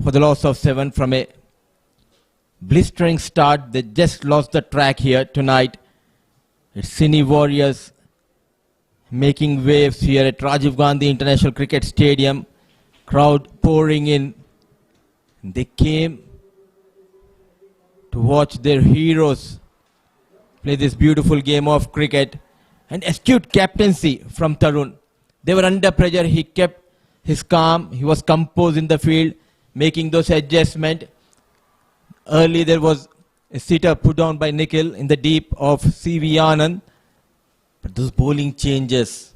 for the loss of 7 from a blistering start. They just lost the track here tonight. It's Cine Warriors making waves here at Rajiv Gandhi International Cricket Stadium. Crowd pouring in. They came to watch their heroes play this beautiful game of cricket. And astute captaincy from Tarun. They were under pressure. He kept his calm. He was composed in the field, making those adjustments. Early there was a sitter put down by Nikhil in the deep of C.V. Anand. But those bowling changes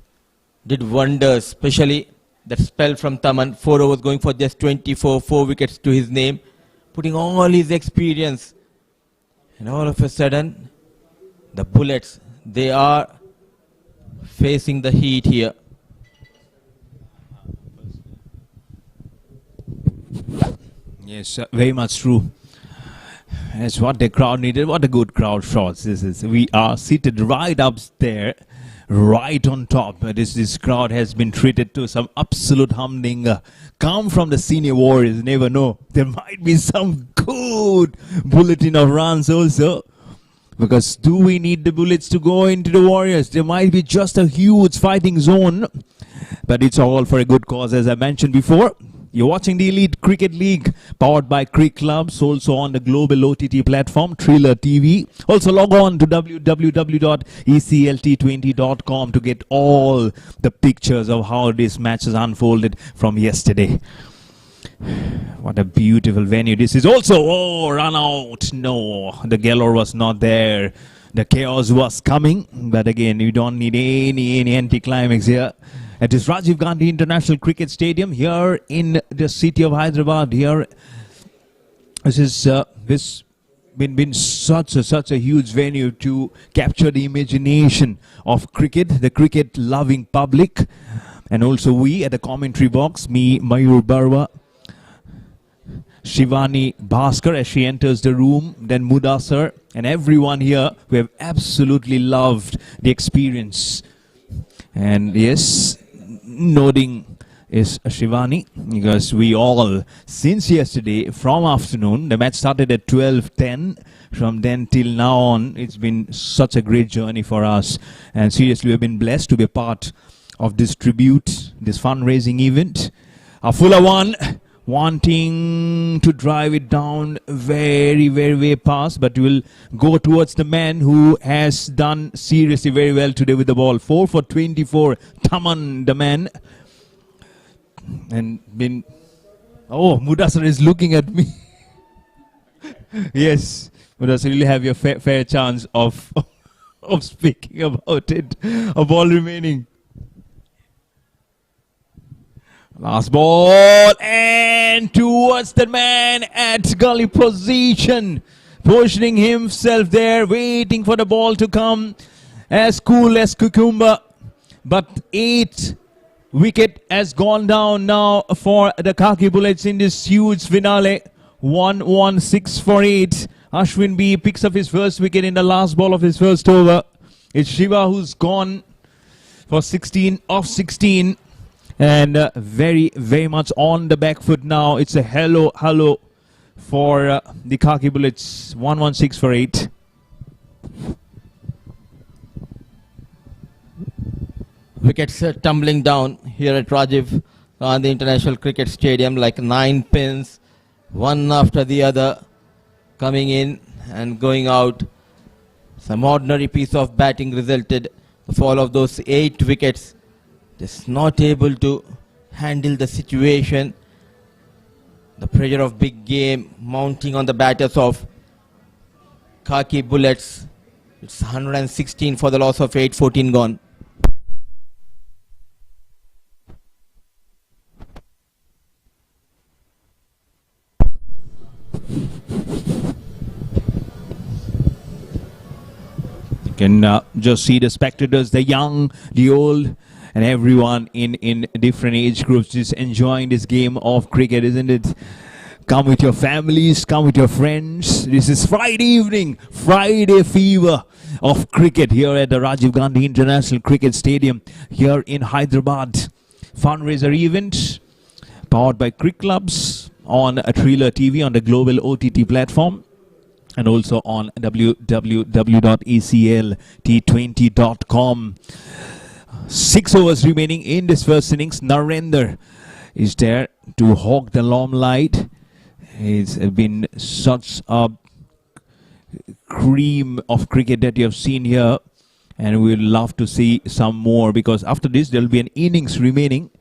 did wonders, especially that spell from Taman. 4 overs going for just 24, 4 wickets to his name, putting all his experience. And all of a sudden, the Bullets, they are facing the heat here. Yes, very much true. That's what the crowd needed. What a good crowd shots this is. We are seated right up there, right on top. This crowd has been treated to some absolute humdinger. Come from the Senior Warriors, never know. There might be some good bulletin of runs also. Because do we need the Bullets to go into the Warriors? There might be just a huge fighting zone. But it's all for a good cause, as I mentioned before. You're watching the Elite Cricket League, powered by Creek Clubs, also on the global OTT platform, Triller TV. Also log on to www.eclt20.com to get all the pictures of how this match has unfolded from yesterday. What a beautiful venue. This is also, oh, run out. No, the Galore was not there. The chaos was coming. But again, you don't need any anti-climax here. It is Rajiv Gandhi International Cricket Stadium here in the city of Hyderabad. Here, this is been such a huge venue to capture the imagination of cricket, the cricket-loving public, and also we at the commentary box. Me, Mayur Barwa, Shivani Bhaskar as she enters the room, then Mudassar, and everyone here who have absolutely loved the experience. And yes, nodding is Shivani, because we all, since yesterday, from afternoon, the match started at 12:10, from then till now on, it's been such a great journey for us. And seriously, we've been blessed to be a part of this tribute, this fundraising event. A fuller one, wanting to drive it down very past, but we'll go towards the man who has done seriously very well today with the ball. 4 for 24, Taman, the man. And been, oh, Mudassar is looking at me. Yes, Mudassar, you'll have your fair chance of speaking about it. A ball remaining. Last ball, and towards the man at gully position, positioning himself there, waiting for the ball to come, as cool as cucumber. But 8 wicket has gone down now for the Khaki Bullets in this huge finale. 116 for 8. Ashwin B picks up his first wicket in the last ball of his first over. It's Shiva who's gone for 16 off 16. And very much on the back foot now. It's a hello for the Khaki Bullets. 116 for 8. Wickets tumbling down here at Rajiv Gandhi International Cricket Stadium like 9 pins, one after the other, coming in and going out. Some ordinary piece of batting resulted the fall of those 8 wickets. Just not able to handle the situation. The pressure of big game mounting on the batters of Khaki Bullets. It's 116 for the loss of 8, 14 gone. You can just see the spectators, the young, the old, and everyone in different age groups just enjoying this game of cricket, isn't it? Come with your families, come with your friends. This is Friday evening, Friday fever of cricket here at the Rajiv Gandhi International Cricket Stadium here in Hyderabad. Fundraiser event powered by Crick Clubs, on a Thriller TV on the global OTT platform, and also on www.aclt20.com. 6 overs remaining in this first innings. Narendra is there to hog the limelight. It's been such a cream of cricket that you have seen here, and we'll love to see some more, because after this there will be an innings remaining.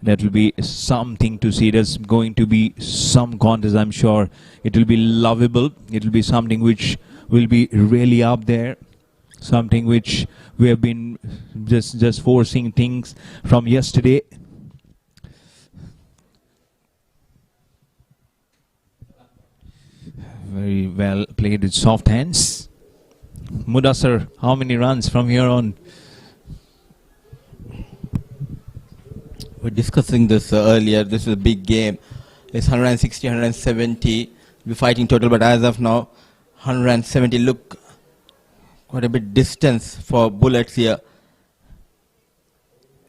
That will be something to see. There's going to be some contest, I'm sure. It will be lovable. It will be something which will be really up there. Something which we have been just forcing things from yesterday. Very well played with soft hands. Mudassar, how many runs from here on? We're discussing this earlier. This is a big game. It's 160, 170. We're fighting total, but as of now, 170 look quite a bit distance for Bullets here.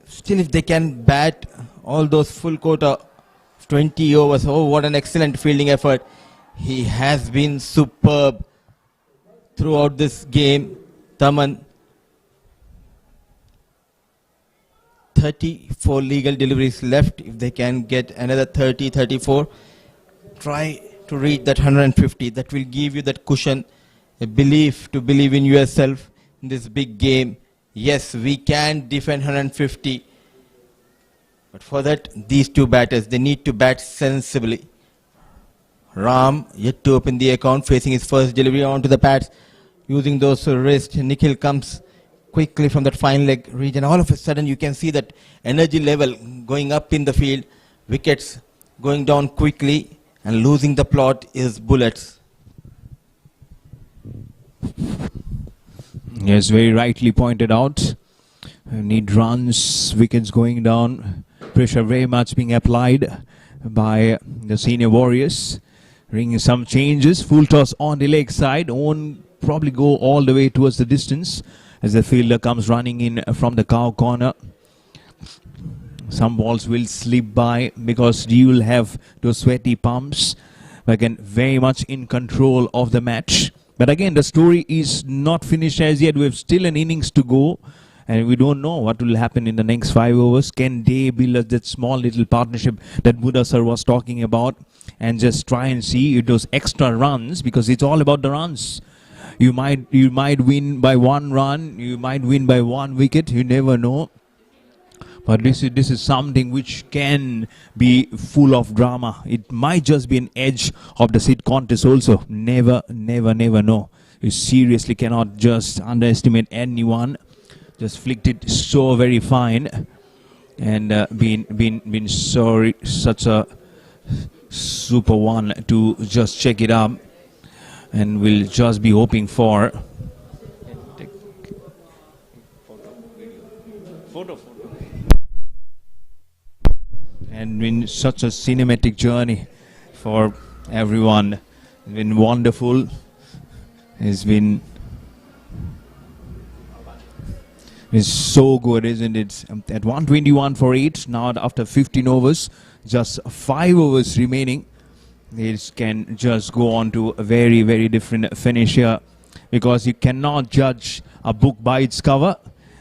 Still, if they can bat all those full quota, 20 overs, oh, what an excellent fielding effort. He has been superb throughout this game. Taman, 34 legal deliveries left. If they can get another 30, 34, try to reach that 150. That will give you that cushion, a belief to believe in yourself in this big game. Yes, we can defend 150. But for that, these two batters, they need to bat sensibly. Ram yet to open the account, facing his first delivery onto the pads, using those wrists. Nikhil comes quickly from that fine leg region. All of a sudden, you can see that energy level going up in the field. Wickets going down quickly, and losing the plot is Bullets. Yes, very rightly pointed out. Need runs, wickets going down. Pressure very much being applied by the senior warriors. Bringing some changes. Full toss on the leg side. Won't probably go all the way towards the distance as the fielder comes running in from the cow corner. Some balls will slip by because you will have those sweaty pumps. But again, very much in control of the match. But again, the story is not finished as yet. We have still an innings to go. And we don't know what will happen in the next 5 overs. Can they build that small little partnership that Buddha sir was talking about, and just try and see those extra runs, because it's all about the runs. You might win by 1 run, you might win by 1 wicket, you never know. But this is something which can be full of drama. It might just be an edge of the seat contest also. Never know. You seriously cannot just underestimate anyone. Just flicked it so very fine, and been sorry, such a super one to just check it up, and we'll just be hoping for photo. And been such a cinematic journey for everyone. It's been wonderful. It's been so good, isn't it? At 121 for 8, now after 15 overs, just 5 overs remaining. It can just go on to a very different finish here, because you cannot judge a book by its cover.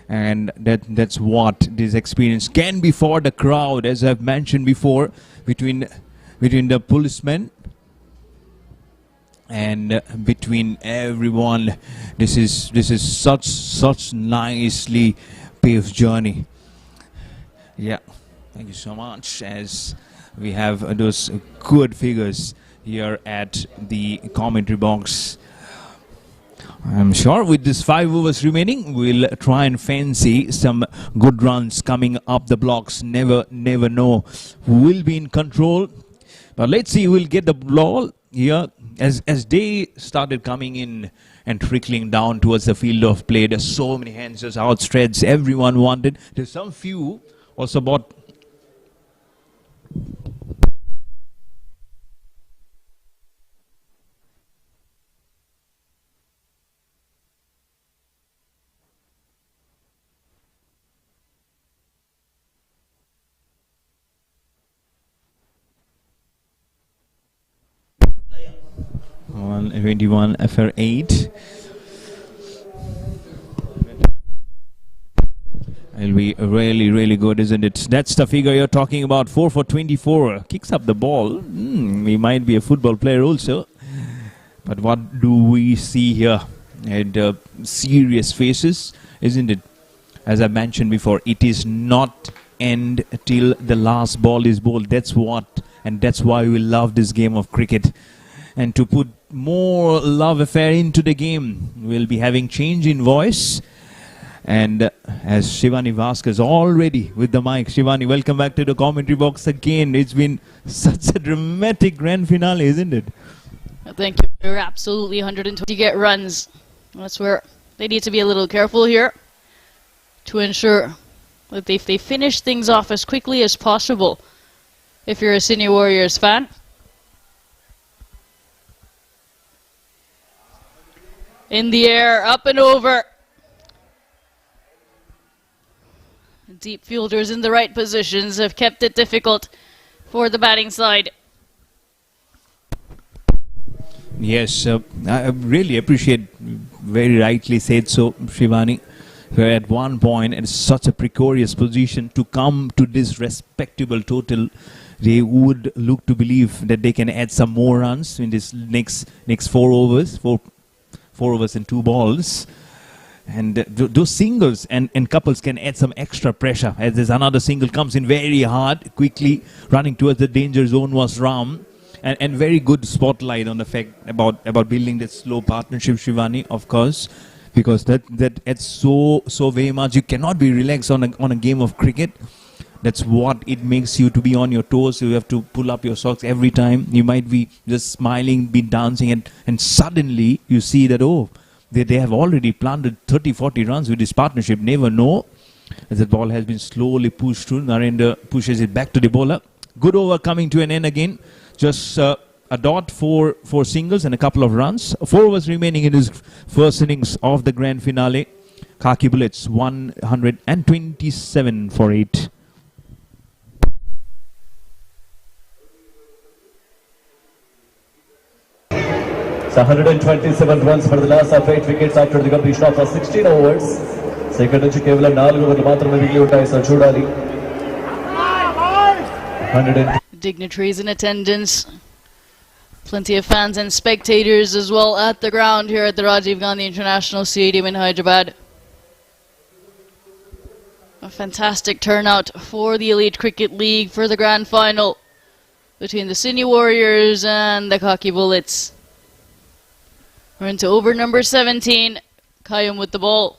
And that's what this experience can be for the crowd, as I've mentioned before, between the policemen and between everyone. This is such nicely paved journey. Yeah, thank you so much, as we have those good figures here at the commentary box. I'm sure with this 5 overs remaining, we'll try and fancy some good runs coming up the blocks. Never know who will be in control. But let's see who will get the ball here. As they started coming in and trickling down towards the field of play, there's so many hands just outstretched. Everyone wanted. There's some few also bought. 121 for 8. It'll be really good, isn't it? That's the figure you're talking about. 4 for 24. Kicks up the ball. He might be a football player also. But what do we see here? And serious faces, isn't it? As I mentioned before, it is not end till the last ball is bowled. That's what, and that's why we love this game of cricket. And to put more love affair into the game, we'll be having change in voice. And as Shivani Vasquez already with the mic. Shivani, welcome back to the commentary box again. It's been such a dramatic grand finale, isn't it? Thank you. You're absolutely 120 to get runs. That's where they need to be a little careful here to ensure that they finish things off as quickly as possible if you're a Cine Warriors fan. In the air, up and over. Deep fielders in the right positions have kept it difficult for the batting side. Yes, I really appreciate, very rightly said so, Shivani, where at one point in such a precarious position to come to this respectable total, they would look to believe that they can add some more runs in this next 4 overs, four overs and 2 balls. And those singles and couples can add some extra pressure, as there's another single comes in very hard, quickly running towards the danger zone was Ram. And very good spotlight on the fact about building that slow partnership, Shivani, of course, because that adds so very much. You cannot be relaxed on a game of cricket. That's what it makes you to be on your toes. You have to pull up your socks every time. You might be just smiling, be dancing, and suddenly you see that, oh, they have already planted 30-40 runs with this partnership. Never know. As the ball has been slowly pushed through, Narendra pushes it back to the bowler. Good over coming to an end again. Just a dot for singles and a couple of runs. 4 overs remaining in his first innings of the grand finale. Khaki Bullets 127 for 8. So 127 runs for the last of 8 wickets after the completion of 16 overs. Second నుంచి కేవలం 4 ఓవర్లు మాత్రమే మిగిలి ఉంటాయి. So చూడాలి. Dignitaries in attendance. Plenty of fans and spectators as well at the ground here at the Rajiv Gandhi International Stadium in Hyderabad. A fantastic turnout for the Elite Cricket League for the grand final between the Cine Warriors and the Khaki Bullets. We're into over number 17. Kayum with the ball.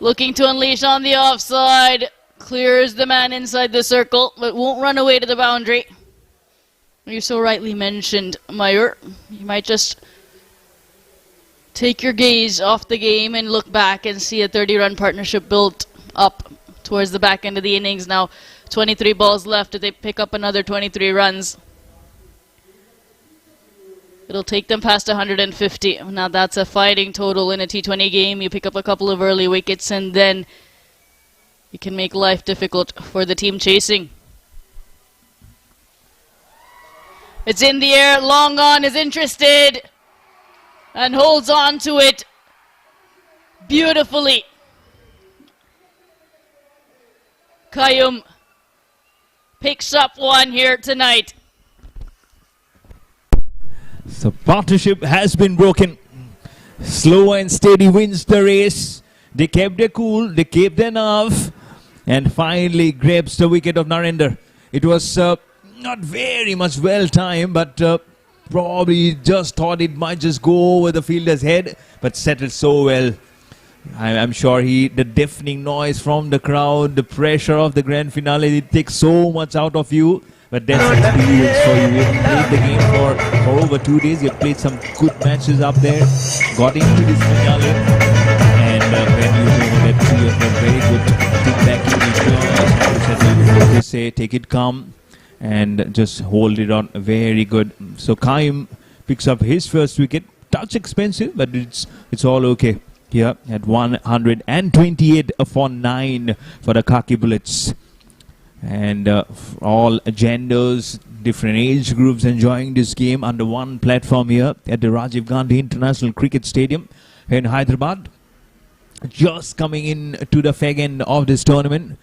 Looking to unleash on the offside. Clears the man inside the circle, but won't run away to the boundary. You so rightly mentioned, Mayur. You might just take your gaze off the game and look back and see a 30-run partnership built up towards the back end of the innings. Now 23 balls left. If they pick up another 23 runs, it'll take them past 150. Now that's a fighting total in a T20 game. You pick up a couple of early wickets and then you can make life difficult for the team chasing. It's in the air. Long on is interested and holds on to it beautifully. Kayum picks up one here tonight. So partnership has been broken. Slow and steady wins the race. They kept their cool, they kept their nerve, and finally grabs the wicket of Narendra. It was not very much well timed, but probably just thought it might just go over the fielder's head, but settled so well. I'm sure the deafening noise from the crowd, the pressure of the grand finale, it takes so much out of you. But that's experience for you. You've played the game for over 2 days. You've played some good matches up there. Got into this finale. And when you know that you have very good thing back in they say, take it calm and just hold it on. Very good. So Kayum picks up his first wicket. Touch expensive, but it's all okay. Here at 128 for 9 for the Khaki Bullets. And all genders, different age groups enjoying this game under one platform here at the Rajiv Gandhi International Cricket Stadium in Hyderabad. Just coming in to the fag end of this tournament.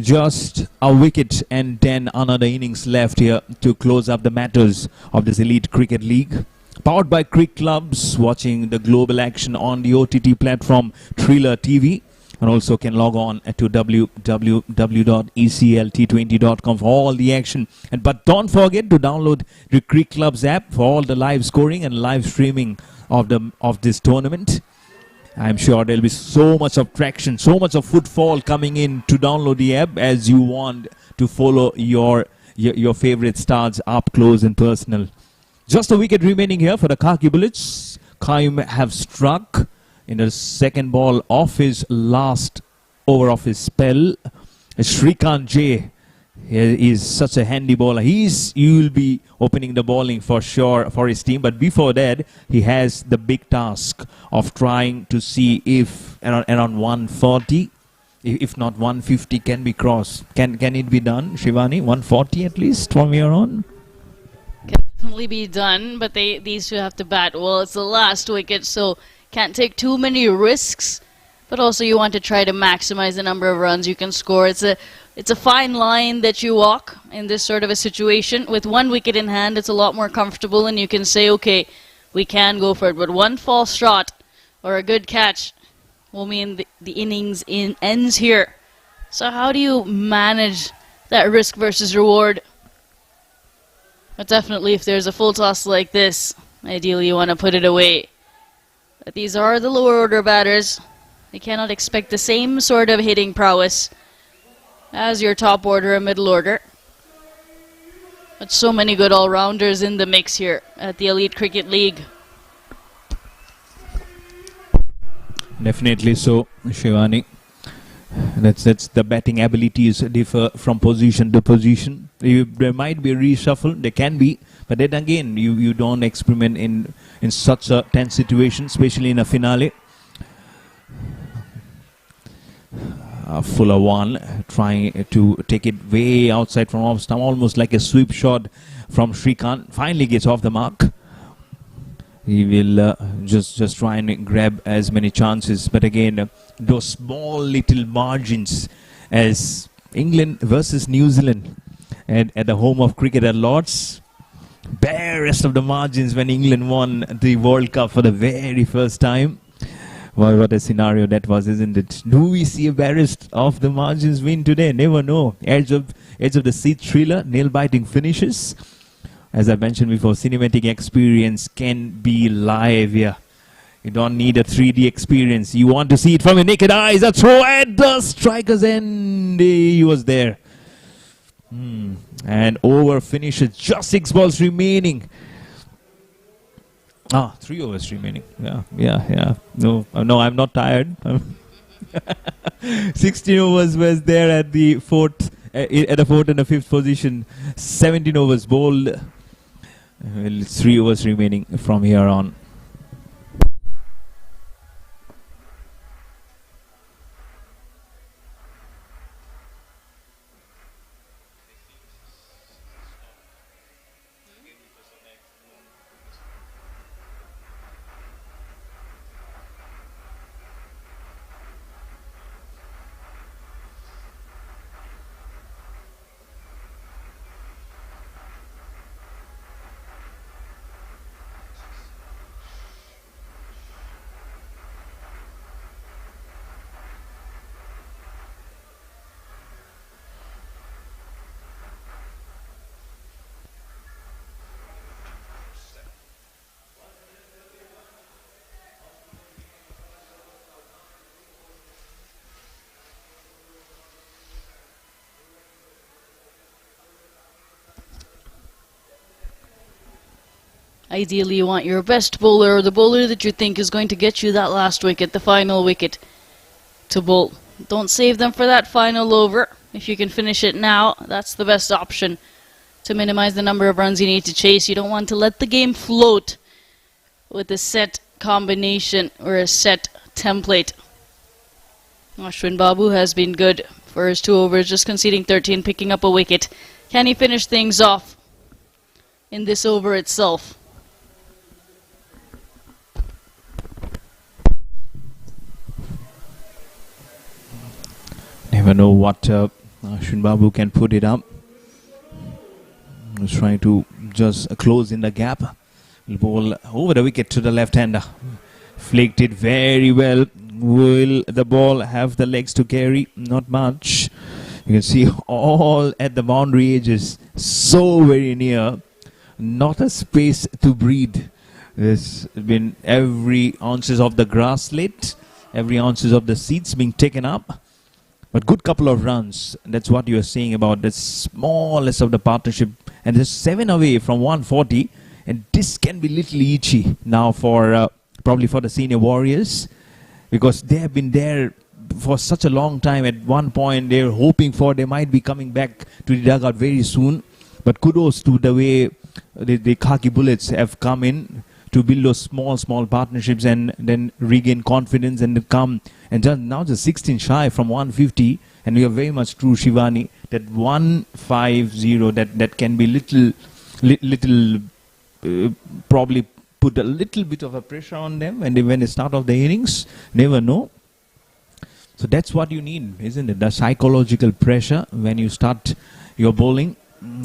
Just a wicket and then another innings left here to close up the matters of this Elite Cricket League. Powered by Cricket Clubs, watching the global action on the OTT platform Thriller TV. And also can log on to www.eclt20.com for all the action. But don't forget to download the Cricket Clubs app for all the live scoring and live streaming of this tournament. I'm sure there'll be so much of traction, so much of footfall coming in to download the app as you want to follow your favorite stars up close and personal. Just a wicket remaining here for the Khaki Bullets. Qayyum have struck in the second ball of his last over of his spell. Shrikant J is such a handy bowler. He will be opening the bowling for sure for his team. But before that, he has the big task of trying to see if around 140, if not 150, can be crossed. Can it be done, Shivani? 140 at least from here on? Can definitely be done, but these two have to bat well. It's the last wicket, so can't take too many risks. But also you want to try to maximize the number of runs you can score. It's a fine line that you walk in this sort of a situation. With one wicket in hand, it's a lot more comfortable, and you can say, okay, we can go for it. But one false shot or a good catch will mean the innings ends here. So how do you manage that risk versus reward? But definitely if there's a full toss like this, ideally you want to put it away. But these are the lower order batters. You cannot expect the same sort of hitting prowess as your top order and middle order. But so many good all-rounders in the mix here at the Elite Cricket League. Definitely so, Shivani. That's the batting abilities differ from position to position. There might be a reshuffle, there can be, but then again, you don't experiment in such a tense situation, especially in a finale. Fuller one, trying to take it way outside from off stump, almost like a sweep shot from Shrikant. Finally gets off the mark. He will just try and grab as many chances, but again, those small little margins as England versus New Zealand and at the home of cricket at Lord's. Barest of the margins when England won the World Cup for the very first time. Well, what a scenario that was, isn't it? Do we see a barest of the margins win today? Never know. Edge of the seat thriller, nail-biting finishes. As I mentioned before, cinematic experience can be live here. You don't need a 3D experience. You want to see it from your naked eyes. A throw at the striker's end. He was there. And over finishes. Just 6 balls remaining. 3 overs remaining. Yeah. No, I'm not tired. 16 overs was there at the fourth and the fifth position. 17 overs bowled. Well, 3 overs remaining from here on. Ideally, you want your best bowler, or the bowler that you think is going to get you that last wicket, the final wicket, to bowl. Don't save them for that final over. If you can finish it now, that's the best option to minimize the number of runs you need to chase. You don't want to let the game float with a set combination or a set template. Ashwin Babu has been good for his 2 overs, just conceding 13, picking up a wicket. Can he finish things off? in this over itself. Never know what Ashwin Babu can put it up. He's trying to just close in the gap. Ball over the wicket to the left-hander. Flicked it very well. Will the ball have the legs to carry? Not much. You can see all at the boundary edges. So very near. Not a space to breathe. There's been every ounces of the grass lit. Every ounces of the seeds being taken up. But good couple of runs. That's what you are saying about the smallest of the partnership. And there's 7 away from 140. And this can be little itchy now for probably for the senior Warriors. Because they have been there for such a long time. At one point they're hoping for they might be coming back to the dugout very soon. But kudos to the way the Khaki Bullets have come in to build those small partnerships and then regain confidence and come and just now just 16 shy from 150. And we are very much true, Shivani, that 150 that can be little probably put a little bit of a pressure on them when they start off the innings. Never know. So that's what you need, isn't it? The psychological pressure when you start your bowling.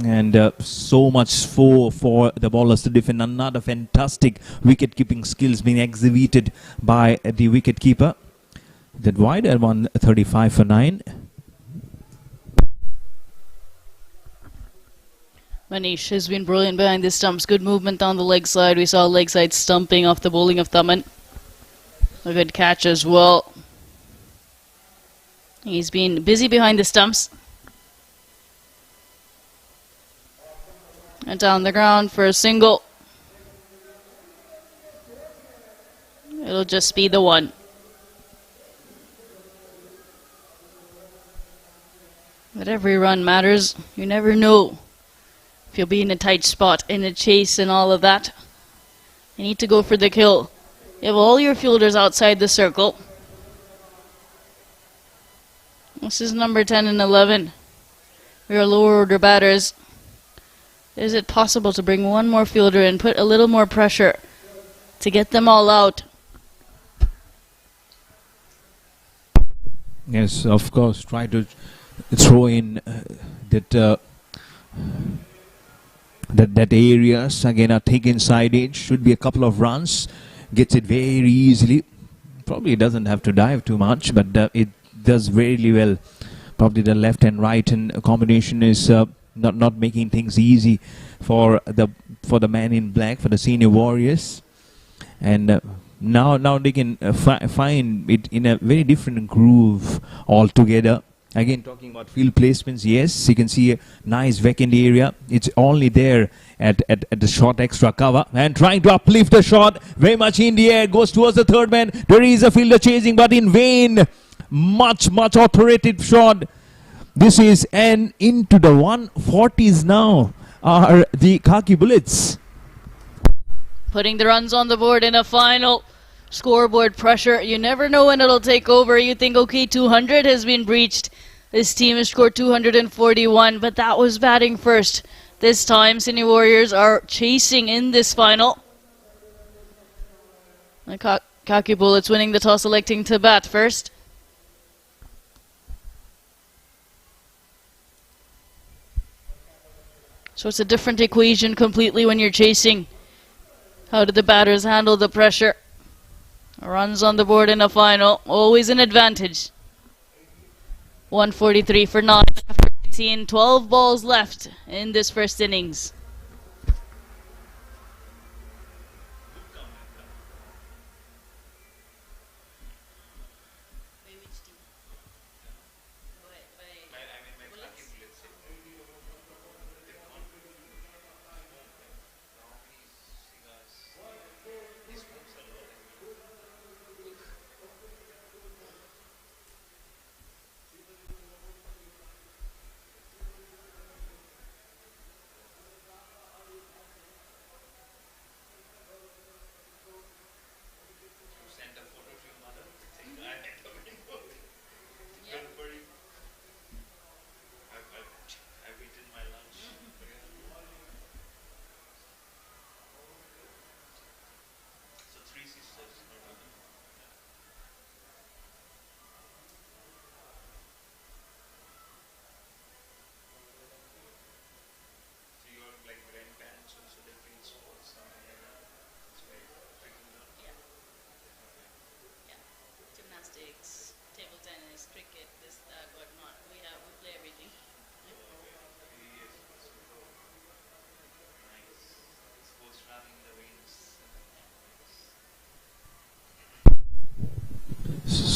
And so much for the bowlers to defend. Another fantastic wicket-keeping skills being exhibited by the wicket-keeper. That wide at 135 for 9. Manish has been brilliant behind the stumps. Good movement on the leg side. We saw leg side stumping off the bowling of Thaman. A good catch as well. He's been busy behind the stumps. And down the ground for a single. It'll just be the one. But every run matters. You never know if you'll be in a tight spot, in a chase and all of that. You need to go for the kill. You have all your fielders outside the circle. This is number 10 and 11. We are lower order batters. Is it possible to bring one more fielder and put a little more pressure to get them all out? Yes, of course. Try to throw in that areas again are taken side edge. Should be a couple of runs. Gets it very easily. Probably doesn't have to dive too much, but it does very well. Probably the left and right and combination is not making things easy for the man in black, for the senior Warriors. And now they can find it in a very different groove altogether. Again, talking about field placements, yes, you can see a nice vacant area. It's only there at the short extra cover. And trying to uplift the shot, very much in the air, goes towards the third man. There is a fielder chasing, but in vain. Much authoritative shot. This is and into the 140s now are the Khaki Bullets. Putting the runs on the board in a final. Scoreboard pressure. You never know when it'll take over. You think, okay, 200 has been breached. This team has scored 241, but that was batting first. This time, Cine Warriors are chasing in this final. The Khaki Bullets winning the toss, electing to bat first. So it's a different equation completely when you're chasing. How do the batters handle the pressure? Runs on the board in a final, always an advantage. 143 for 9 after 18, 12 balls left in this first innings.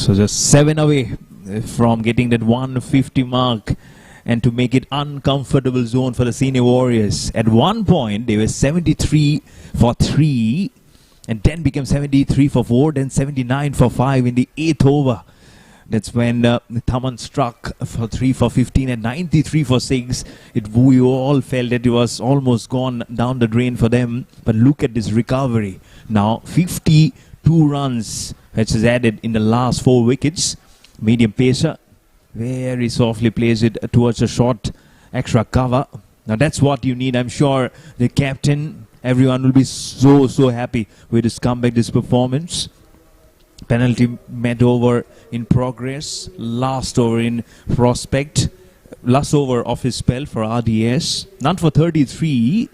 So just 7 away from getting that 150 mark and to make it uncomfortable zone for the Cine Warriors. At one point, they were 73 for 3 and then became 73 for 4, then 79 for 5 in the 8th over. That's when Thaman struck for 3 for 15 and 93 for 6. We all felt that it was almost gone down the drain for them. But look at this recovery. Now 52 runs, which is added in the last 4 wickets. Medium pacer very softly plays it towards a short extra cover. Now that's what you need. I'm sure the captain, everyone will be so happy with this comeback, this performance. Penalty met over in progress. Last over in prospect. Last over of his spell for RDS. None for 33.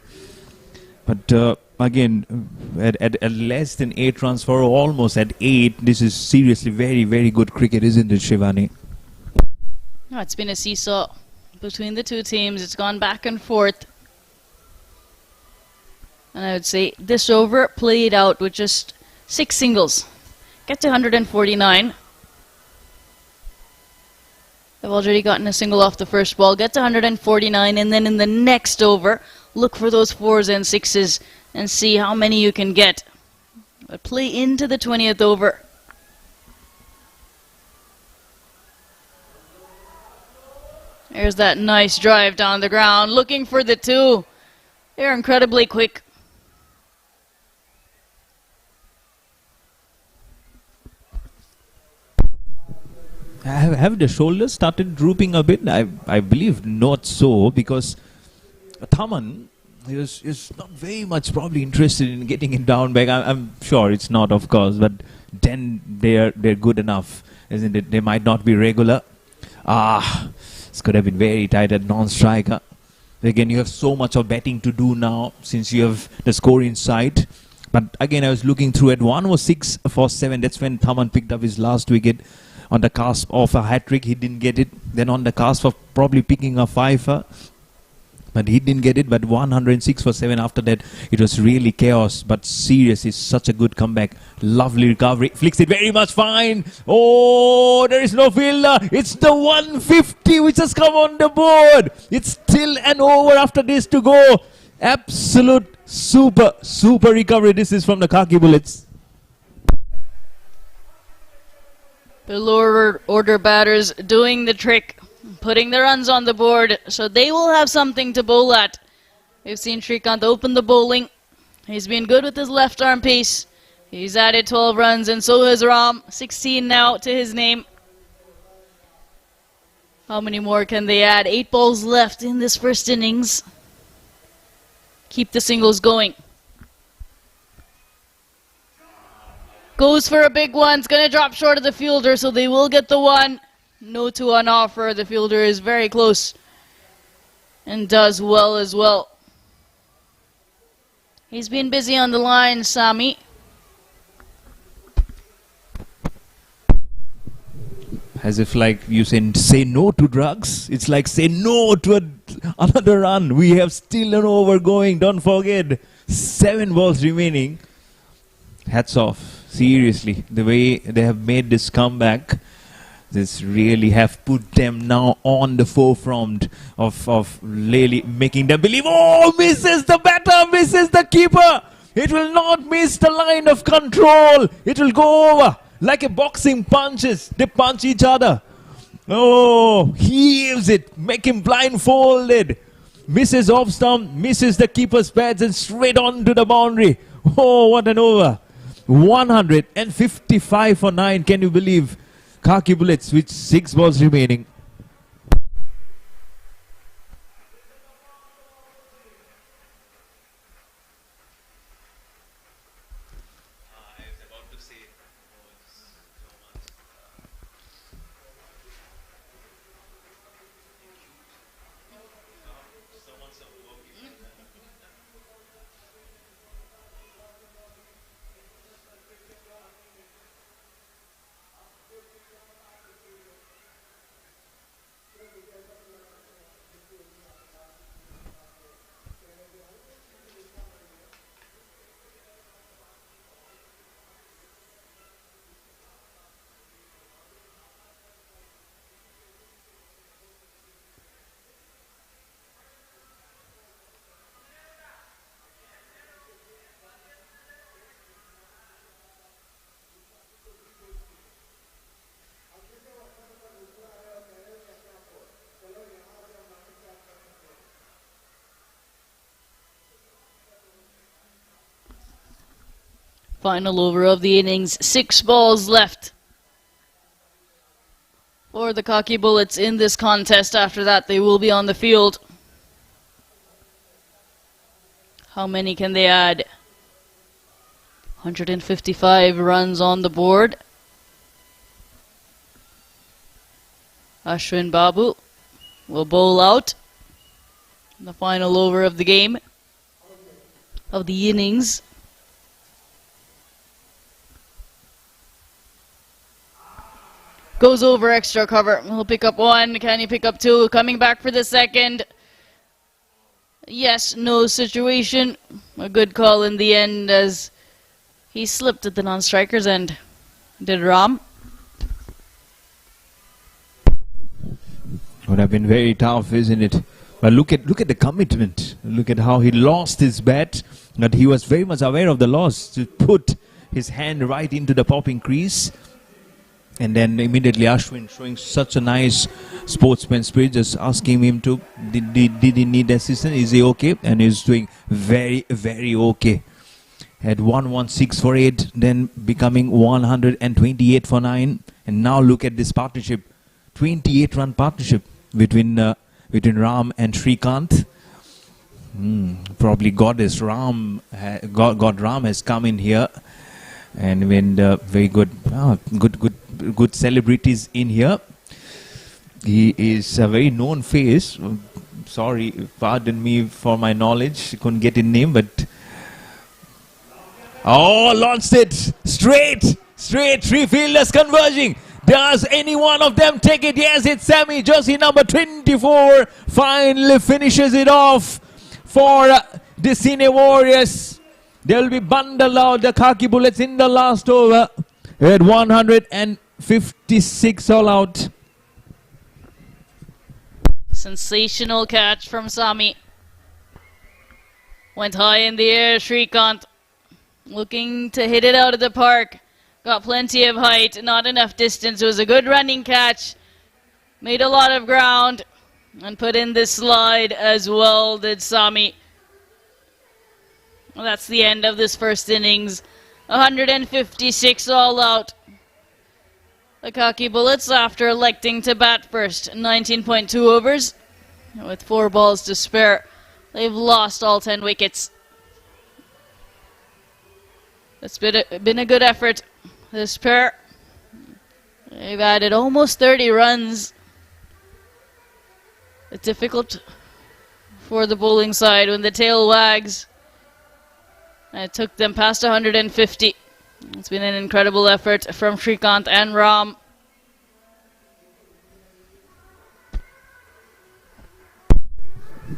But again, at less than 8 runs for almost at 8. This is seriously very good cricket, isn't it, Shivani? Oh, it's been a seesaw between the two teams. It's gone back and forth. And I would say this over played out with just 6 singles. Get to 149. They've already gotten a single off the first ball. Get to 149, and then in the next over, look for those 4s and 6s and see how many you can get. But play into the 20th over. There's that nice drive down the ground, looking for the 2. They're incredibly quick. Have the shoulders started drooping a bit? I believe not so, because Thaman is not very much probably interested in getting it down back. I'm sure it's not, of course, but then they're good enough, isn't it? They might not be regular. This could have been very tight at non-striker. Again, you have so much of batting to do now since you have the score in sight. But again, I was looking through at 106 for 7. That's when Thaman picked up his last wicket. On the cusp of a hat-trick, he didn't get it. Then on the cusp of probably picking a 5, but he didn't get it. But 106 for 7 after that, it was really chaos. But seriously, such a good comeback. Lovely recovery. Flicks it very much fine. Oh, there is no fielder. It's the 150 which has come on the board. It's still an over after this to go. Absolute super recovery. This is from the Khaki Bullets. The lower order batters doing the trick, putting the runs on the board, so they will have something to bowl at. We've seen Shrikant open the bowling. He's been good with his left arm pace. He's added 12 runs, and so has Ram. 16 now to his name. How many more can they add? 8 balls left in this first innings. Keep the singles going. Goes for a big one. It's going to drop short of the fielder, so they will get the 1. No 2 on offer. The fielder is very close and does well as well. He's been busy on the line, Sami. As if like you say no to drugs. It's like say no to another run. We have still an over going. Don't forget. 7 balls remaining. Hats off. Seriously, the way they have made this comeback, this really have put them now on the forefront of really making them believe. Oh, misses the batter, misses the keeper. It will not miss the line of control. It will go over like a boxing punches. They punch each other. Oh, heaves it, make him blindfolded. Misses off stump, misses the keeper's pads and straight on to the boundary. Oh, what an over. 155 for 9. Can you believe? Khaki Bullets with 6 balls remaining. Final over of the innings. 6 balls left for the Khaki Bullets in this contest. After that, they will be on the field. How many can they add? 155 runs on the board. Ashwin Babu will bowl out in the final over of the game, of the innings. Goes over extra cover. He'll pick up 1. Can he pick up 2? Coming back for the second. Yes, no situation. A good call in the end as he slipped at the non-striker's end. Did Ram. Would have been very tough, isn't it? But look at the commitment. Look at how he lost his bat. But he was very much aware of the loss to put his hand right into the popping crease. And then immediately Ashwin showing such a nice sportsman spirit, just asking him to, did he need assistance? Is he okay? And he's doing very, very okay. Had 116 for 8, then becoming 128 for 9. And now look at this partnership. 28-run partnership between Ram and Shrikant. Probably Goddess Ram, God Ram has come in here. And when very good, good celebrities in here. He is a very known face. Sorry, pardon me for my knowledge. Couldn't get his name, but launched it straight. 3 fielders converging. Does any one of them take it? Yes, it's Sammy, jersey number 24. Finally finishes it off for the Cine Warriors. They will be bundled out, the Khaki Bullets, in the last over at 156 all out. Sensational catch from Sami. Went high in the air, Shrikant looking to hit it out of the park. Got plenty of height, not enough distance. It was a good running catch. Made a lot of ground and put in the slide as well, did Sami. Well, that's the end of this first innings. 156 all out. The Khaki Bullets, after electing to bat first, 19.2 overs. With 4 balls to spare, they've lost all 10 wickets. It's been a good effort, this pair. They've added almost 30 runs. It's difficult for the bowling side when the tail wags. And it took them past 150. It's been an incredible effort from Shrikant and Ram.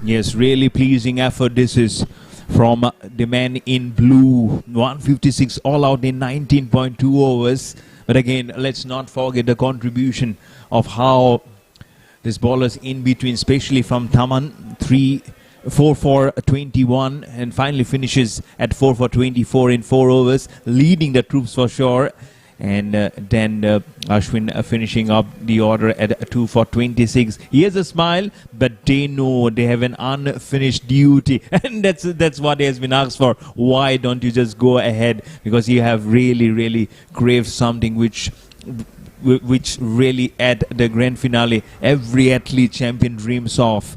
Yes, really pleasing effort this is from the man in blue. 156 all out in 19.2 overs. But again, let's not forget the contribution of how this bowlers in between, especially from Taman, 4 for 21, and finally finishes at 4 for 24 in 4 overs, leading the troops for sure. And then Ashwin finishing up the order at 2 for 26. He has a smile, but they know they have an unfinished duty, and that's what he has been asked for. Why don't you just go ahead? Because you have really craved something which really at the grand finale every athlete champion dreams of.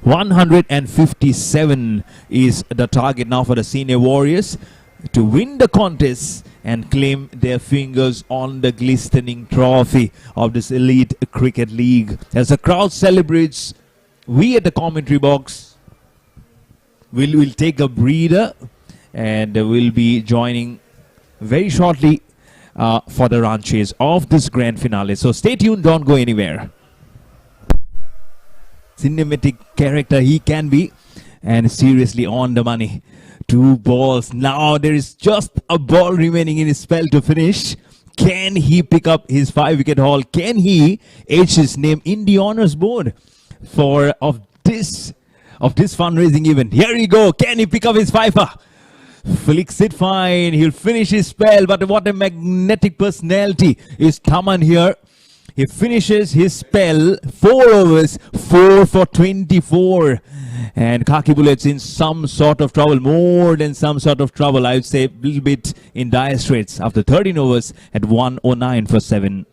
157 is the target now for the Cine Warriors to win the contest and claim their fingers on the glistening trophy of this elite cricket league. As the crowd celebrates, we at the commentary box will take a breather, and we'll be joining very shortly for the run chase of this grand finale. So stay tuned, don't go anywhere. Cinematic character he can be, and seriously on the money. 2 balls. Now there is just a ball remaining in his spell to finish. Can he pick up his 5-wicket haul? Can he etch his name in the honors board of this fundraising event? Here we go. Can he pick up his 5er? Flicks it fine. He'll finish his spell. But what a magnetic personality is Taman here. He finishes his spell, 4 overs, 4 for 24. And Khaki Bullets in some sort of trouble, more than some sort of trouble. I would say a little bit in dire straits after 13 overs at 109 for 7.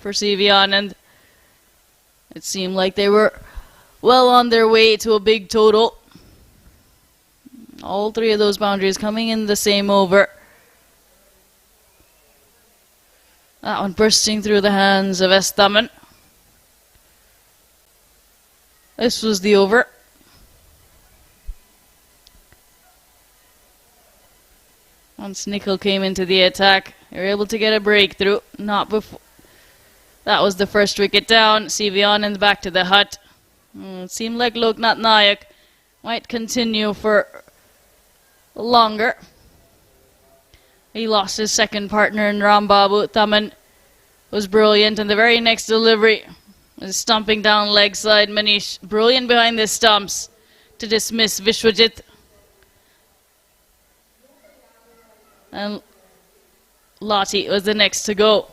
For Sivian, and it seemed like they were well on their way to a big total. All three of those boundaries coming in the same over. That one bursting through the hands of Estaman. This was the over. Once Nickel came into the attack, they were able to get a breakthrough. Not before. That was the first wicket down. Sivian and back to the hut. It seemed like Loknath Nayak might continue for longer. He lost his second partner in Rambabu. Thaman was brilliant, and the very next delivery was stumping down leg side. Manish brilliant behind the stumps to dismiss Vishwajit. And Lati was the next to go.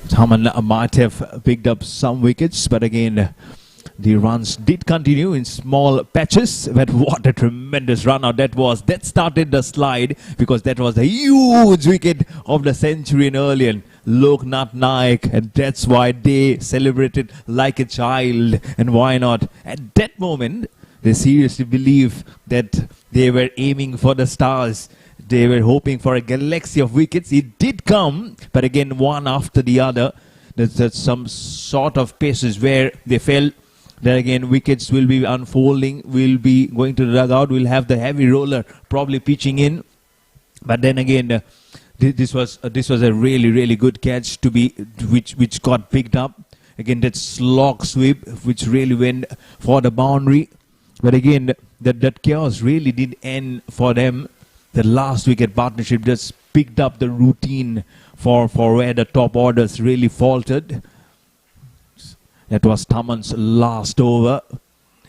Thaman might have picked up some wickets, but again, the runs did continue in small patches. But what a tremendous run out that was. That started the slide, because that was a huge wicket of the century earlier. Loknath Nayak, and that's why they celebrated like a child. And why not? At that moment, they seriously believe that they were aiming for the stars. They were hoping for a galaxy of wickets. It did come, but again, one after the other. There's some sort of paces where they felt that again wickets will be unfolding, will be going to the dugout, will have the heavy roller probably pitching in. But then again, this was a really good catch to be which got picked up. Again, that slog sweep which really went for the boundary. But again, that chaos really did end for them. The last wicket partnership just picked up the routine for where the top orders really faltered. That was Thaman's last over.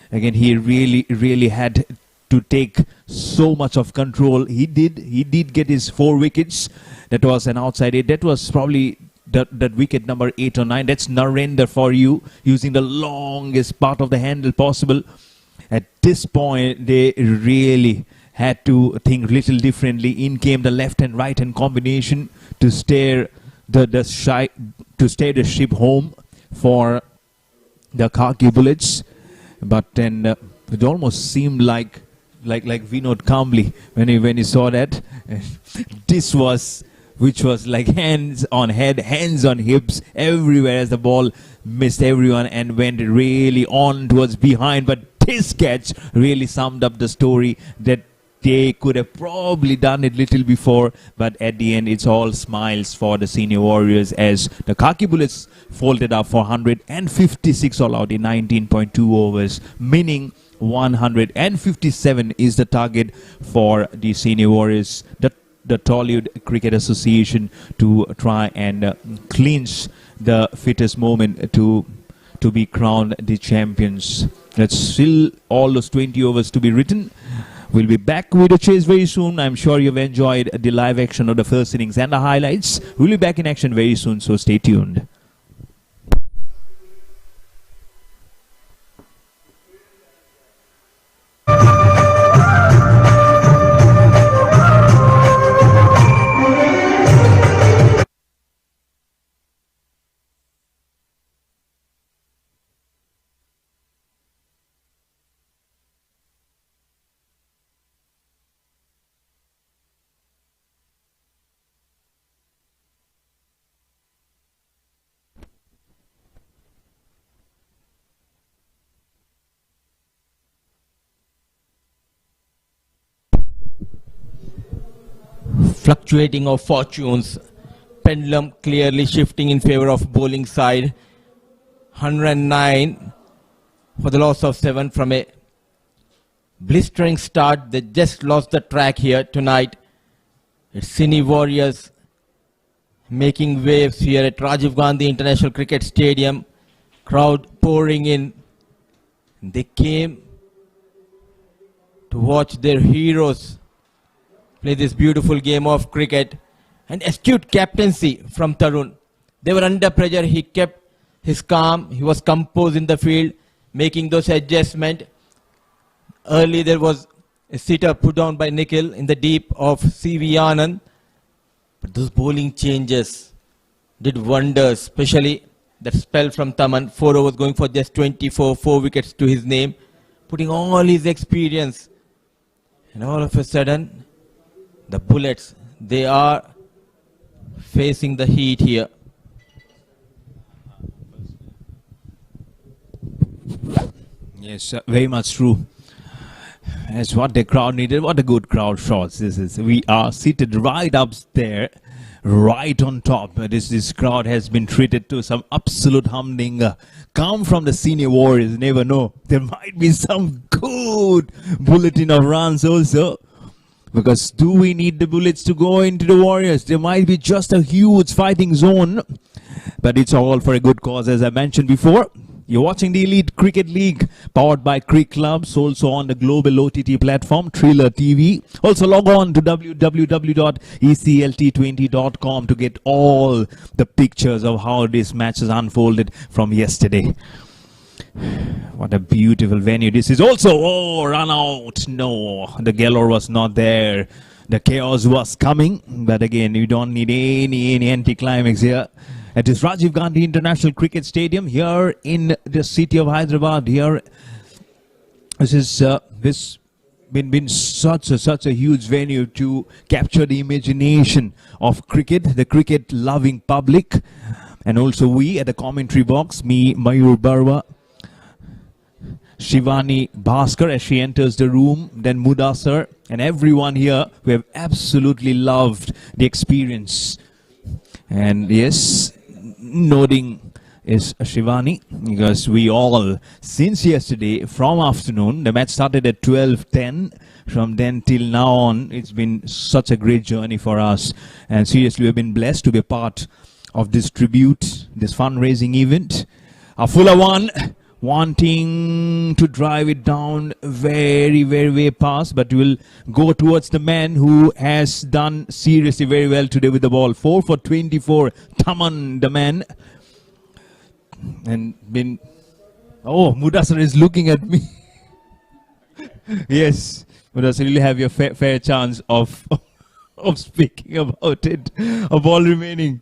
Again, he really had to take so much of control. He did get his 4 wickets. That was an outside 8. That was probably that wicket number 8 or 9. That's Narendra for you, using the longest part of the handle possible. At this point, they really had to think little differently. In came the left and right hand combination to steer the ship home for the Khaki Bullets. But then it almost seemed like Vinod Kambli when he saw that. Which was like hands on head, hands on hips, everywhere, as the ball missed everyone and went really on towards behind. But this catch really summed up the story, that they could have probably done it little before, but at the end it's all smiles for the Senior Warriors, as the Khaki Bullets folded up for 156 all out in 19.2 overs, meaning 157 is the target for the Senior Warriors, the Tollywood Cricket Association, to try and clinch the fittest moment to be crowned the champions. That's still all those 20 overs to be written. We'll be back with the chase very soon. I'm sure you've enjoyed the live action of the first innings and the highlights. We'll be back in action very soon, so stay tuned. fluctuating of fortunes. Pendulum clearly shifting in favor of bowling side. 109 for the loss of 7 from a blistering start. They just lost the track here tonight. It's Cine Warriors making waves here at Rajiv Gandhi International Cricket Stadium. Crowd pouring in. They came to watch their heroes play this beautiful game of cricket. And astute captaincy from Tarun. They were under pressure. He kept his calm. He was composed in the field, making those adjustments. Early there was a sitter put down by Nikhil in the deep of C.V. Anand. But those bowling changes did wonders, especially that spell from Taman. 4 overs going for just 24, 4 wickets to his name, putting all his experience. And all of a sudden, the Bullets, they are facing the heat here. Yes, very much true. That's what the crowd needed. What a good crowd shots this is. We are seated right up there, right on top. This crowd has been treated to some absolute humdinger. Come from the Cine Warriors, never know. There might be some good bulletin of runs also. Because do we need the Bullets to go into the Warriors? There might be just a huge fighting zone. But it's all for a good cause, as I mentioned before. You're watching the Elite Cricket League, powered by Cricket Clubs, also on the global OTT platform, Thriller TV. Also log on to www.eclt20.com to get all the pictures of how this match has unfolded from yesterday. What a beautiful venue this is. Also, oh, run out. No, the galore was not there. The chaos was coming. But again, you don't need any anti-climax here. It is Rajiv Gandhi International Cricket Stadium here in the city of Hyderabad. Here, this is been such a huge venue to capture the imagination of cricket, the cricket-loving public, and also we at the commentary box. Me, Mayur Barwa, Shivani Bhaskar as she enters the room, then Mudassar, and everyone here who have absolutely loved the experience. And yes, nodding is Shivani, because we all, since yesterday, from afternoon, the match started at 12:10, from then till now on, it's been such a great journey for us. And seriously, we've been blessed to be a part of this tribute, this fundraising event. A fuller one, wanting to drive it down very past, but we'll go towards the man who has done seriously very well today with the ball. 4 for 24, Taman, the man. And been, oh, Mudassar is looking at me. Yes, Mudassar, you'll have your fair chance of speaking about it. A ball remaining.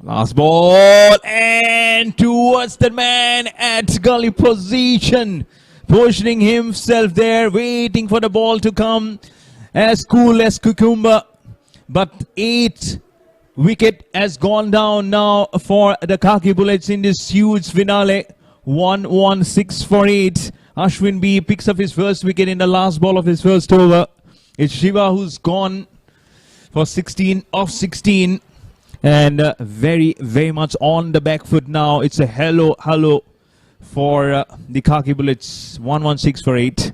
Last ball, and towards the man at gully position, positioning himself there, waiting for the ball to come, as cool as cucumber. But 8 wicket has gone down now for the Khaki Bullets in this huge finale. 116 for 8. Ashwin B picks up his first wicket in the last ball of his first over. It's Shiva who's gone for 16 of 16. And very much on the back foot now. It's a hello for the Khaki Bullets. 116 for 8.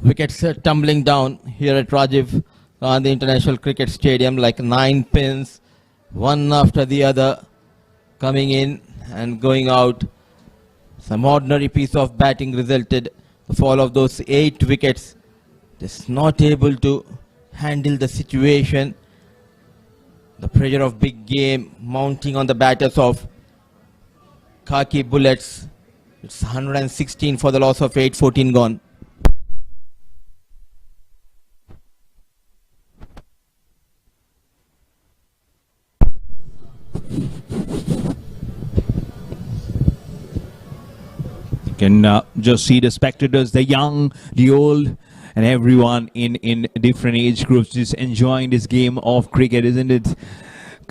Wickets tumbling down here at Rajiv Gandhi International Cricket Stadium like 9 pins, one after the other, coming in and going out. Some ordinary piece of batting resulted the fall of those 8 wickets. Just not able to handle the situation. The pressure of big game mounting on the batters of Khaki Bullets. It's 116 for the loss of 8, 14 gone. You can just see the spectators, the young, the old, and everyone in different age groups just enjoying this game of cricket, isn't it?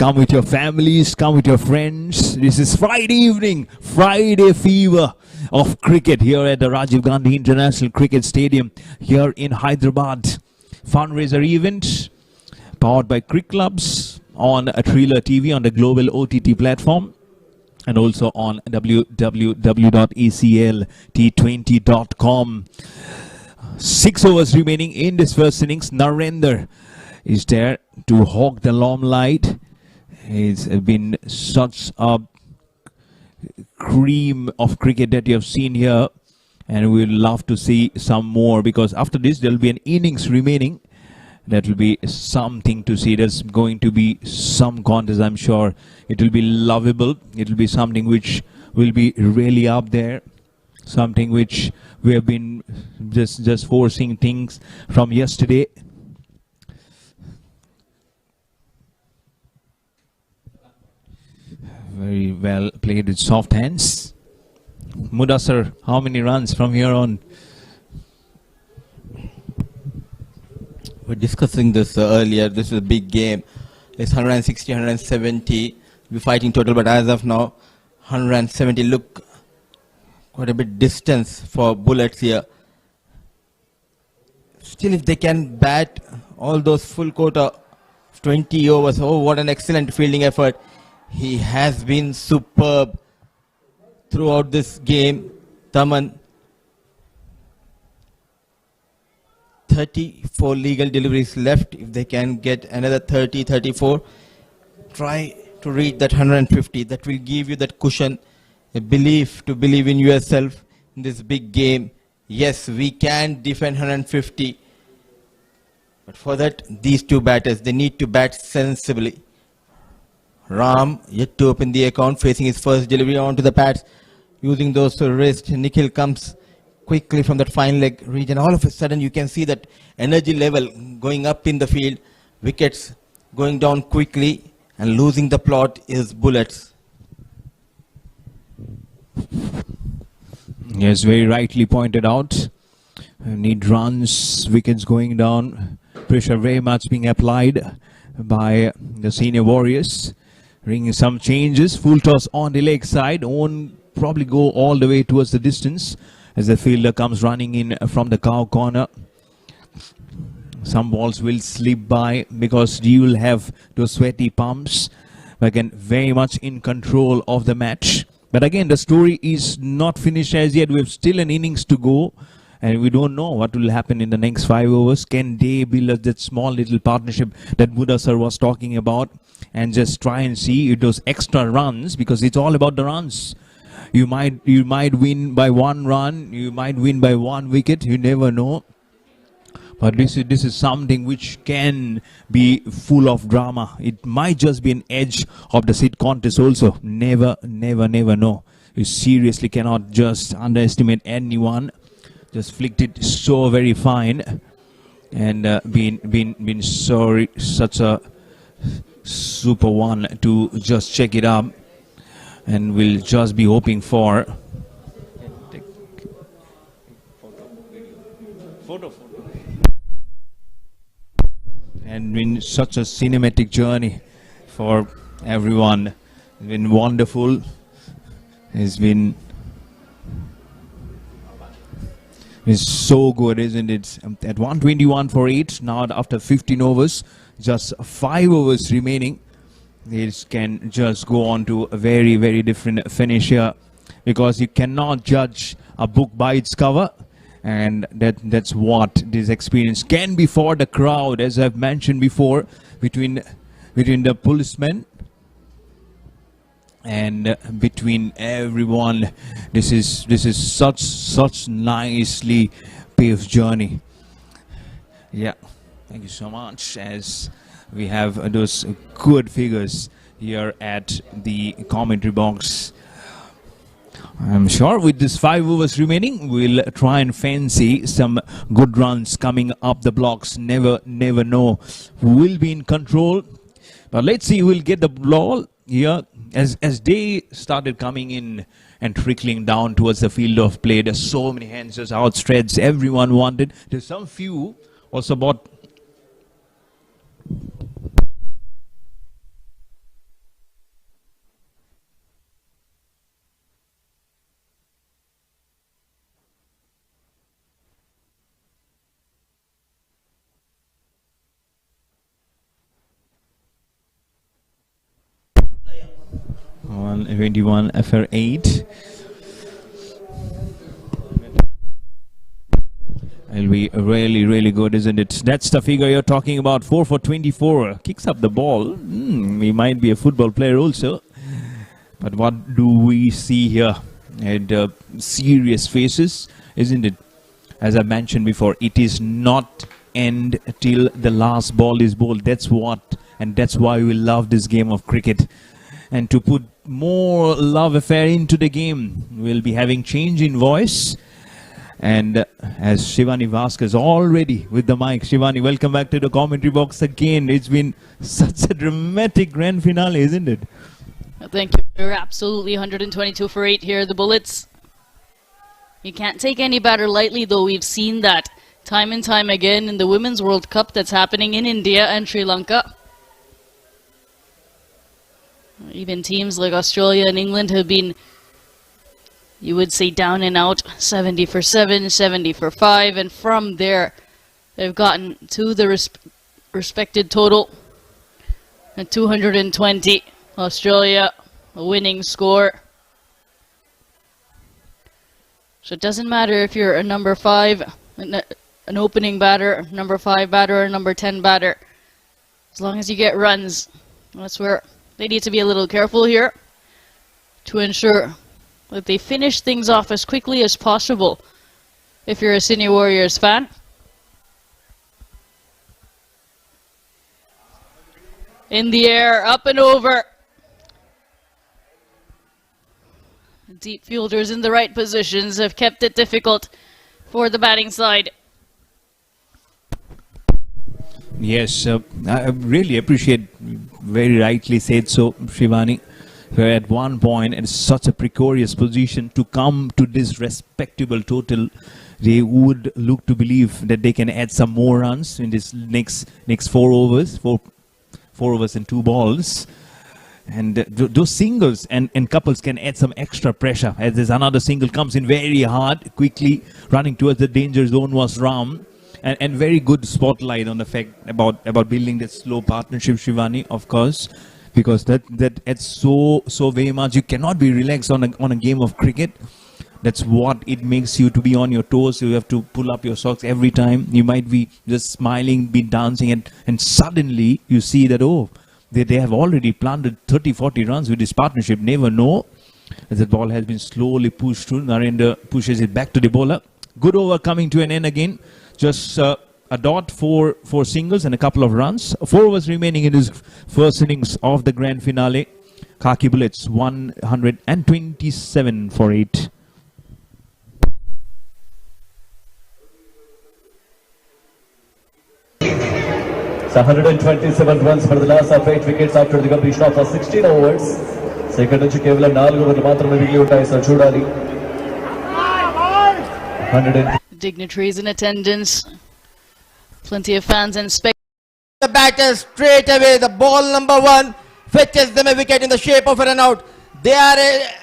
Come with your families, come with your friends. This is Friday evening, Friday fever of cricket here at the Rajiv Gandhi International Cricket Stadium here in Hyderabad. Fundraiser event powered by Cricket Clubs on a Thriller TV on the global OTT platform and also on www.eclT20.com. 6 overs remaining in this first innings. Narendra is there to hog the limelight. It's been such a cream of cricket that you have seen here, and we'll love to see some more, because after this there will be an innings remaining. That will be something to see. There's going to be some contest, I'm sure. It will be lovable. It will be something which will be really up there. Something which we have been just foreseeing things from yesterday. Very well played with soft hands. Mudassar, how many runs from here on? We're discussing this earlier. This is a big game. It's 160, 170. We're fighting total, but as of now, 170 look quite a bit distance for Bullets here. Still, if they can bat all those full quota 20 overs, oh, what an excellent fielding effort. He has been superb throughout this game. Taman, 34 legal deliveries left. If they can get another 30, 34, try to reach that 150. That will give you that cushion, a belief to believe in yourself in this big game. Yes, we can defend 150. But for that, these two batters, they need to bat sensibly. Ram yet to open the account, facing his first delivery onto the pads, using those wrists. Nikhil comes quickly from that fine leg region. All of a sudden, you can see that energy level going up in the field. Wickets going down quickly, and losing the plot is Bullets. Yes, very rightly pointed out. Need runs, wickets going down. Pressure very much being applied by the senior warriors. Bringing some changes. Full toss on the leg side. Won't probably go all the way towards the distance as the fielder comes running in from the cow corner. Some balls will slip by because you will have those sweaty pumps. But again, very much in control of the match. But again, the story is not finished as yet. We have still an innings to go. And we don't know what will happen in the next 5 overs. Can they build that small little partnership that Mudassar was talking about and just try and see those extra runs, because it's all about the runs. You might win by 1 run, you might win by 1 wicket, you never know. But this is something which can be full of drama. It might just be an edge of the sit contest also. Never know. You seriously cannot just underestimate anyone. Just flicked it so very fine, and been sorry, such a super one to just check it up, and we'll just be hoping for photo. And been such a cinematic journey for everyone. It's been wonderful. It's been so good, isn't it? At 121 for 8, now after 15 overs, just 5 overs remaining. It can just go on to a very, very different finish here, because you cannot judge a book by its cover, and that's what this experience can be for the crowd, as I've mentioned before, between the policemen and between everyone. This is such nicely paved journey. Yeah, thank you so much, as we have those good figures here at the commentary box. I'm sure with this 5 overs remaining, we'll try and fancy some good runs coming up the blocks. Never know who will be in control. But let's see who will get the ball here. As they started coming in and trickling down towards the field of play, there's so many hands just outstretched. Everyone wanted. There's some few also bought 21 for 8. It'll be really, really good, isn't it? That's the figure you're talking about. 4 for 24. Kicks up the ball. He might be a football player also. But what do we see here? And serious faces, isn't it? As I mentioned before, it is not end till the last ball is bowled. That's what, and that's why we love this game of cricket. And to put more love affair into the game, we'll be having change in voice. And as Shivani Vaskar already with the mic. Shivani, welcome back to the commentary box again. It's been such a dramatic grand finale, isn't it? Thank you. You're absolutely 122 for 8 here. The Bullets. You can't take any batter lightly, though. We've seen that time and time again in the Women's World Cup that's happening in India and Sri Lanka. Even teams like Australia and England have been, you would say, down and out. 70 for 7, 70 for 5, and from there they've gotten to the respected total at 220. Australia, a winning score. So it doesn't matter if you're a number 5, an opening batter, number 5 batter, or number 10 batter. As long as you get runs, that's where they need to be a little careful here to ensure that they finish things off as quickly as possible if you're a Cine Warriors fan. In the air, up and over. Deep fielders in the right positions have kept it difficult for the batting side. Yes, I really appreciate, very rightly said so, Shivani, where at one point in such a precarious position to come to this respectable total, they would look to believe that they can add some more runs in this next 4 overs, four overs and 2 balls. And those singles and couples can add some extra pressure, as there's another single comes in very hard, quickly running towards the danger zone was Ram. And very good spotlight on the fact about building that slow partnership, Shivani, of course, because that adds so very much. You cannot be relaxed on a game of cricket. That's what it makes you to be on your toes. You have to pull up your socks every time. You might be just smiling, be dancing, and suddenly you see that, oh, they have already planted 30-40 runs with this partnership. Never know. As the ball has been slowly pushed through, Narendra pushes it back to the bowler. Good over coming to an end again. Just a dot for singles and a couple of runs. 4 overs remaining in his first innings of the grand finale. Khaki Bullets 127 for 8. It's 127 runs for the last of 8 wickets after the completion of 16 overs. Second నుంచి కేవలం 4 ఓవర్లు మాత్రమే మిగిలి ఉంటాయి. So చూడాలి. Dignitaries in attendance. Plenty of fans and spectators. The batter straight away, the ball number 1 fetches them a wicket in the shape of a run out. They are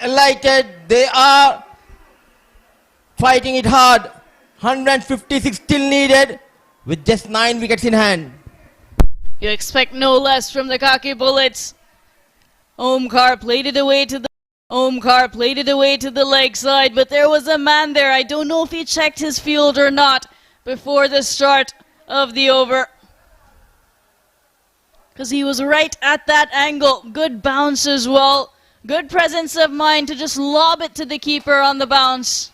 elated. They are fighting it hard. 156 still needed with just 9 wickets in hand. You expect no less from the Khaki Bullets. Omkar played it away to the leg side, but there was a man there. I don't know if he checked his field or not before the start of the over, because he was right at that angle. Good bounce as well. Good presence of mind to just lob it to the keeper on the bounce.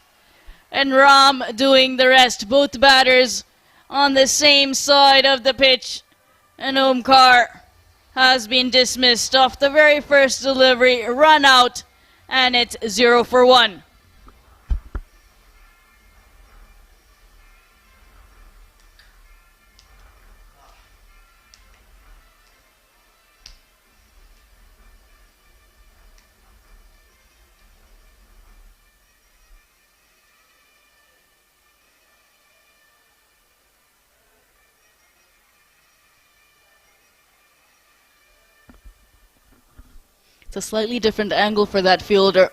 And Ram doing the rest. Both batters on the same side of the pitch. And Omkar has been dismissed off the very first delivery. Run out. And it's 0 for 1. It's a slightly different angle for that fielder.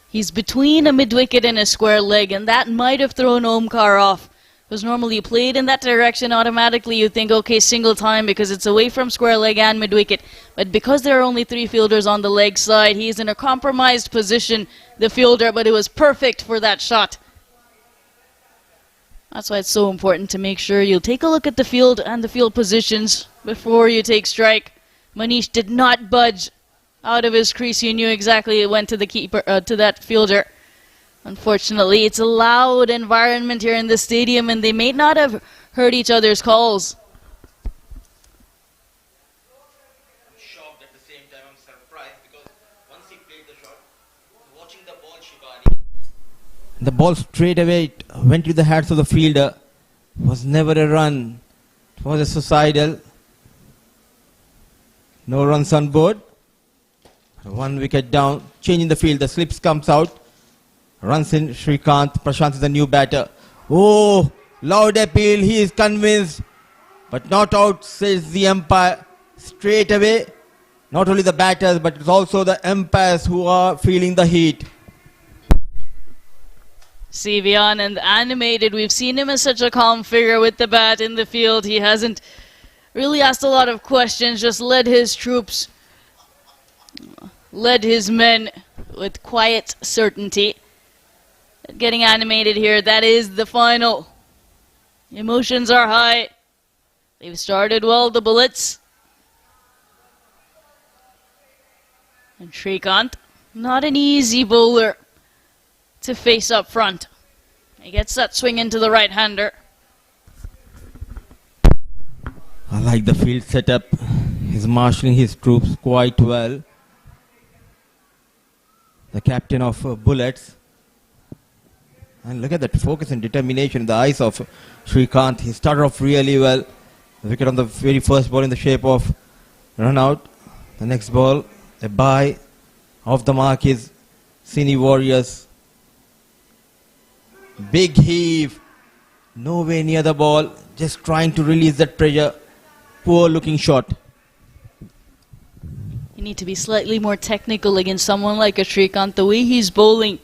He's between a mid-wicket and a square leg, and that might have thrown Omkar off Because normally played in that direction, automatically you think, okay, single time because it's away from square leg and mid wicket. But because there are only 3 fielders on the leg side, he's in a compromised position, the fielder, but it was perfect for that shot. That's why it's so important to make sure you take a look at the field and the field positions before you take strike. Manish did not budge out of his crease. He knew exactly it went to the keeper, to that fielder. Unfortunately, it's a loud environment here in the stadium and they may not have heard each other's calls. I'm shocked at the same time. I'm surprised because once he played the shot, watching the ball, Shivani. The ball straight away went to the hands of the fielder. It was never a run. It was a suicidal. No runs on board. 1 wicket down. Changing the field. The slips comes out. Runs in Srikanth. Prashant is the new batter. Oh, loud appeal. He is convinced. But not out, says the umpire. Straight away. Not only the batters, but it's also the umpires who are feeling the heat. Sivian and animated. We've seen him as such a calm figure with the bat in the field. He hasn't really asked a lot of questions, just led his troops, led his men with quiet certainty. Getting animated here, that is the final. Emotions are high. They've started well, the Bullets. And Srikanth, not an easy bowler to face up front. He gets that swing into the right-hander. I like the field setup. He's marshalling his troops quite well. The captain of Bullets. And look at that focus and determination in the eyes of Srikanth. He started off really well. The wicket on the very first ball in the shape of run out. The next ball, a bye. Off the mark is Cine Warriors. Big heave. Nowhere near the ball. Just trying to release that pressure. Poor looking shot. You need to be slightly more technical against someone like a Srikanth. The way he's bowling,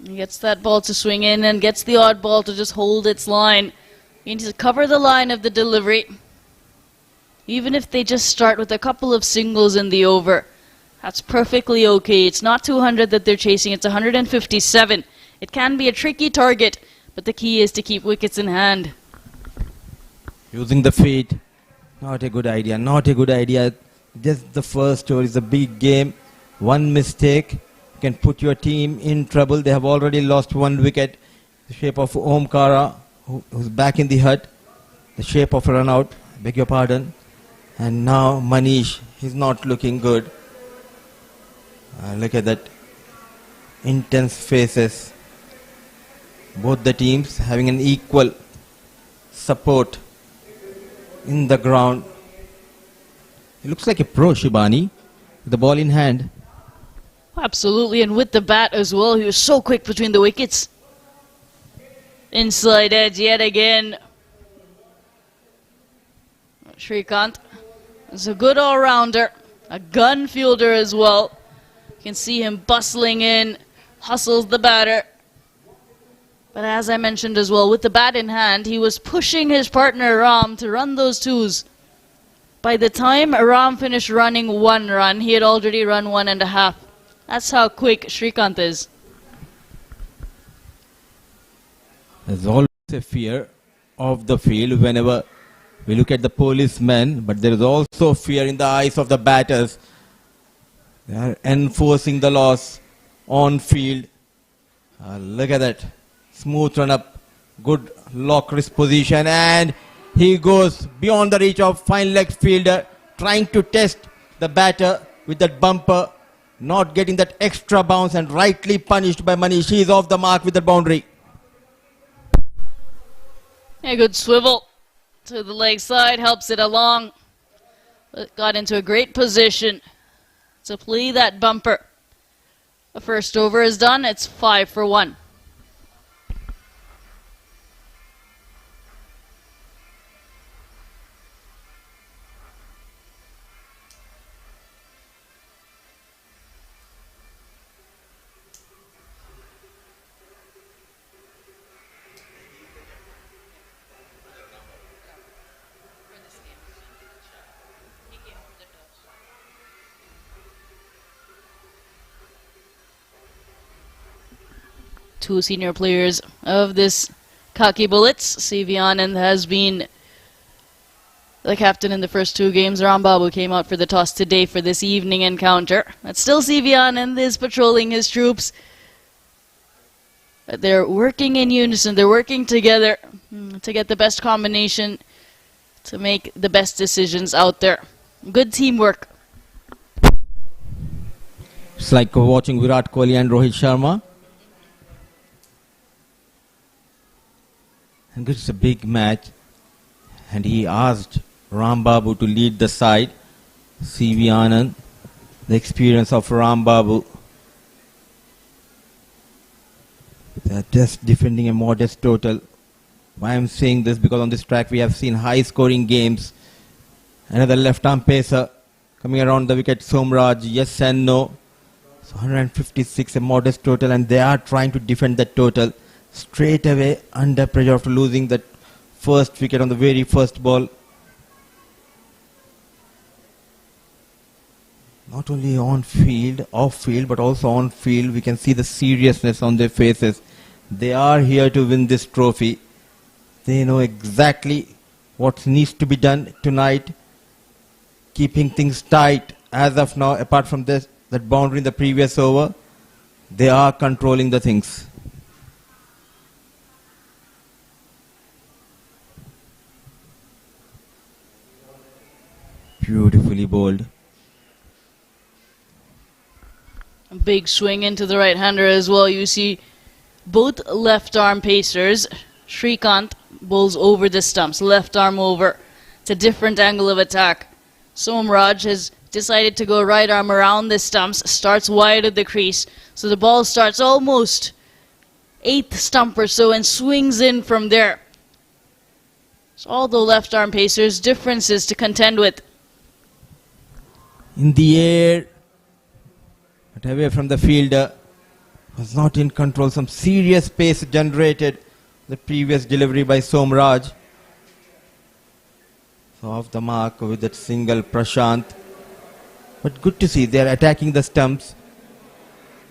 he gets that ball to swing in and gets the odd ball to just hold its line. You need to cover the line of the delivery. Even if they just start with a couple of singles in the over, that's perfectly okay. It's not 200 that they're chasing, it's 157. It can be a tricky target, but the key is to keep wickets in hand. Using the feet, not a good idea, not a good idea. Just the first over is a big game. One mistake can put your team in trouble. They have already lost 1 wicket. The shape of Omkara, who's back in the hut. The shape of a run out, beg your pardon. And now Manish, he's not looking good. Look at that. Intense faces. Both the teams having an equal support in the ground. He looks like a pro, Shibani, with the ball in hand. Absolutely, and with the bat as well. He was so quick between the wickets. Inside edge yet again. Srikanth is a good all-rounder, a gun fielder as well. You can see him bustling in, hustles the batter. But as I mentioned as well, with the bat in hand, he was pushing his partner Ram to run those twos. By the time Ram finished running 1 run, he had already run 1.5. That's how quick Srikanth is. There's always a fear of the field whenever we look at the policemen, but there is also fear in the eyes of the batters. They are enforcing the laws on field. Look at that. Smooth run up. Good lock wrist position. And he goes beyond the reach of fine leg fielder, trying to test the batter with that bumper. Not getting that extra bounce and rightly punished by Manish. He is off the mark with the boundary. A good swivel to the leg side, helps it along. It got into a great position to play that bumper. The first over is done. It's 5 for 1. two senior players of this Khaki Bullets. CV Anand has been the captain in the first two games. Rambabu came out for the toss today for this evening encounter. But still CV Anand is patrolling his troops. They're working in unison. They're working together to get the best combination to make the best decisions out there. Good teamwork. It's like watching Virat Kohli and Rohit Sharma. And this is a big match. And he asked Rambabu to lead the side. CV Anand, the experience of Rambabu. They're just defending a modest total. Why I'm saying this? Because on this track we have seen high scoring games. Another left arm pacer coming around the wicket. Somraj, yes and no. So 156, a modest total, and they are trying to defend that total straight away under pressure after losing that first wicket on the very first ball. Not only on field, off field, but also on field, we can see the seriousness on their faces. They are here to win this trophy. They know exactly what needs to be done tonight, keeping things tight as of now. Apart from this, that boundary in the previous over, they are controlling the things. Beautifully bowled. A big swing into the right-hander as well. You see both left-arm pacers. Shrikant bowls over the stumps, left arm over. It's a different angle of attack. Somraj has decided to go right arm around the stumps, starts wide of the crease. So the ball starts almost 8th stump or so and swings in from there. So although left arm pacers, differences to contend with. In the air, but away from the fielder, was not in control. Some serious pace generated the previous delivery by Somraj. So off the mark with that single, Prashant. But good to see they are attacking the stumps.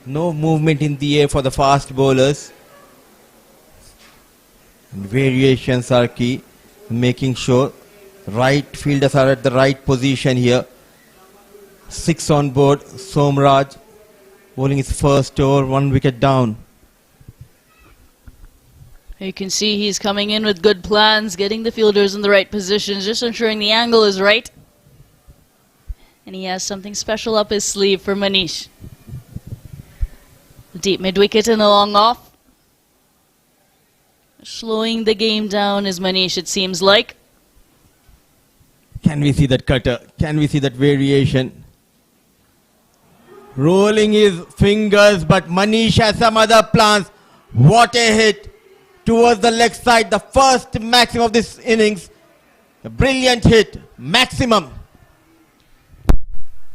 No movement in the air for the fast bowlers. And variations are key, making sure right fielders are at the right position here. 6 on board. Somraj bowling his first over, 1 wicket down. You can see he's coming in with good plans, getting the fielders in the right positions, just ensuring the angle is right. And he has something special up his sleeve for Manish. Deep mid-wicket and the long off. Slowing the game down is Manish, it seems like. Can we see that cutter? Can we see that variation? Rolling his fingers, but Manish has some other plans. What a hit towards the leg side. The first maximum of this innings. A brilliant hit. Maximum.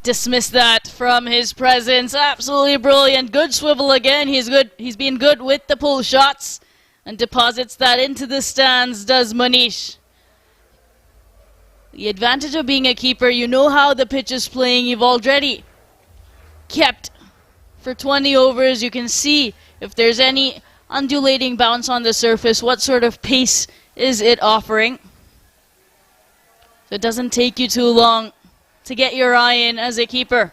Dismiss that from his presence. Absolutely brilliant. Good swivel again. He's good. He's been good with the pull shots. And deposits that into the stands, does Manish. The advantage of being a keeper, you know how the pitch is playing. You've already kept for 20 overs. You can see if there's any undulating bounce on the surface, what sort of pace is it offering. So it doesn't take you too long to get your eye in as a keeper.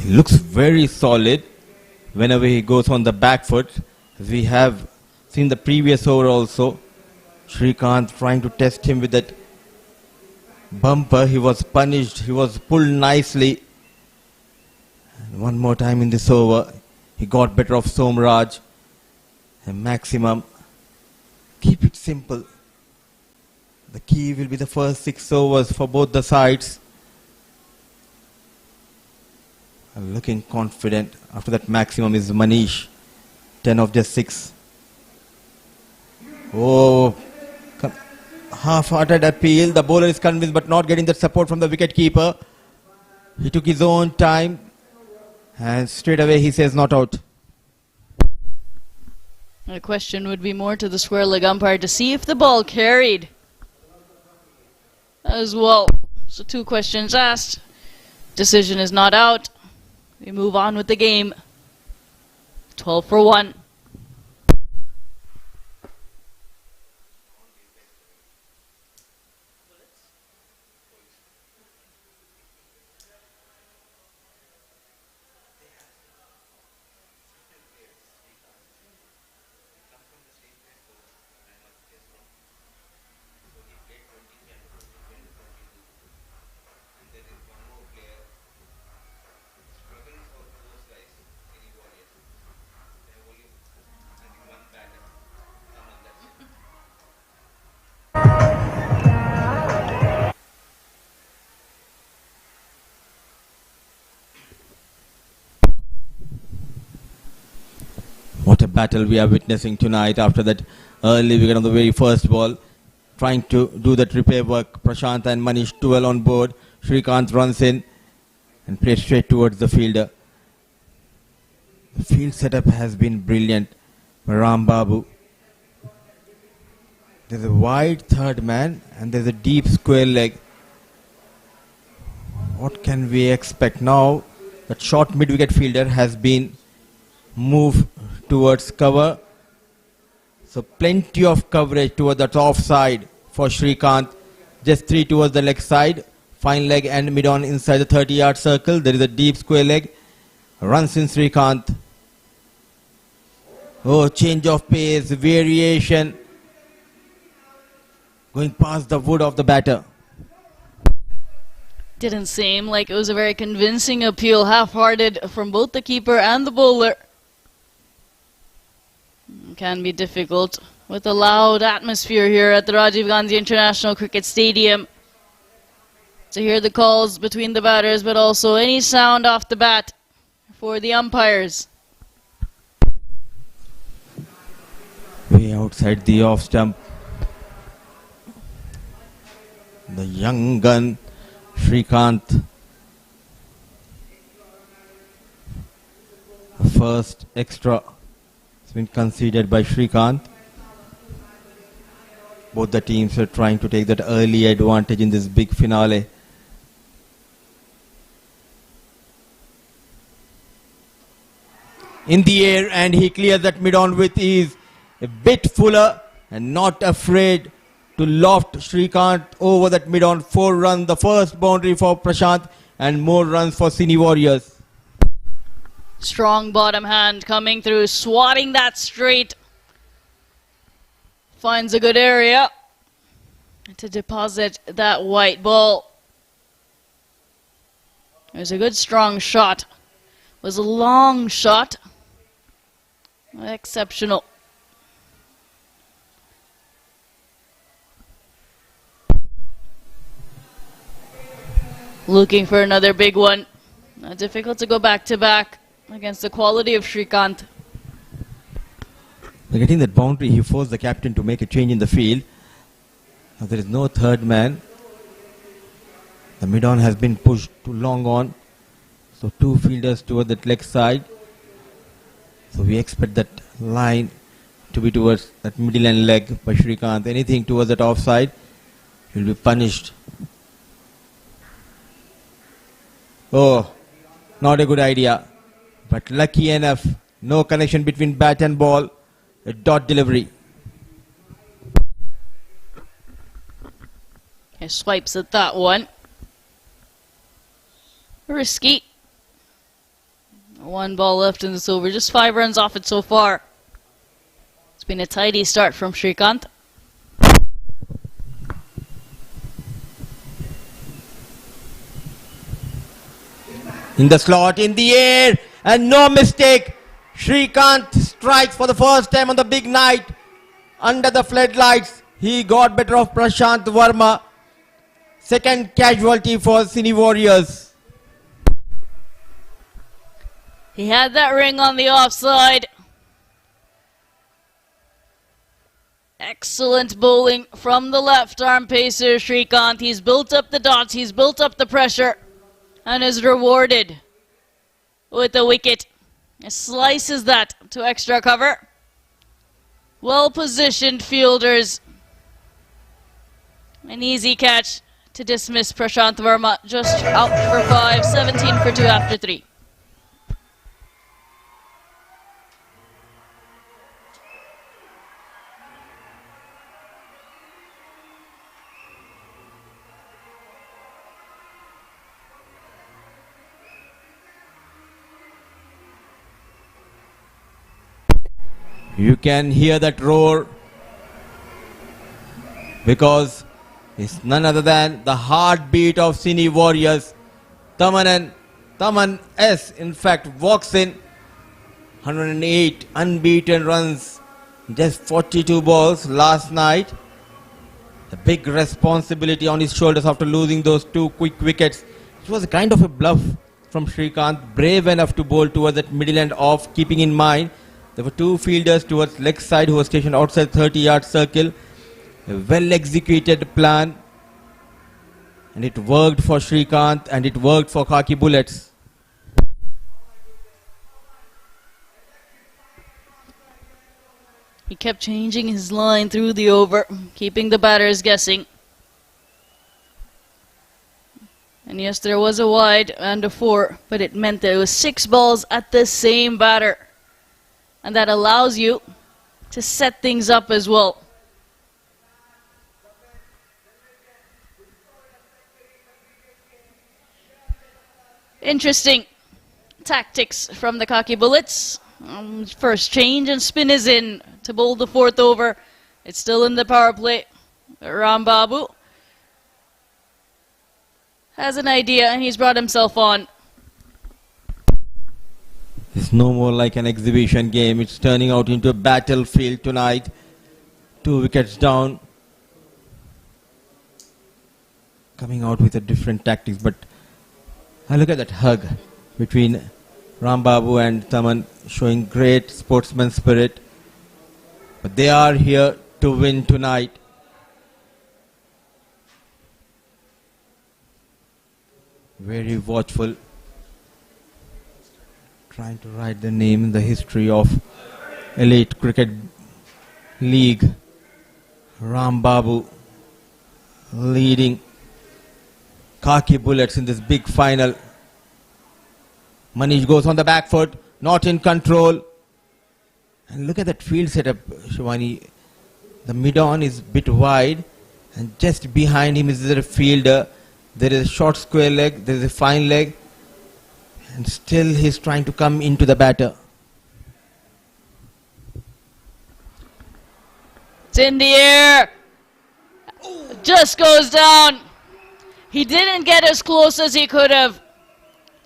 He looks very solid whenever he goes on the back foot. As we have seen the previous over also. Shrikant trying to test him with that bumper. He was punished. He was pulled nicely. And one more time in this over. He got better of Somraj. And maximum. Keep it simple. The key will be the first 6 overs for both the sides. Looking confident. After that maximum is Manish. 10 of just 6. Oh, half-hearted appeal. The bowler is convinced but not getting that support from the wicket keeper. He took his own time and straight away he says not out. The question would be more to the square leg umpire to see if the ball carried as well. So 2 questions asked. Decision is not out. We move on with the game. 12 for 1. What a battle we are witnessing tonight after that early wicket on the very first ball. Trying to do that repair work. Prashant and Manish 12 on board. Srikanth runs in and plays straight towards the fielder. The field setup has been brilliant. Ram Babu. There's a wide third man and there's a deep square leg. What can we expect now? That short mid-wicket fielder has been moved towards cover. So plenty of coverage towards the top side for Srikanth. Just 3 towards the leg side. Fine leg and mid-on inside the 30-yard circle. There is a deep square leg. Runs in Srikanth. Oh, change of pace, variation. Going past the wood of the batter. Didn't seem like it was a very convincing appeal, half-hearted from both the keeper and the bowler. Can be difficult with the loud atmosphere here at the Rajiv Gandhi International Cricket Stadium to hear the calls between the batters, but also any sound off the bat for the umpires. Way outside the off stump. The young gun, Srikanth. The first extra has been conceded by Srikanth. Both the teams are trying to take that early advantage in this big finale. In the air, and he clears that mid-on with ease. A bit fuller and not afraid to loft Srikanth over that mid-on. 4 runs, the first boundary for Prashant, and more runs for Cine Warriors. Strong bottom hand coming through, swatting that straight. Finds a good area to deposit that white ball. It was a good strong shot. It was a long shot. Exceptional. Looking for another big one. Difficult to go back to back against the quality of Srikanth. Getting that boundary, he forced the captain to make a change in the field. Now there is no third man. The mid-on has been pushed too long on. So 2 fielders toward that leg side. So we expect that line to be towards that middle and leg by Srikanth. Anything towards that offside will be punished. Oh, not a good idea. But lucky enough, no connection between bat and ball. A dot delivery. He swipes at that one. Risky. 1 ball left in this over. Just 5 runs off it so far. It's been a tidy start from Srikanth. In the slot, in the air, and no mistake. Srikanth strikes for the first time on the big night. Under the floodlights, he got better of Prashant Verma. Second casualty for Cine Warriors. He had that ring on the offside. Excellent bowling from the left arm pacer Srikanth. He's built up the dots, he's built up the pressure, and is rewarded with a wicket. He slices that to extra cover. Well positioned fielders. An easy catch to dismiss Prashant Verma. Just out for 5, 17 for 2 after 3. You can hear that roar because it's none other than the heartbeat of Cine Warriors. Taman S in fact walks in 108 unbeaten runs, just 42 balls last night. The big responsibility on his shoulders after losing those 2 quick wickets. It was a kind of a bluff from Srikanth, brave enough to bowl towards that middle and off, keeping in mind there were 2 fielders towards leg side who were stationed outside 30-yard circle. A well executed plan, and it worked for Srikanth and it worked for Khaki Bullets. He kept changing his line through the over, keeping the batters guessing. And yes, there was a wide and a 4, but it meant there was 6 balls at the same batter. And that allows you to set things up as well. Interesting tactics from the Khaki Bullets. First change and spin is in to bowl the 4th over. It's still in the power play. Rambabu has an idea and he's brought himself on. It's no more like an exhibition game. It's turning out into a battlefield tonight. 2 wickets down. Coming out with a different tactics, but look at that hug between Rambabu and Taman, showing great sportsman spirit. But they are here to win tonight. Very watchful. Trying to write the name in the history of Elite Cricket League. Rambabu leading Khaki Bullets in this big final. Manish goes on the back foot, not in control. And look at that field setup, Shivani. The mid-on is a bit wide, and just behind him is there a fielder. There is a short square leg, there is a fine leg, and still he's trying to come into the batter. It's in the air. Just goes down. He didn't get as close as he could have.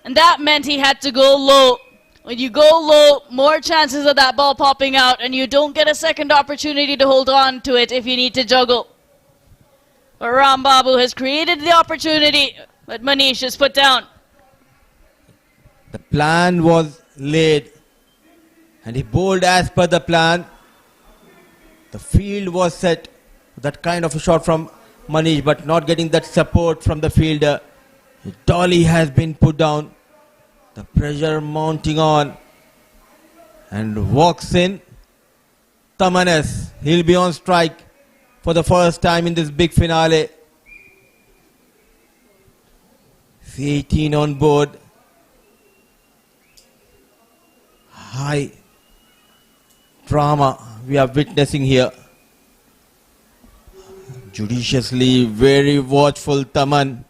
And that meant he had to go low. When you go low, more chances of that ball popping out, and you don't get a second opportunity to hold on to it if you need to juggle. But Rambabu has created the opportunity, but Manish is put down. The plan was laid, and he bowled as per the plan. The field was set. That kind of a shot from Manish, but not getting that support from the fielder. Dolly has been put down. The pressure mounting on. And walks in Tamanes. He'll be on strike for the first time in this big finale. 18 on board. High drama we are witnessing here. Judiciously, very watchful Taman.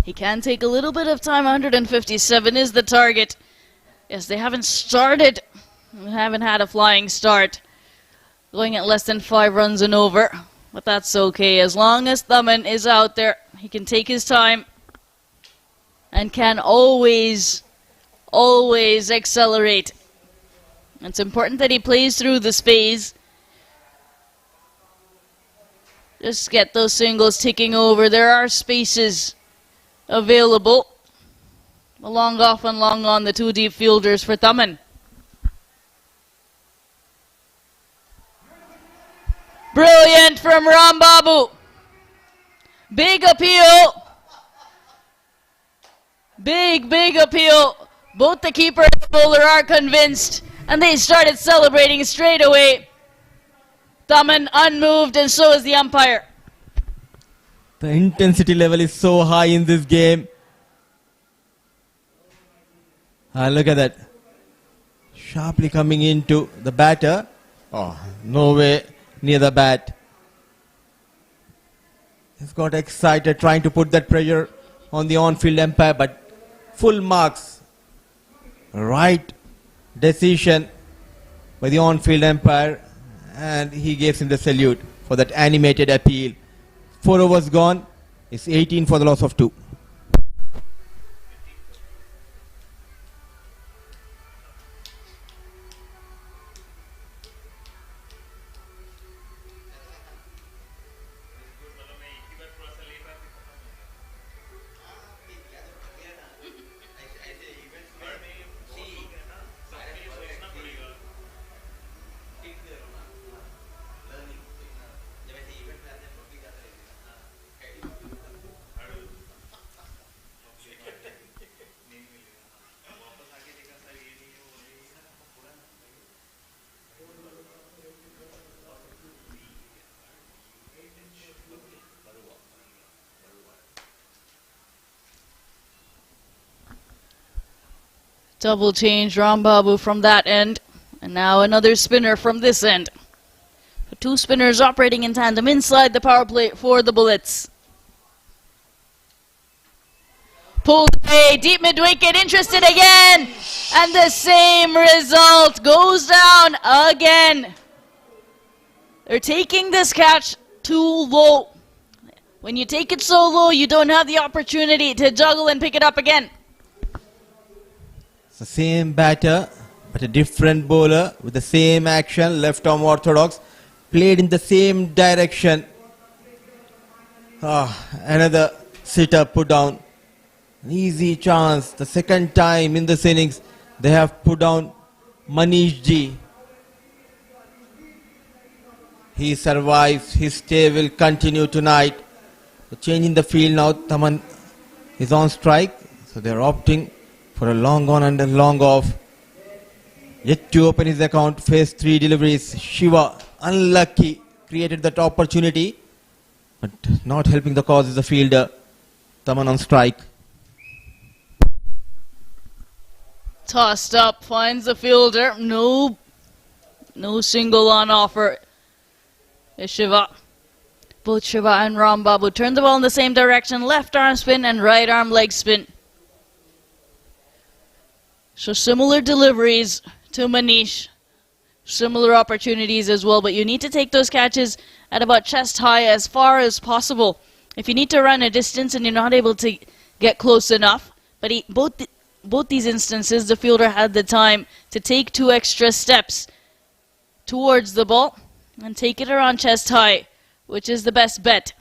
He can take a little bit of time. 157 is the target. Yes, they haven't started. They haven't had a flying start. Going at less than 5 runs and over. But that's okay. As long as Taman is out there, he can take his time. And can always accelerate. It's important that he plays through the space. Just get those singles ticking over. There are spaces available. A long off and long on, the 2 deep fielders for Taman. Brilliant from Rambabu. Big appeal. Big appeal. Both the keeper and the bowler are convinced, and they started celebrating straight away. Taman unmoved, and so is the umpire. The intensity level is so high in this game. Look at that. Sharply coming into the batter. Oh, no way near the bat. He's got excited trying to put that pressure on the on-field umpire, but full marks. Right decision. by the on-field umpire, and he gives him the salute for that animated appeal. 4 overs gone. It's 18 for the loss of 2. Double change Rambabu from that end. And now another spinner from this end. The 2 spinners operating in tandem inside the power play for the Bullets. Pulled away, deep mid-wicket, interested again. And the same result goes down again. They're taking this catch too low. When you take it so low, you don't have the opportunity to juggle and pick it up again. It's the same batter, but a different bowler with the same action, left arm orthodox, played in the same direction. Another sitter put down. An easy chance. The second time in this innings, they have put down Manish Ji. He survives. His stay will continue tonight. The change in the field now. Taman is on strike, so they are opting for a long on and a long off. Yet to open his account, face 3 deliveries. Shiva, unlucky, created that opportunity, but not helping the cause is the fielder. Taman on strike. Tossed up, finds the fielder. No single on offer. It's Shiva. Both Shiva and Rambabu turn the ball in the same direction. Left arm spin and right arm leg spin. So similar deliveries to Manish. Similar opportunities as well, but you need to take those catches at about chest high as far as possible. If you need to run a distance and you're not able to get close enough, but both these instances, the fielder had the time to take 2 extra steps towards the ball and take it around chest high, which is the best bet.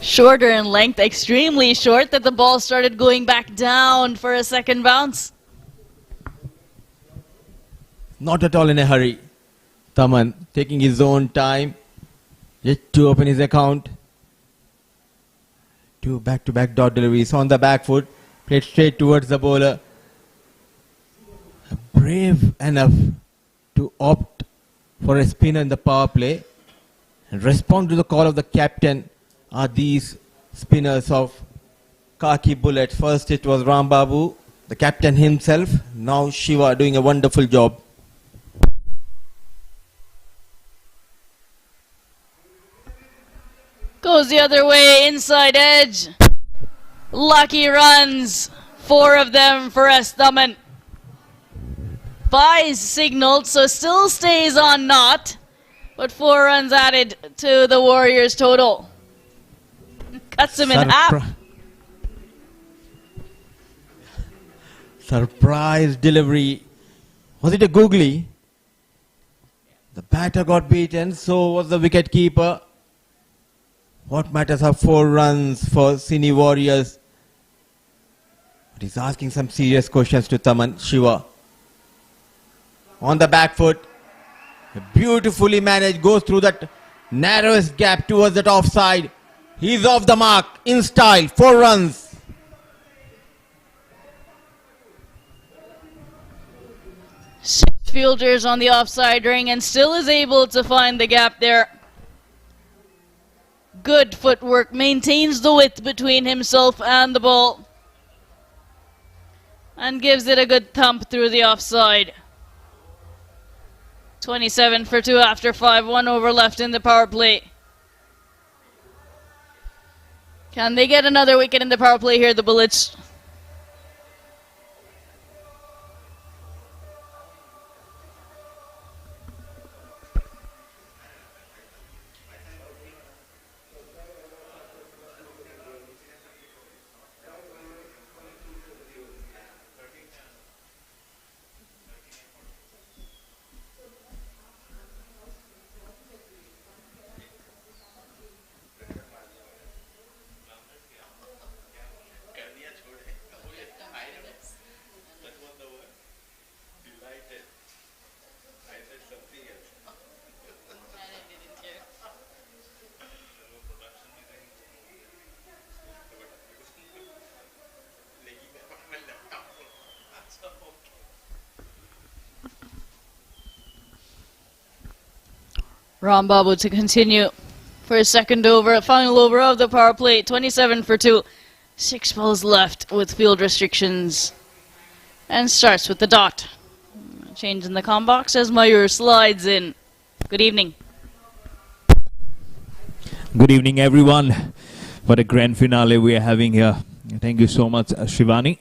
Shorter in length, extremely short, that the ball started going back down for a second bounce. Not at all in a hurry. Taman taking his own time, yet to open his account. 2 back-to-back dot deliveries on the back foot, played straight towards the bowler. Brave enough to opt for a spinner in the power play and respond to the call of the captain. Are these spinners of Khaki Bullets? First it was Rambabu, the captain himself. Now Shiva doing a wonderful job. Goes the other way, inside edge. Lucky runs, 4 of them for Estaman. Buys signaled, so still stays on not, but 4 runs added to the Warriors total. Cuts him in half. Surprise delivery. Was it a googly? The batter got beaten, so was the wicket keeper. What matters are 4 runs for Cine Warriors. But he's asking some serious questions to Taman. Shiva. On the back foot. Beautifully managed. Goes through that narrowest gap towards that offside. He's off the mark in style. 4 runs. Fielders on the offside ring and still is able to find the gap there. Good footwork, maintains the width between himself and the ball. And gives it a good thump through the offside. 27 for 2 after 5, 1 over left in the power play. Can they get another wicket in the power play here, the Bullets? Rambabu to continue for his second over, final over of the power play, 27 for 2. 6 balls left with field restrictions. And starts with the dot. Change in the comm box as Mayur slides in. Good evening. Good evening, everyone. What a grand finale we are having here. Thank you so much, Shivani.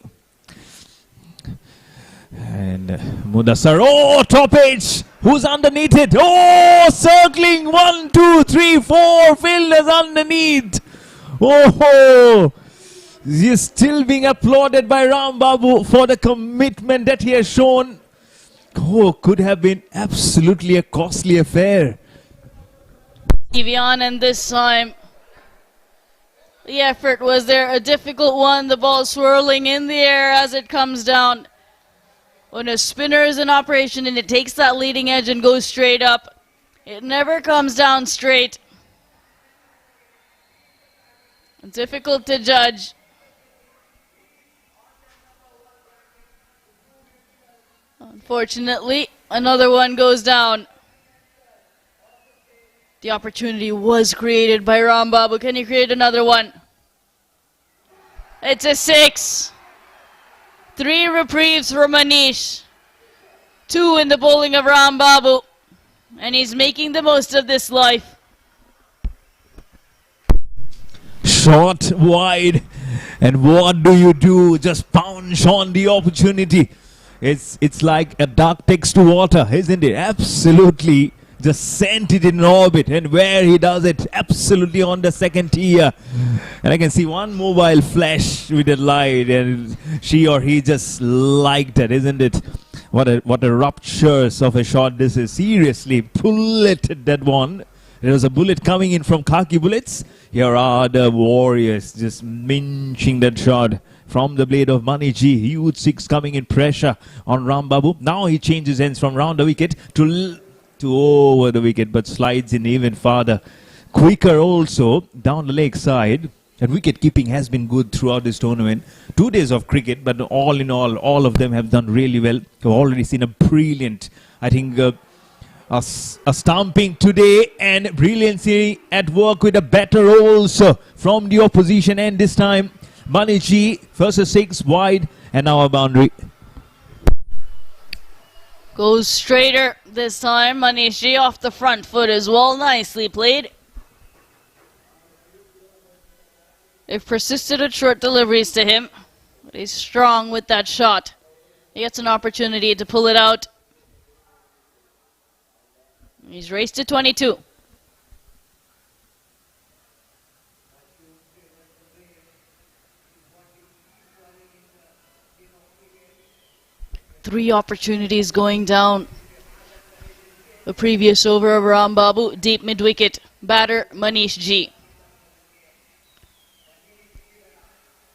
And Mudassar. Oh, top edge. Who's underneath it? Oh, circling. 1, 2, 3, 4 fielders underneath. Oh, he's still being applauded by Rambabu for the commitment that he has shown. Oh, could have been absolutely a costly affair. Evian, and this time the effort was there, a difficult one. The ball swirling in the air as it comes down. When a spinner is in operation and it takes that leading edge and goes straight up, it never comes down straight. Difficult to judge. Unfortunately, another one goes down. The opportunity was created by Rambabu. Can he create another one? It's a 6. 3 reprieves for Manish. 2 in the bowling of Rambabu. And he's making the most of this life. Short, wide. And what do? Just pounce on the opportunity. It's like a duck takes to water, isn't it? Absolutely. Just sent it in orbit, and where he does it, absolutely on the second tier. And I can see one mobile flash with a light, and she or he just liked it, isn't it? What a ruptures of a shot this is. Seriously, bulleted that one. There was a bullet coming in from Khaki bullets. Here are the Warriors just minching that shot from the blade of Maniji. Huge 6 coming in, pressure on Rambabu. Now he changes ends from round the wicket to over the wicket, but slides in even farther. Quicker also down the leg side. And wicket keeping has been good throughout this tournament. 2 days of cricket, but all in all of them have done really well. We've already seen a brilliant, I think, a stamping today, and brilliancy at work with a batter also from the opposition. And this time, Maniji, first a 6 wide, and now a boundary. Goes straighter this time. Manishi off the front foot as well. Nicely played. They've persisted at short deliveries to him, but he's strong with that shot. He gets an opportunity to pull it out. He's raced to 22. Three opportunities going down. The previous over of Rambabu, deep mid-wicket. Batter, Manish G.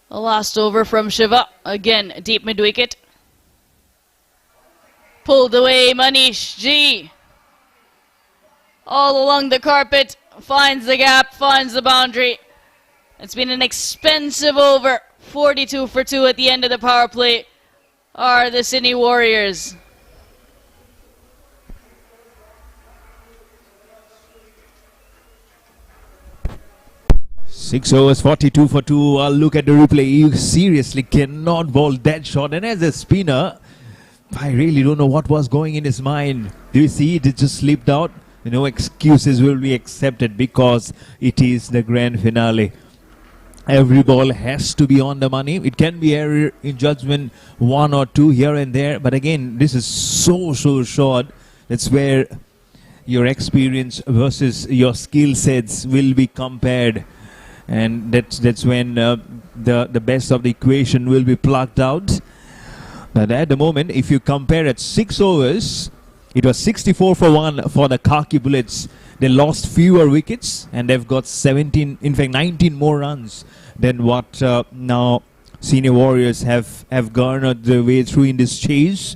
The last over from Shiva, again, deep mid-wicket. Pulled away, Manish G. All along the carpet, finds the gap, finds the boundary. It's been an expensive over. 42 for 2 at the end of the power play are the Cine Warriors. Six overs, 42 for 2. I'll look at the replay. You seriously cannot bowl that shot. And as a spinner, I really don't know what was going in his mind. Do you see it? It just slipped out. No excuses will be accepted because it is the grand finale. Every ball has to be on the money. It can be error in judgment, 1 or 2 here and there. But again, this is so short. That's where your experience versus your skill sets will be compared. And that's when the best of the equation will be plucked out. But at the moment, if you compare at 6 overs, it was 64 for 1 for the Khaki Bullets. They lost fewer wickets and they've got 17, in fact 19 more runs than what now Senior Warriors have garnered their way through in this chase.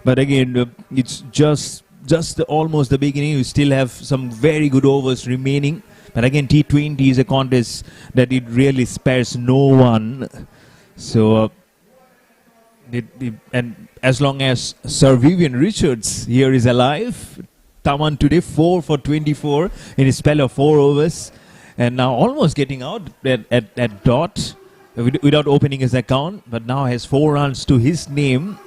But again, it's just almost the beginning. You still have some very good overs remaining. But again, T20 is a contest that it really spares no one. So, and as long as Sir Vivian Richards here is alive, Taman today, 4 for 24 in his spell of 4 overs. And now almost getting out at dot without opening his account. But now has 4 runs to his name.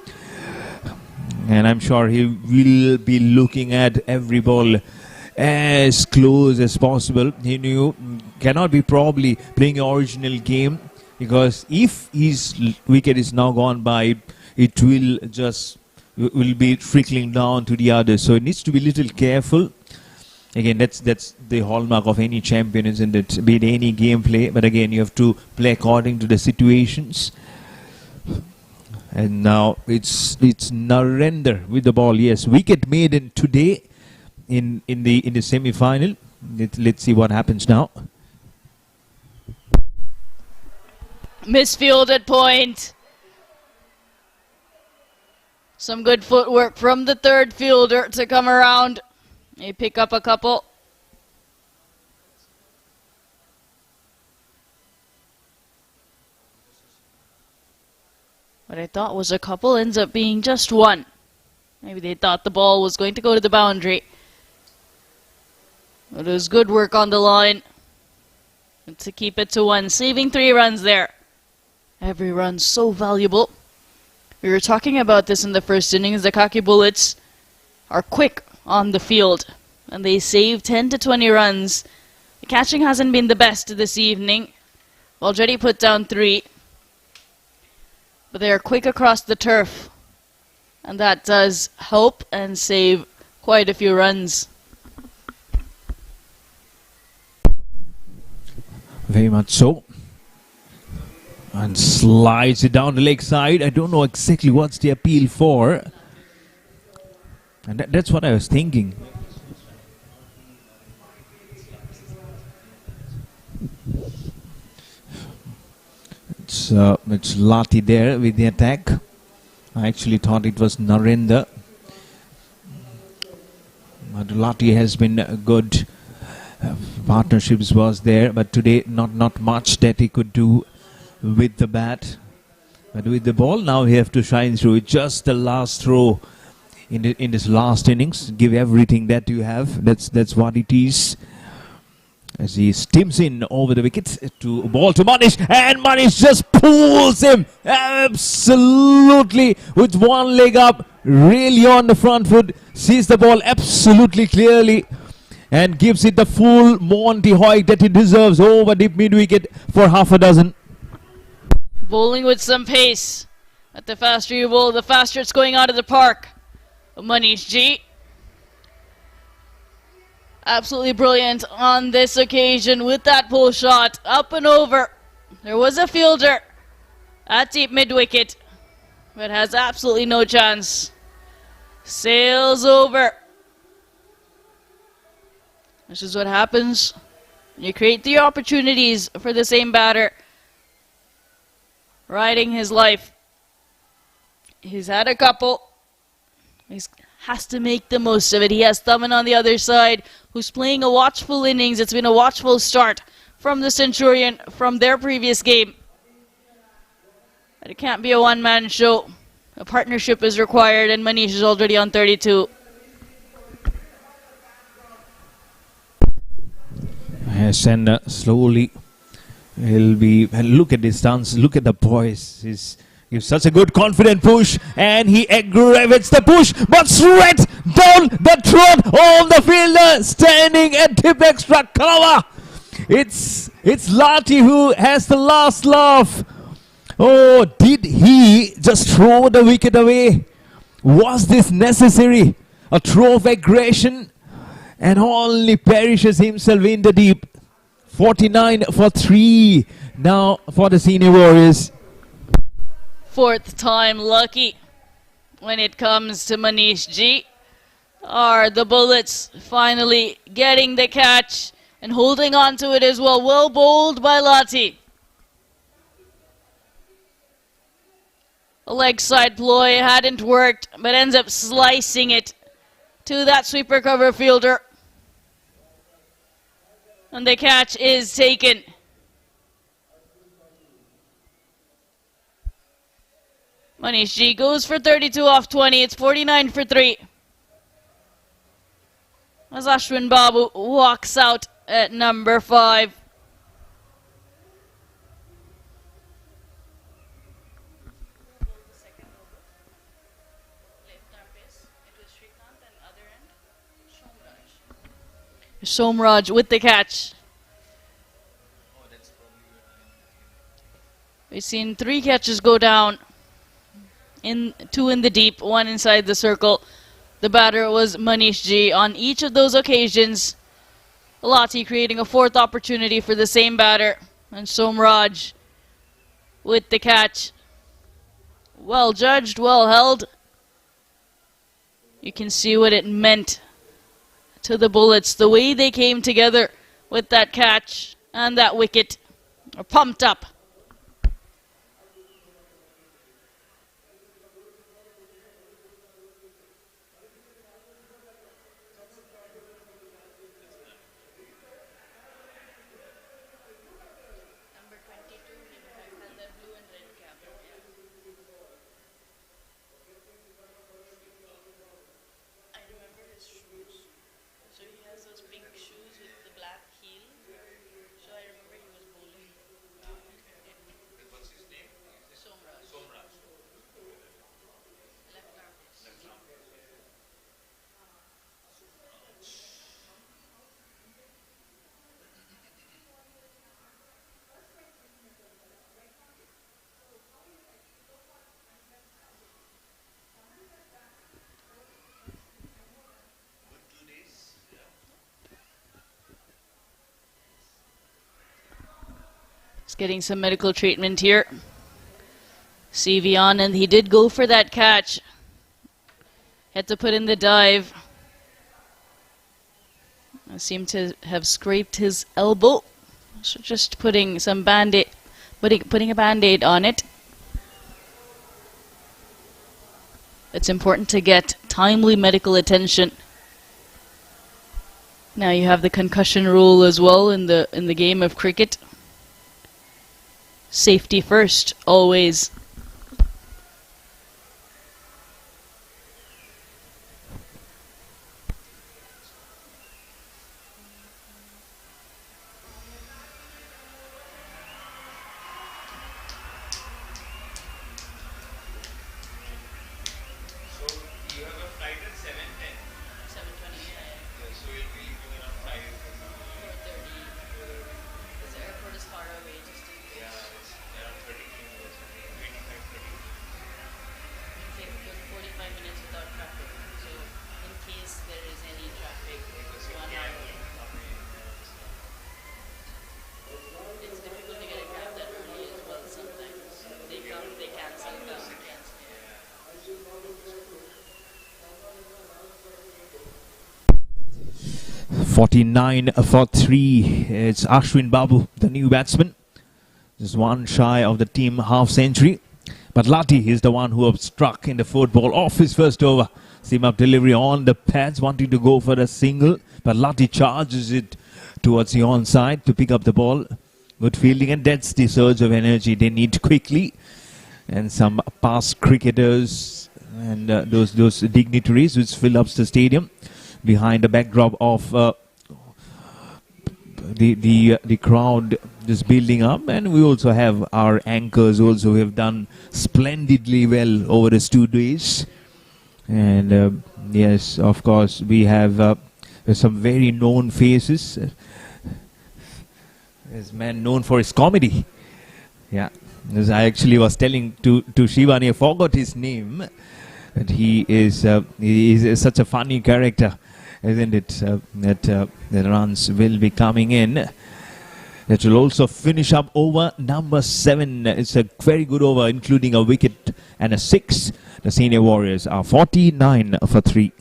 And I'm sure he will be looking at every ball as close as possible. He knew cannot be probably playing the original game, because if his wicket is now gone by, it will be trickling down to the others. So it needs to be a little careful. Again, that's the hallmark of any champion, isn't it? Be it any gameplay, but again, you have to play according to the situations. And now it's Narendra with the ball. Yes, wicket made in today in the semi-final. Let's see what happens now. Misfielded point. Some good footwork from the third fielder to come around. They pick up a couple. What I thought was a couple ends up being just one. Maybe they thought the ball was going to go to the boundary. But it was good work on the line to keep it to 1, saving 3 runs there. Every run so valuable. We were talking about this in the first innings. The Khaki Bullets are quick on the field, and they save 10 to 20 runs. The catching hasn't been the best this evening. Already put down 3. But they are quick across the turf, and that does help and save quite a few runs. Very much so. And slides it down the leg side. I don't know exactly what's the appeal for. And that's what I was thinking. It's Lati there with the attack. I actually thought it was Narendra. But Lati has been good. Partnerships was there, but today not much that he could do with the bat. But with the ball, now he have to shine through it. Just the last throw in this last innings. Give everything that you have. That's what it is. As he steams in over the wicket to ball to Manish, and Manish just pulls him absolutely with one leg up, really on the front foot, sees the ball absolutely clearly and gives it the full Monty Hoy that it deserves over deep mid wicket for half a dozen. Bowling with some pace. At the faster you bowl, the faster it's going out of the park. Manish G. Absolutely brilliant on this occasion with that pull shot. Up and over. There was a fielder at deep mid-wicket, but has absolutely no chance. Sails over. This is what happens when you create the opportunities for the same batter. Riding his life. He's had a couple. He has to make the most of it. He has Thaman on the other side, who's playing a watchful innings. It's been a watchful start from the Centurion from their previous game. But it can't be a one-man show. A partnership is required, and Manish is already on 32. Yes, and slowly he'll be. Look at this dance. Look at the boys. He's such a good confident push, and he aggravates the push, but straight down the throat of the fielder, standing at tip extra cover. It's Lati who has the last laugh. Oh, did he just throw the wicket away? Was this necessary? A throw of aggression, and only perishes himself in the deep. 49 for 3 now for the Senior Warriors. 4th time lucky when it comes to Manish G. Are the Bullets finally getting the catch and holding on to it as well. Well bowled by Lati. A leg side ploy hadn't worked, but ends up slicing it to that sweeper cover fielder. And the catch is taken. Manish G goes for 32 off 20. It's 49 for 3. as Ashwin Babu walks out at number 5. Somraj with the catch. We've seen 3 catches go down. 2 in the deep, 1 inside the circle. The batter was Manish G. On each of those occasions, Lati creating a 4th opportunity for the same batter. And Somraj with the catch. Well judged, well held. You can see what it meant to the Bullets. The way they came together with that catch and that wicket are pumped up. He's getting some medical treatment here. CV on, and he did go for that catch. Had to put in the dive. I seem to have scraped his elbow. So just putting some band-aid, putting a band-aid on it. It's important to get timely medical attention. Now you have the concussion rule as well in the game of cricket. Safety first, always. .49 for 3. It's Ashwin Babu, the new batsman. Just one shy of the team half century. But Lati is the one who have struck in the 4th ball off his first over. Seam up delivery on the pads, wanting to go for a single. But Lati charges it towards the onside to pick up the ball. Good fielding, and that's the surge of energy they need quickly. And some past cricketers and those dignitaries which fill up the stadium behind the backdrop of the crowd just building up. And we also have our anchors also who have done splendidly well over these 2 days. And yes, of course, we have some very known faces. This man known for his comedy. Yeah, as I actually was telling to Shivani, I forgot his name. But he is such a funny character, isn't it? That the runs will be coming in. That will also finish up over number 7. It's a very good over, including a wicket and a 6. The Senior Warriors are 49 for 3.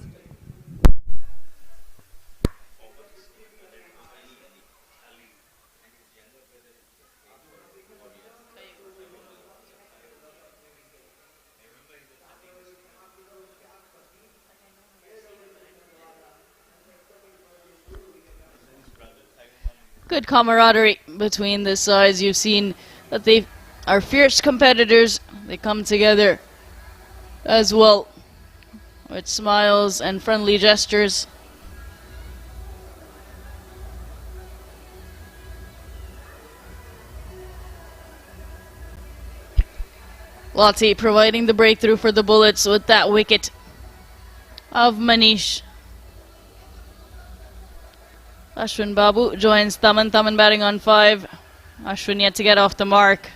Good camaraderie between the sides. You've seen that they are fierce competitors. They come together as well with smiles and friendly gestures. Lottie providing the breakthrough for the Bullets with that wicket of Manish. Ashwin Babu joins Taman. Taman batting on 5. Ashwin yet to get off the mark.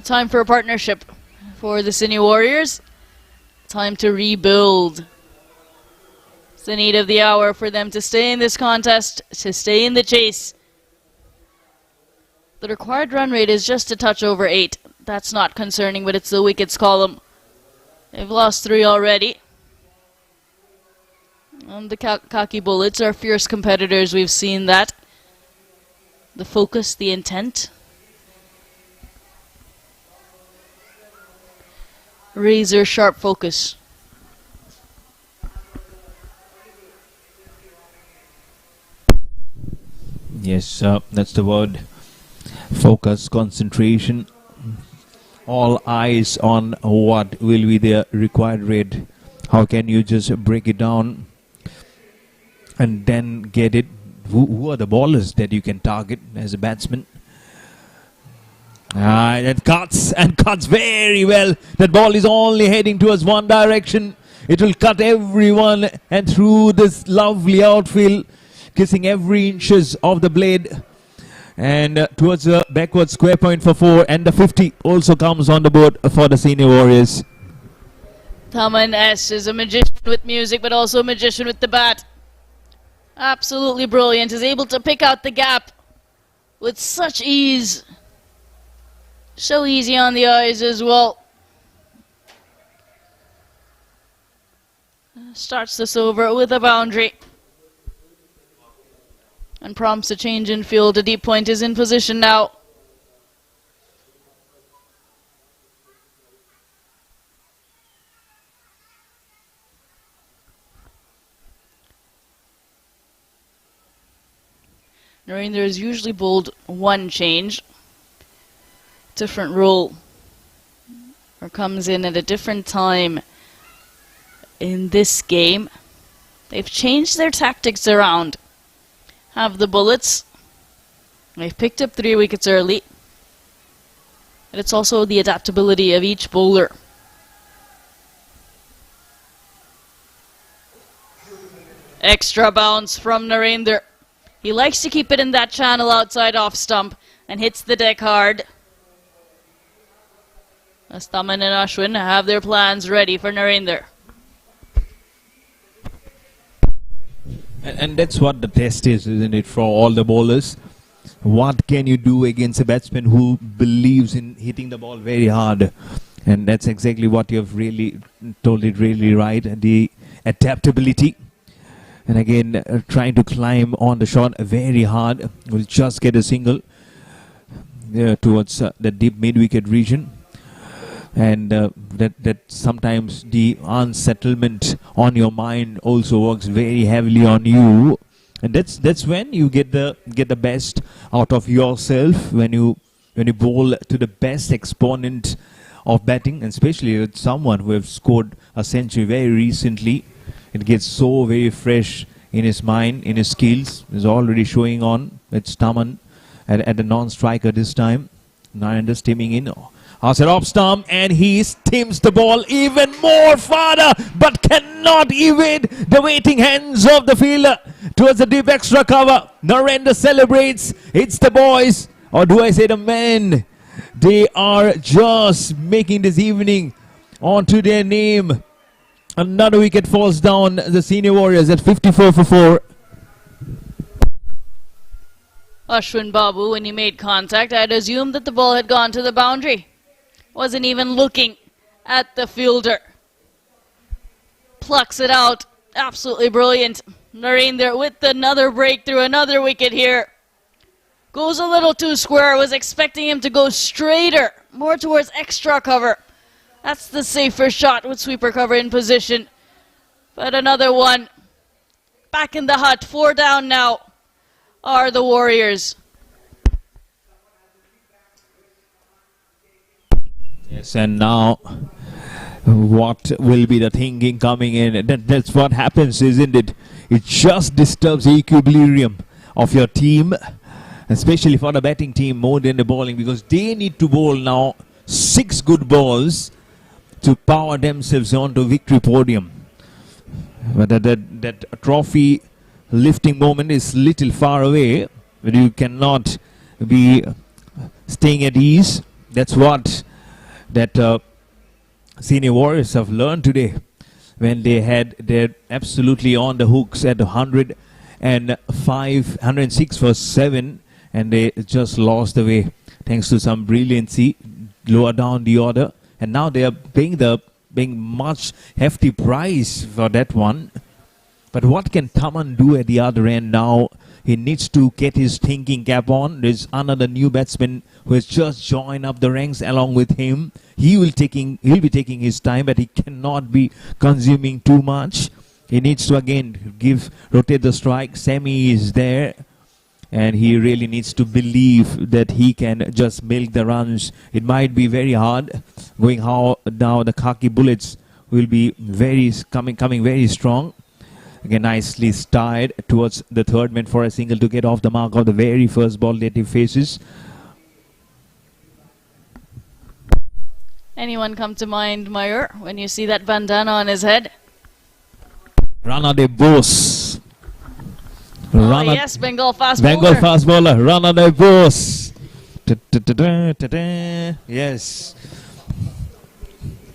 Time for a partnership for the Cine Warriors. Time to rebuild. It's the need of the hour for them to stay in this contest, to stay in the chase. The required run rate is just a touch over 8. That's not concerning, but it's the wickets column. They've lost 3 already. And the Khaki Bullets are fierce competitors. We've seen that. The focus, the intent. Razor sharp focus. Yes, that's the word. Focus, concentration. All eyes on what will be the required rate. How can you just break it down and then get it? Who are the bowlers that you can target as a batsman? And cuts very well. That ball is only heading towards one direction. It will cut everyone and through this lovely outfield, kissing every inches of the blade. And towards the backward square point for 4, and the 50 also comes on the board for the Cine Warriors. Taman S is a magician with music, but also a magician with the bat. Absolutely brilliant. Is able to pick out the gap with such ease. So easy on the eyes as well. Starts this over with a boundary. And prompts a change in field. A deep point is in position now. Narendra is usually bowled one change. Different rule, or comes in at a different time in this game. They've changed their tactics around. Have the Bullets. They've picked up 3 wickets early. And it's also the adaptability of each bowler. Extra bounce from Narendra. He likes to keep it in that channel outside off stump and hits the deck hard. As Taman and Ashwin have their plans ready for Narendra. And that's what the test is, isn't it, for all the bowlers? What can you do against a batsman who believes in hitting the ball very hard? And that's exactly what you've really told it really right. The adaptability. And again, trying to climb on the shot very hard. Will just get a single towards the deep mid-wicket region. And that sometimes the unsettlement on your mind also works very heavily on you, and that's when you get the best out of yourself, when you bowl to the best exponent of batting, and especially with someone who have scored a century very recently. It gets so very fresh in his mind, in his skills. Is already showing on. It's Taman at the non-striker this time. Narendra steaming in. Outside off stump, and he steams the ball even more farther, but cannot evade the waiting hands of the fielder towards the deep extra cover. Narendra celebrates. It's the boys, or do I say the men? They are just making this evening onto their name. Another wicket falls down. The Cine Warriors at 54 for 4. Ashwin Babu, when he made contact, I had assumed that the ball had gone to the boundary. Wasn't even looking at the fielder. Plucks it out. Absolutely brilliant. Narendra with another breakthrough, another wicket here. Goes a little too square. Was expecting him to go straighter, more towards extra cover. That's the safer shot with sweeper cover in position. But another one. Back in the hut. 4 down now are the Warriors. Yes, and now what will be the thinking coming in? That's what happens, isn't it? It just disturbs the equilibrium of your team, especially for the batting team more than the bowling, because they need to bowl now 6 good balls to power themselves onto victory podium. But that trophy lifting moment is little far away, but you cannot be staying at ease. That's what that senior warriors have learned today, when they're absolutely on the hooks at 106 for 7, and they just lost the way thanks to some brilliancy lower down the order, and now they are paying much hefty price for that one. But what can Taman do at the other end now? He needs to get his thinking cap on. There's another new batsman who has just joined up the ranks along with him. He'll be taking his time, but he cannot be consuming too much. He needs to again rotate the strike. Sammy is there, and he really needs to believe that he can just milk the runs. It might be very hard going how now the Khaki Bullets will be coming very strong. Again, nicely started towards the third man for a single to get off the mark of the very first ball that he faces. Anyone come to mind, Mayur, when you see that bandana on his head? Rana de Bose. Oh yes, Bengal fast Bengal bowler. fast bowler, Rana de Bose. Yes.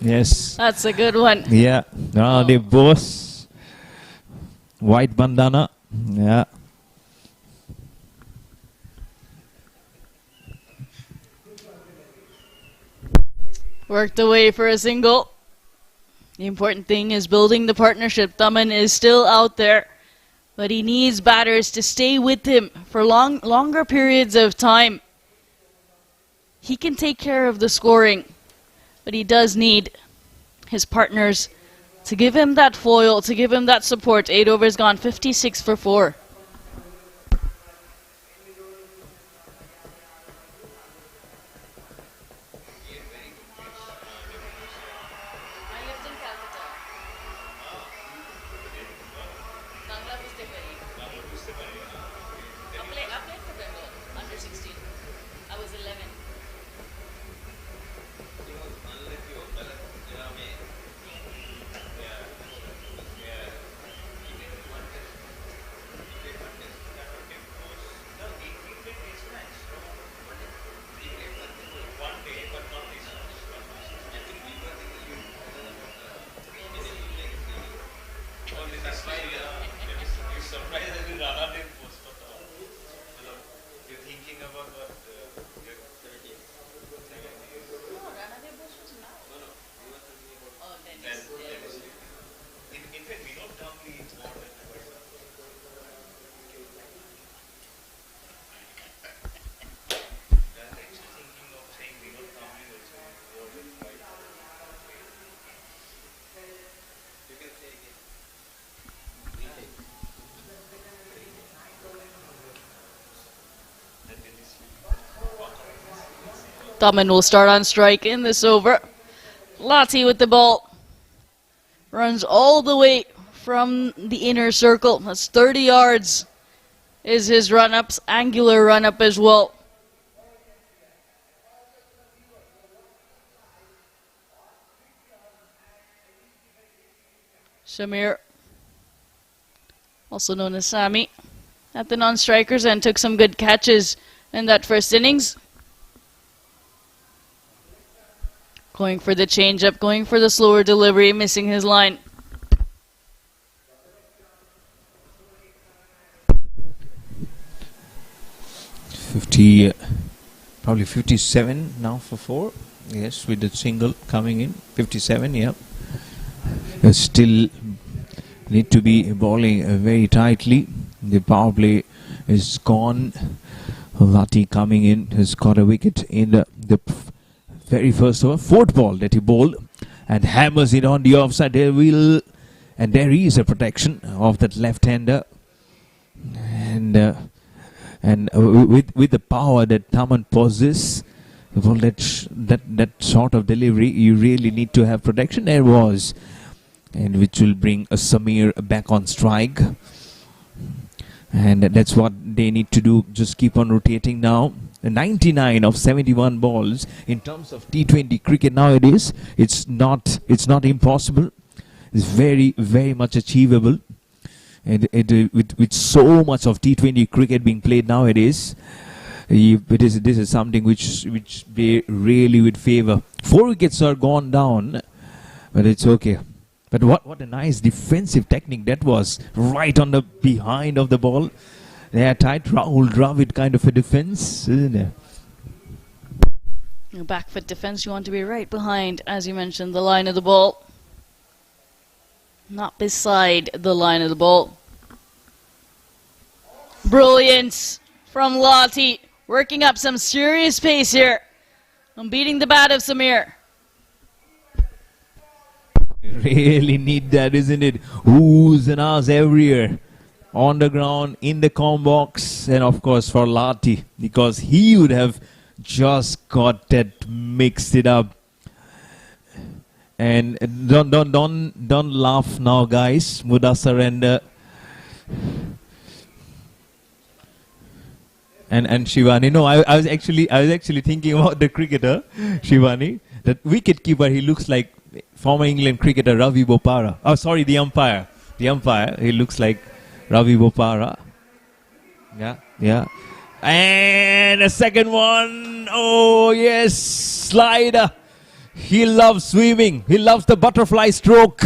Yes. That's a good one. Yeah, Rana de Bose. White bandana. Yeah. Worked away for a single. The important thing is building the partnership. Taman is still out there, but he needs batters to stay with him for longer periods of time. He can take care of the scoring, but he does need his partners to give him that foil, to give him that support. 8 overs gone, 56 for 4. Taman will start on strike in this over. Lati with the ball. Runs all the way from the inner circle. That's 30 yards is his run-ups. Angular run-up as well. Shamir, also known as Sami, at the non-strikers and took some good catches in that first innings. Going for the change-up, going for the slower delivery, missing his line. Probably 57 now for 4. Yes, with the single coming in. 57, yeah. You still need to be bowling very tightly. The power play is gone. Lati coming in has got a wicket in the very first over. 4th ball that he bowled and hammers it on the offside. And there is a protection of that left-hander. And with the power that Taman possesses, well, that sort of delivery, you really need to have protection. There was, and which will bring a Samir back on strike. And that's what they need to do. Just keep on rotating now. 99 of 71 balls in terms of T20 cricket nowadays. It's not impossible. It's very, very much achievable. And with so much of T20 cricket being played nowadays, this is something which they really would favor. 4 wickets are gone down, but it's okay. But what a nice defensive technique that was, right on the behind of the ball. They are tight Rahul Dravid kind of a defense, isn't it? Your back foot defense, you want to be right behind, as you mentioned, the line of the ball. Not beside the line of the ball. Brilliance from Lottie, working up some serious pace here. I'm beating the bat of Samir. Really need that, isn't it? Oohs and ahs everywhere. On the ground, in the com box, and of course for Lati, because he would have just got that mixed it up. And don't laugh now, guys. Mudassar and Shivani. No, I was actually thinking about the cricketer Shivani. That wicket keeper, he looks like former England cricketer Ravi Bopara. Oh, sorry, the umpire. The umpire, he looks like Ravi Bopara. Yeah. And a second one. Oh, yes. Slider. He loves swimming. He loves the butterfly stroke.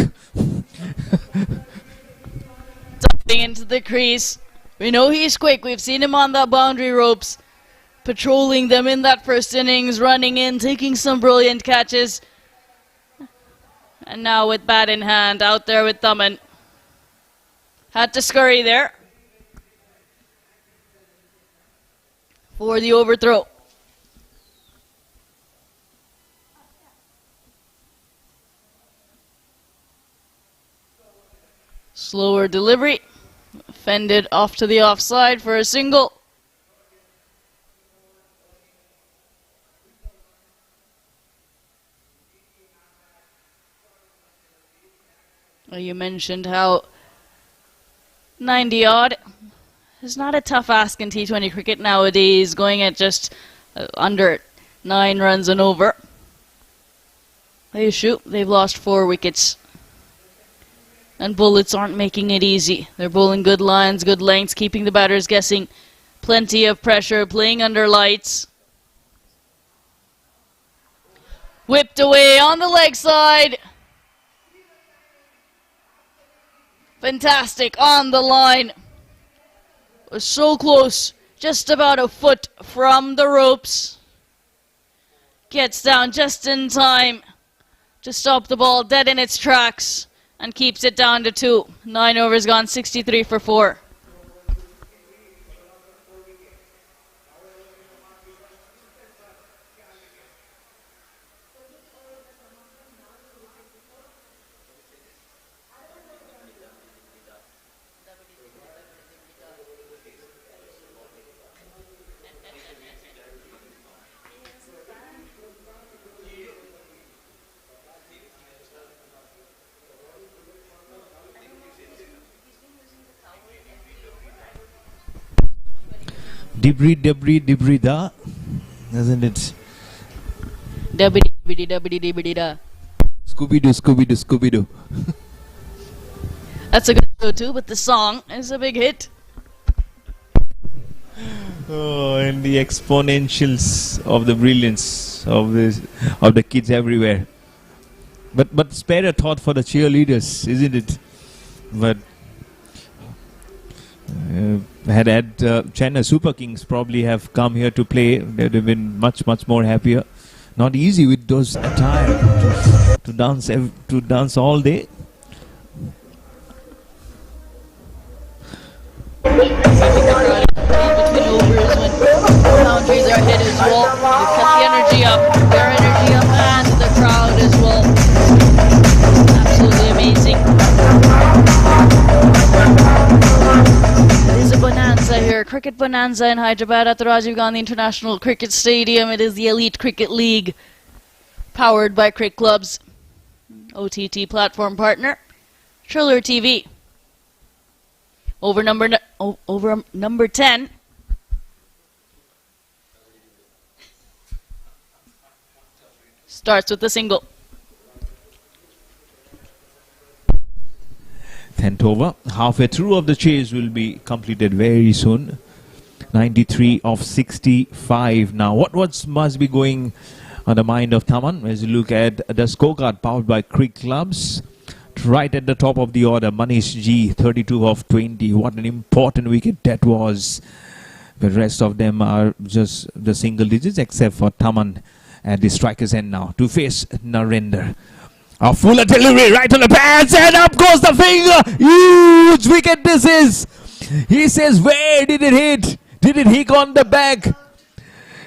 Diving into the crease. We know he's quick. We've seen him on the boundary ropes, patrolling them in that first innings, running in, taking some brilliant catches. And now with bat in hand, out there with Thuman. Had to scurry there for the overthrow. Slower delivery. Fended off to the offside for a single. Well, you mentioned how 90 odd is not a tough ask in T20 cricket nowadays, going at just under 9 runs and over. They shoot. They've lost 4 wickets. And Bullets aren't making it easy. They're bowling good lines, good lengths, keeping the batters guessing. Plenty of pressure, playing under lights. Whipped away on the leg side. Fantastic on the line. Was so close, just about a foot from the ropes. Gets down just in time to stop the ball dead in its tracks and keeps it down to 2. 9 overs gone, 63 for 4. Debris da, isn't it? Da. Scooby-Doo. That's a good show too, but the song is a big hit. Oh, and the exponentials of the brilliance of the kids everywhere. But spare a thought for the cheerleaders, isn't it? But had Chennai Super Kings probably have come here to play, they'd have been much more happier. Not easy with those attire to dance all day. Between overs when boundaries are hit as well. You cut the energy up, their energy up, and the crowd as well. Absolutely amazing. It is a bonanza here, cricket bonanza in Hyderabad at the Rajiv Gandhi International Cricket Stadium. It is the Elite Cricket League, powered by Cricket Clubs. OTT platform partner, Triller TV. Over number 10. Starts with a single. 10th over. Halfway through of the chase will be completed very soon. 93 of 65 now. What must be going on the mind of Taman as you look at the scorecard powered by Creek Clubs? Right at the top of the order, Manish G, 32 of 20. What an important wicket that was. The rest of them are just the single digits except for Taman at the striker's end now to face Narendra. A full delivery right on the pads and up goes the finger. Huge wicket this is. He says, where did it hit? Did it hit on the back?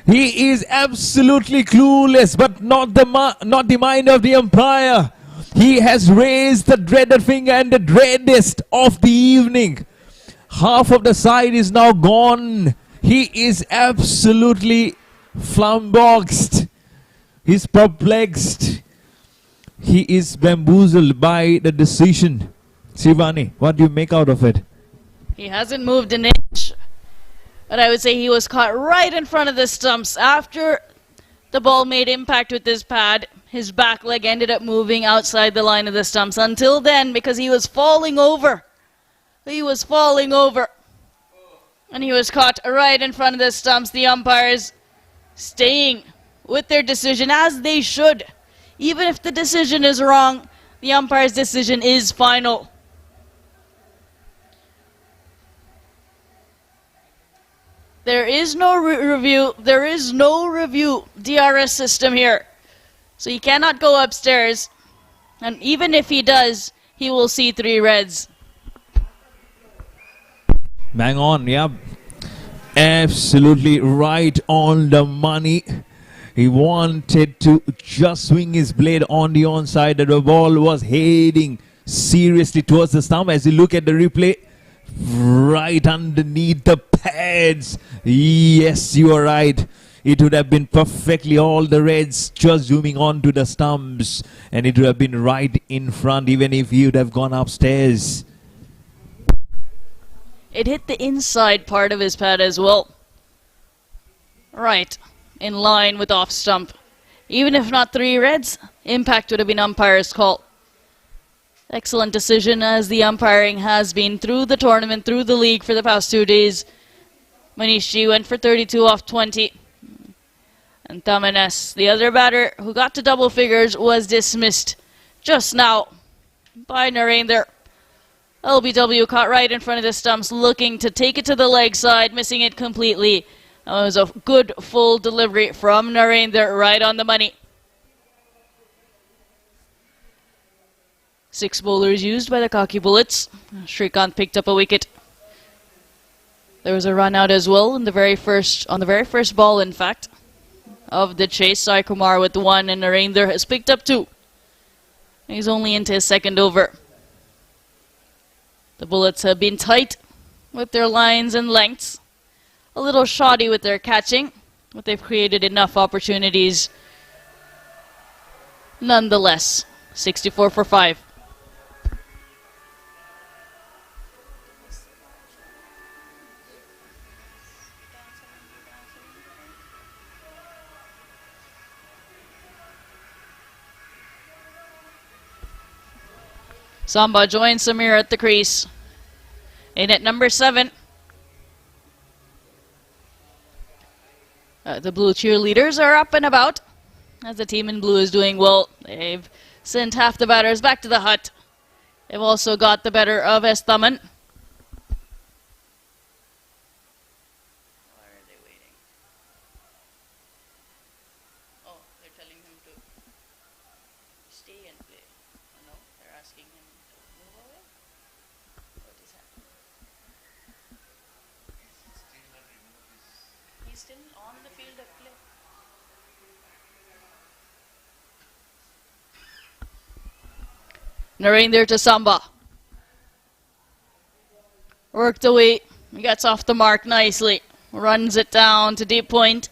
He is absolutely clueless, but not the mind of the umpire. He has raised the dreaded finger and the dreadest of the evening. Half of the side is now gone. He is absolutely flummoxed. He's perplexed. He is bamboozled by the decision. Shivani, what do you make out of it? He hasn't moved an inch. But I would say he was caught right in front of the stumps. After the ball made impact with his pad, his back leg ended up moving outside the line of the stumps. Until then, because he was falling over. He was falling over. And he was caught right in front of the stumps. The umpires staying with their decision, as they should. Even if the decision is wrong, the umpire's decision is final. There is no review. There is no review DRS system here. So he cannot go upstairs. And even if he does, he will see 3 reds. Bang on, yeah. Absolutely right on the money. He wanted to just swing his blade on the onside. The ball was heading seriously towards the stump. As you look at the replay, right underneath the pads. Yes, you are right. It would have been perfectly all the reds just zooming on to the stumps. And it would have been right in front even if he would have gone upstairs. It hit the inside part of his pad as well. Right. In line with off stump. Even if not 3 reds, impact would have been umpire's call. Excellent decision, as the umpiring has been through the tournament, through the league for the past 2 days. Manish G went for 32 off 20. And Tamanes, the other batter who got to double figures, was dismissed just now by Narendra. LBW caught right in front of the stumps, looking to take it to the leg side, missing it completely. It was a good full delivery from Narendra, right on the money. 6 bowlers used by the Khaki Bullets. Shrikant picked up a wicket. There was a run out as well in the very first, on the very first ball, in fact, of the chase. Sai Kumar with 1 and Narendra has picked up 2. He's only into his 2nd over. The Bullets have been tight with their lines and lengths. A little shoddy with their catching, but they've created enough opportunities. Nonetheless, 64 for 5. Samba joins Samir at the crease. In at number 7. The blue cheerleaders are up and about, as the team in blue is doing well. They've sent half the batters back to the hut. They've also got the better of Estaman. Narendra to Samba. Worked away. He gets off the mark nicely. Runs it down to deep point.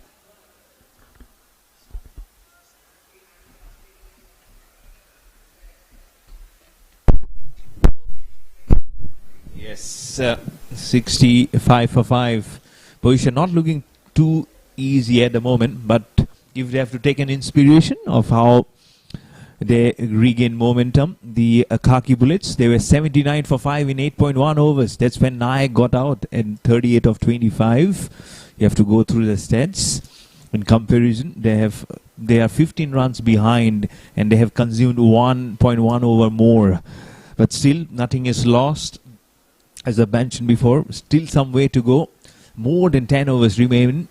Yes, 65 for 5. Position not looking too easy at the moment, but if they have to take an inspiration of how they regain momentum, the Khaki Bullets, they were 79 for 5 in 8.1 overs. That's when Nayak got out in 38 of 25. You have to go through the stats. In comparison, they are 15 runs behind and they have consumed 1.1 over more. But still, nothing is lost. As I mentioned before, still some way to go. More than 10 overs remain.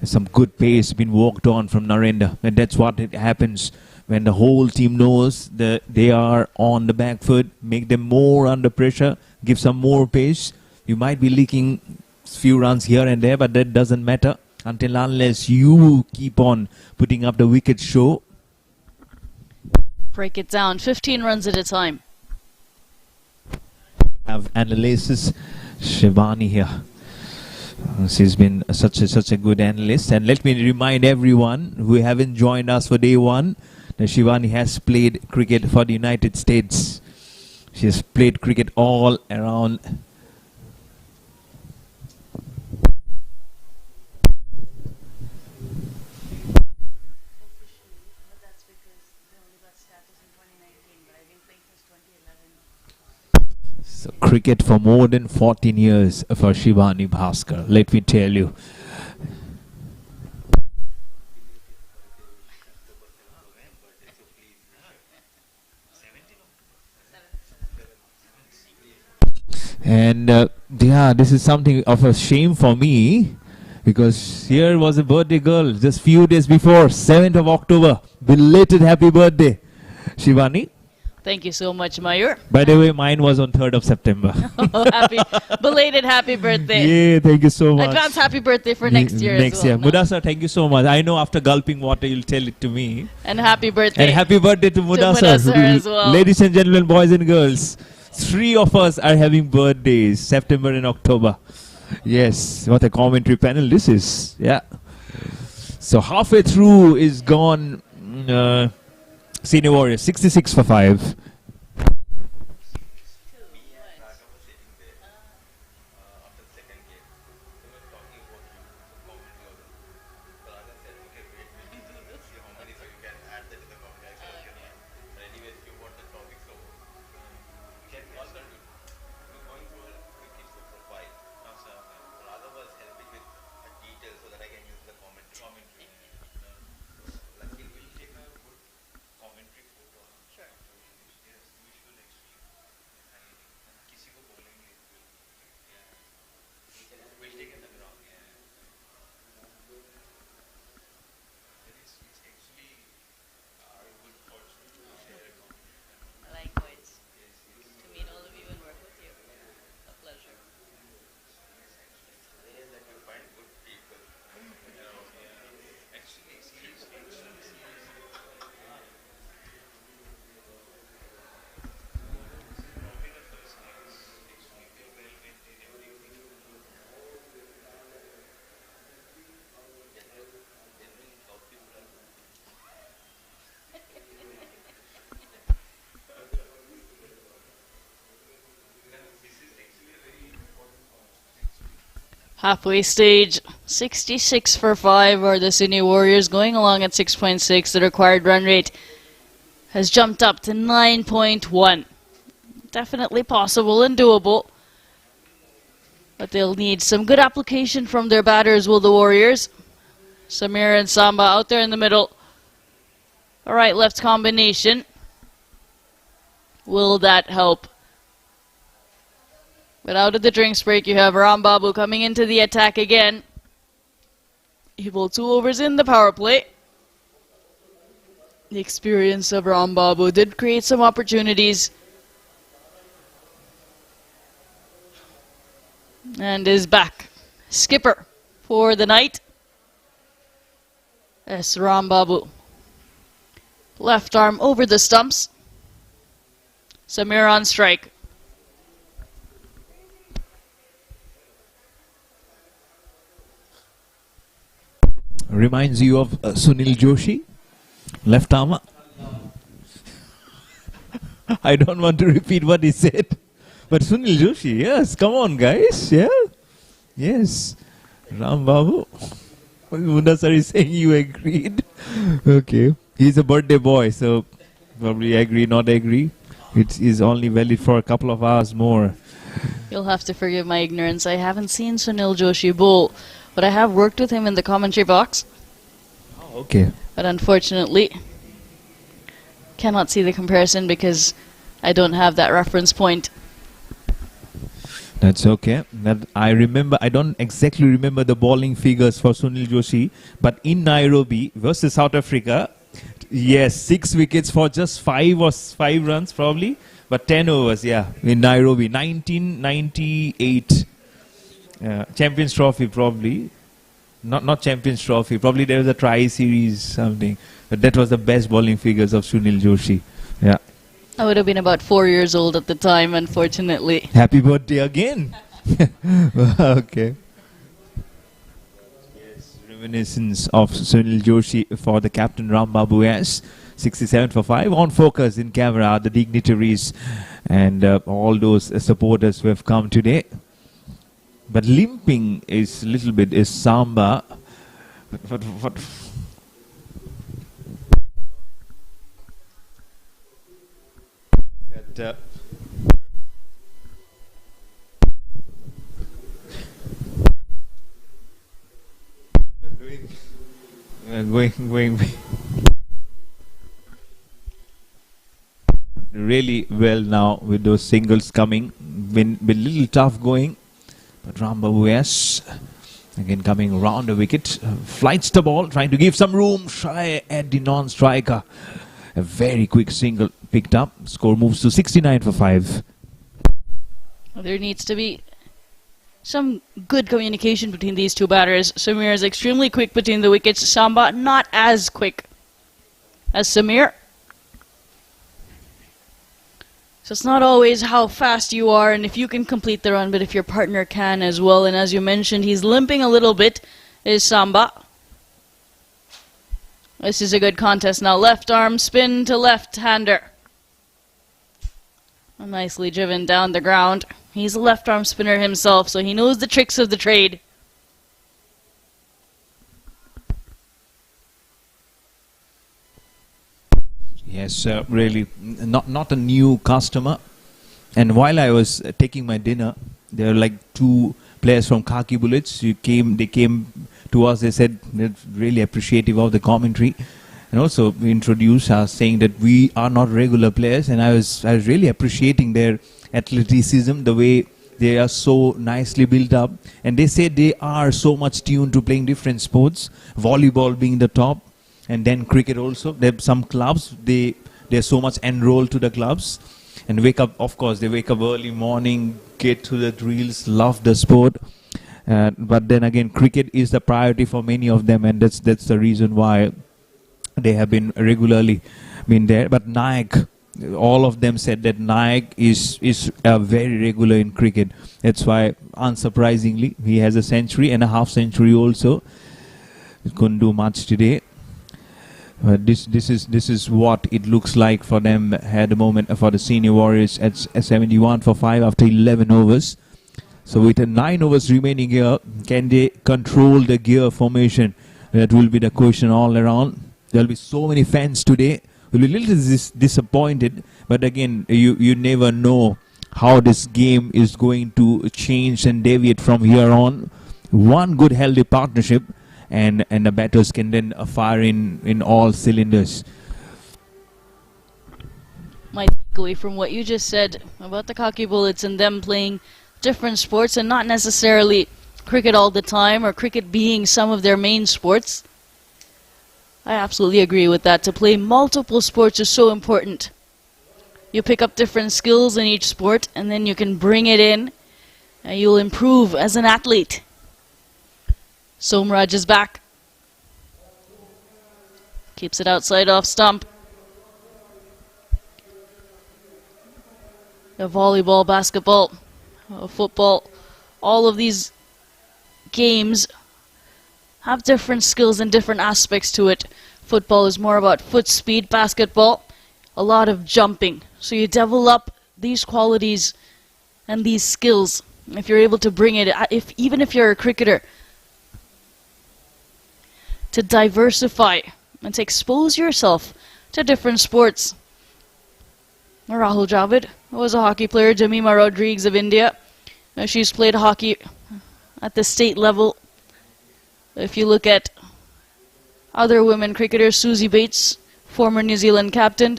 Some good pace been walked on from Narendra, and that's what it happens when the whole team knows that they are on the back foot. Make them more under pressure, give some more pace. You might be leaking few runs here and there, but that doesn't matter until unless you keep on putting up the wicket show. Break it down, 15 runs at a time. Have analysis Shivani here. She's been such a good analyst, and let me remind everyone who haven't joined us for day one that Shivani has played cricket for the United States. She has played cricket all around. So cricket for more than 14 years for Shivani Bhaskar, let me tell you. And yeah, this is something of a shame for me, because here was a birthday girl just few days before, 7th of October. Belated happy birthday, Shivani. Thank you so much, Mayur. By the way, mine was on 3rd of September. Belated happy birthday. Yeah, thank you so much. Advance happy birthday for next year Next as well. year. Mudasar, thank you so much. I know after gulping water, you'll tell it to me. And happy birthday. And happy birthday to Mudasar. Mudasar as well. Ladies and gentlemen, boys and girls, 3 of us are having birthdays, September and October. Yes, what a commentary panel this is. Yeah. So halfway through is gone. Cine Warriors, 66 for 5. Halfway stage, 66 for 5 are the Cine Warriors, going along at 6.6. The required run rate has jumped up to 9.1. Definitely possible and doable. But they'll need some good application from their batters, will the Warriors. Samir and Samba out there in the middle. A right-left combination. Will that help? But out of the drinks break, you have Rambabu coming into the attack again. He bowled 2 overs in the power play. The experience of Rambabu did create some opportunities. And is back. Skipper for the night. Yes, Rambabu. Left arm over the stumps. Samir on strike. Reminds you of Sunil Joshi, left armer. I don't want to repeat what he said, But Sunil Joshi, yes, come on, guys. Yeah. Yes. Ram Babu. Mudasar is saying you agreed. Okay. He's a birthday boy, so probably agree, not agree. It is only valid for a couple of hours more. You'll have to forgive my ignorance. I haven't seen Sunil Joshi bowl, but I have worked with him in the commentary box. Oh, okay. But unfortunately, cannot see the comparison because I don't have that reference point. That's okay. That I remember. I don't exactly remember the bowling figures for Sunil Joshi, but in Nairobi versus South Africa, yes, 6 wickets for just 5 runs probably, but 10 overs. Yeah, in Nairobi, 1998 Champions Trophy probably. Not Champions Trophy. Probably there was a tri-series something, but that was the best bowling figures of Sunil Joshi. Yeah. I would have been about 4 years old at the time, unfortunately. Happy birthday again. Okay. Yes, reminiscence of Sunil Joshi for the captain Ram Babu S. 67 for 5 on focus in camera, the dignitaries and all those supporters who have come today. But limping is a little bit is Samba. But going really well now with those singles coming. Been a little tough going, but Rambabu S again coming round the wicket, flights the ball, trying to give some room, shy at the non-striker. A very quick single picked up. Score moves to 69 for 5. There needs to be some good communication between these two batters. Samir is extremely quick between the wickets. Samba not as quick as Samir. So it's not always how fast you are and if you can complete the run, but if your partner can as well. And as you mentioned, he's limping a little bit, is Samba. This is a good contest now. Left arm spin to left-hander. Nicely driven down the ground. He's a left arm spinner himself, so he knows the tricks of the trade. Yes, really not a new customer. And while I was taking my dinner, there were like 2 players from Khaki Bullets. They came to us. They said they're really appreciative of the commentary, and also introduced us saying that we are not regular players. And I was really appreciating their athleticism, the way they are so nicely built up. And they say they are so much tuned to playing different sports, volleyball being the top, and then cricket also. There are some clubs, they're so much enrolled to the clubs and wake up, of course, they wake up early morning, get to the drills, love the sport. But then again, cricket is the priority for many of them, and that's the reason why they have been regularly been there. But Nayak, all of them said that Nayak is very regular in cricket. That's why, unsurprisingly, he has a century and a half century also. He couldn't do much today. This is what it looks like for them at the moment for the Senior Warriors at 71 for 5 after 11 overs. So with 9 overs remaining here, can they control the gear formation? That will be the question all around. There will be so many fans today. Will be a little disappointed, but again, you never know how this game is going to change and deviate from here on. One good healthy partnership, and the batters can then fire in all cylinders. My takeaway from what you just said about the Khaki Bullets and them playing different sports and not necessarily cricket all the time or cricket being some of their main sports, I absolutely agree with that. To play multiple sports is so important. You pick up different skills in each sport and then you can bring it in and you'll improve as an athlete. Somraj is back. Keeps it outside off stump. The volleyball, basketball, football, all of these games have different skills and different aspects to it. Football is more about foot speed. Basketball, a lot of jumping. So you develop these qualities and these skills, if you're able to bring it, even if you're a cricketer, to diversify and to expose yourself to different sports. Rahul Dravid was a hockey player. Jemima Rodriguez of India, she's played hockey at the state level. If you look at other women cricketers, Susie Bates, former New Zealand captain,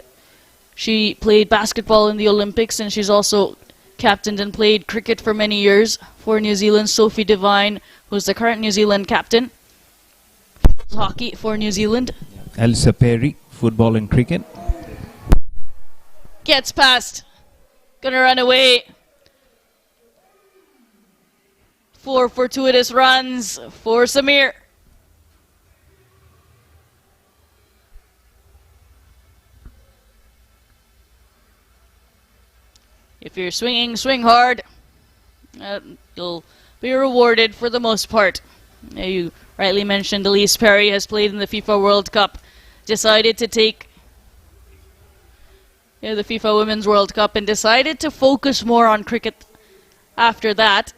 she played basketball in the Olympics, and she's also captained and played cricket for many years for New Zealand. Sophie Devine, who's the current New Zealand captain, hockey for New Zealand. Alyssa Perry, football and cricket. Gets past, gonna run away. 4 fortuitous runs for Samir. If you're swinging, swing hard. You'll be rewarded for the most part. You rightly mentioned Elise Perry has played in the FIFA World Cup. Decided to take the FIFA Women's World Cup and decided to focus more on cricket after that.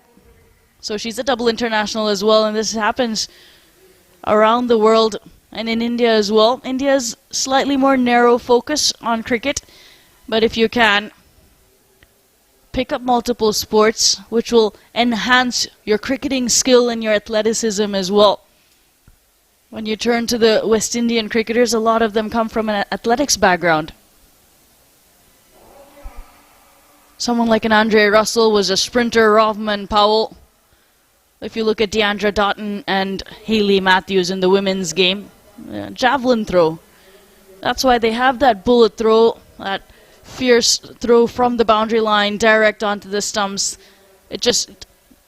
So she's a double international as well, and this happens around the world and in India as well. India's slightly more narrow focus on cricket, but if you can, pick up multiple sports, which will enhance your cricketing skill and your athleticism as well. When you turn to the West Indian cricketers, a lot of them come from an athletics background. Someone like an Andre Russell was a sprinter, Rovman Powell. If you look at Deandra Doughton and Hayley Matthews in the women's game, javelin throw. That's why they have that bullet throw, that fierce throw from the boundary line direct onto the stumps. It just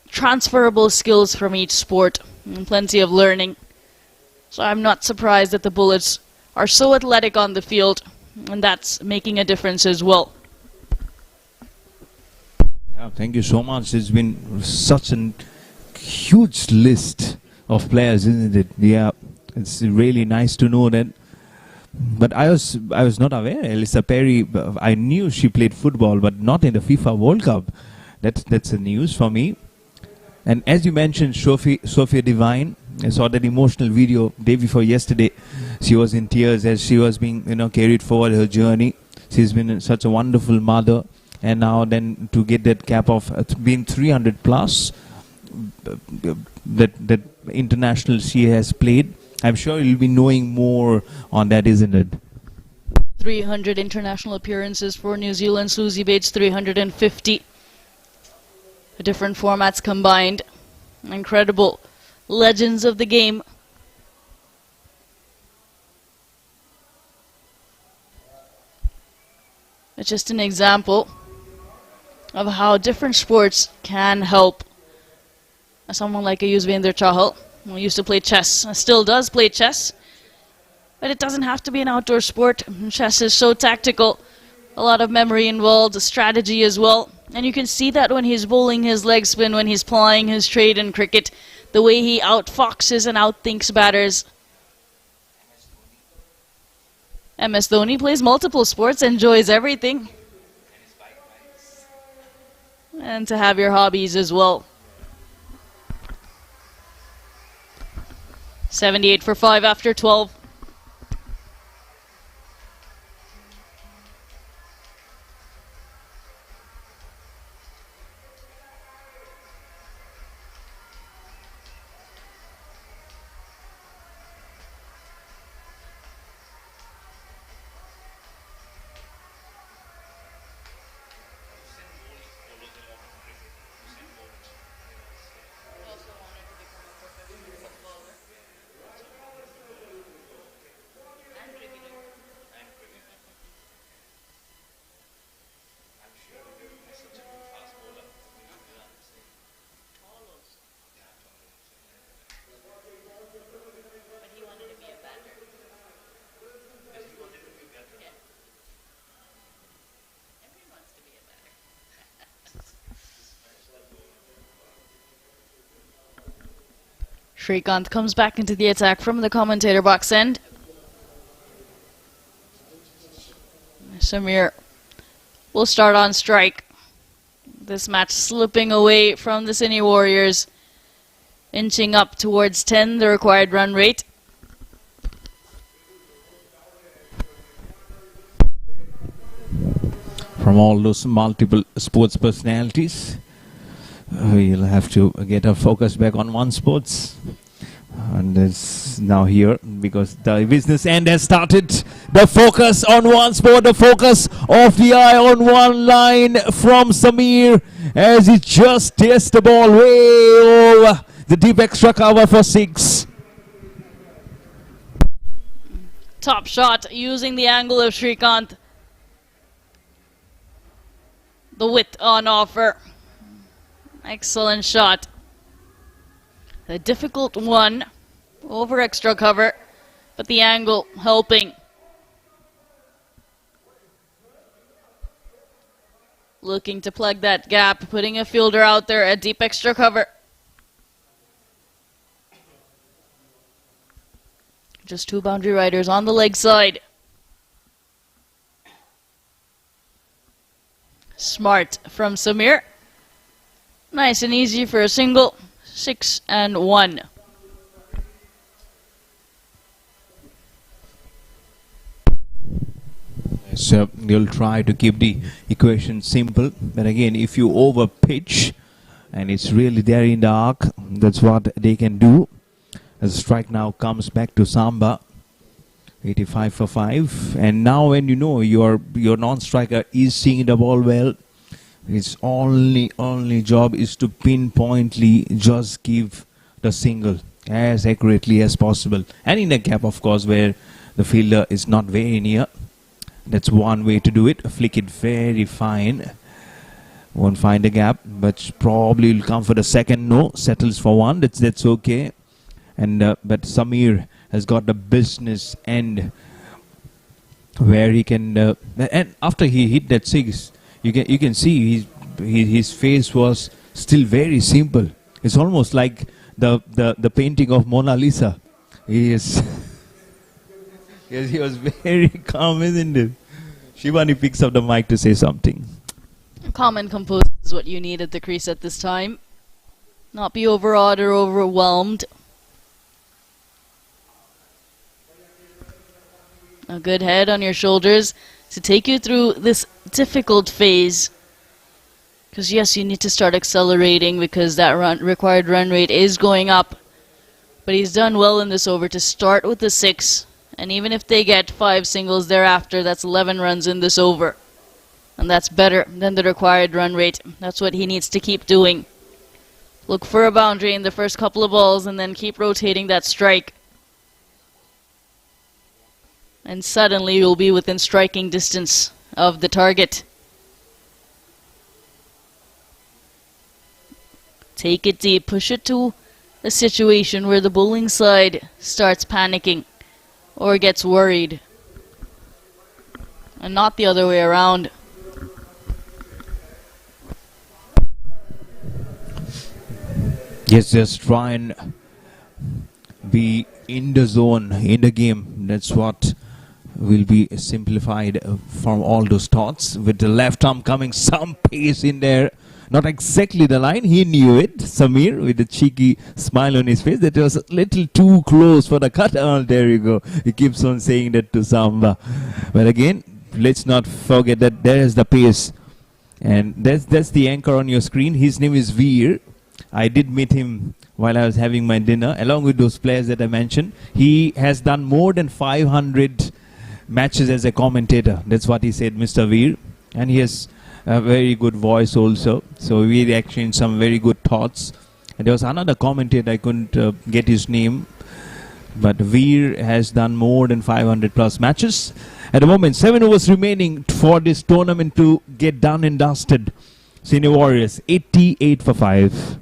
transferable skills from each sport and plenty of learning. So I'm not surprised that the Bullets are so athletic on the field, and that's making a difference as well. Yeah, thank you so much. It's been such a huge list of players, isn't it? Yeah, it's really nice to know that. But I was not aware. Alyssa Perry, I knew she played football, but not in the FIFA World Cup. That's a news for me. And as you mentioned, Sophia Devine, I saw that emotional video day before yesterday. She was in tears as she was being, carried forward her journey. She's been such a wonderful mother, and now then to get that cap of being 300 plus, that international she has played. I'm sure you'll be knowing more on that, isn't it? 300 international appearances for New Zealand. Susie Bates, 350. The different formats combined. Incredible legends of the game. It's just an example of how different sports can help. Someone like a Yuzvendra Chahal, who used to play chess, still does play chess, but it doesn't have to be an outdoor sport. Chess is so tactical, a lot of memory involved, strategy as well, and you can see that when he's bowling his leg spin, when he's plying his trade in cricket, the way he outfoxes and outthinks batters. MS Dhoni plays multiple sports, enjoys everything, and to have your hobbies as well. 78 for 5 after 12. Shrikant comes back into the attack from the commentator box end. Samir will start on strike. This match slipping away from the Cine Warriors, inching up towards 10, the required run rate. From all those multiple sports personalities, we'll have to get our focus back on one sports. And it's now here because the business end has started. The focus on one sport, the focus of the eye on one line from Samir as he just tests the ball way over the deep extra cover for 6. Top shot using the angle of Shrikant. The width on offer. Excellent shot. A difficult one over extra cover, but the angle helping. Looking to plug that gap, putting a fielder out there at deep extra cover. Just 2 boundary riders on the leg side. Smart from Samir. Nice and easy for a single. 6 and 1. So you'll try to keep the equation simple, but again, if you over pitch and it's really there in the arc, that's what they can do. As strike now comes back to Samba, 85 for 5, and now when you know your non-striker is seeing the ball well, its only job is to pinpointly just give the single as accurately as possible, and in a gap, of course, where the fielder is not very near. That's one way to do it. Flick it very fine. Won't find a gap, but probably will come for the second. No, settles for 1. That's okay. And but Samir has got the business end where he can. And after he hit that 6, you can see his face was still very simple. It's almost like the painting of Mona Lisa. He is. Yes, he was very calm, isn't it? Shivani picks up the mic to say something. Calm and composed is what you need at the crease at this time. Not be overawed or overwhelmed. A good head on your shoulders to take you through this difficult phase. Because yes, you need to start accelerating because that required run rate is going up. But he's done well in this over to start with the 6. And even if they get 5 singles thereafter, that's 11 runs in this over. And that's better than the required run rate. That's what he needs to keep doing. Look for a boundary in the first couple of balls and then keep rotating that strike. And suddenly you'll be within striking distance of the target. Take it deep, push it to a situation where the bowling side starts panicking or gets worried, and not the other way around. Yes, just try and be in the zone, in the game. That's what will be simplified from all those thoughts. With the left arm coming, some pace in there. Not exactly the line, he knew it. Samir with a cheeky smile on his face. That was a little too close for the cut. Oh, there you go. He keeps on saying that to Samba. But again, let's not forget that there is the pace. And that's the anchor on your screen. His name is Veer. I did meet him while I was having my dinner, along with those players that I mentioned. He has done more than 500 matches as a commentator. That's what he said, Mr. Veer. And he has a very good voice also. So we exchanged some very good thoughts. And there was another commentator, I couldn't get his name. But Veer has done more than 500 plus matches. At the moment, 7 overs remaining for this tournament to get done and dusted. Cine Warriors, 88 for 5.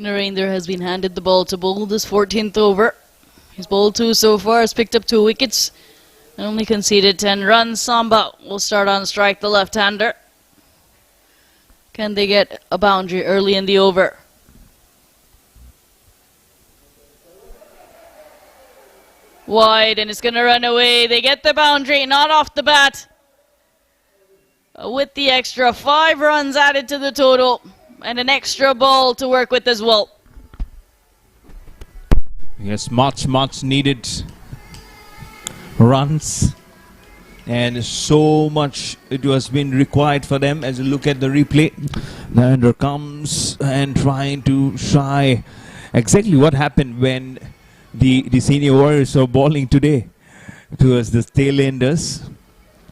Narendra has been handed the ball to bowl this 14th over. He's bowled 2 so far, has picked up 2 wickets and only conceded 10 runs. Samba will start on strike, the left-hander. Can they get a boundary early in the over? Wide, and it's going to run away. They get the boundary, not off the bat. With the extra 5 runs added to the total and an extra ball to work with as well. Yes, much needed runs, and so much it was been required for them. As you look at the replay, Narendra comes and trying to shy. Exactly what happened when the senior warriors were bowling today towards the tail-enders.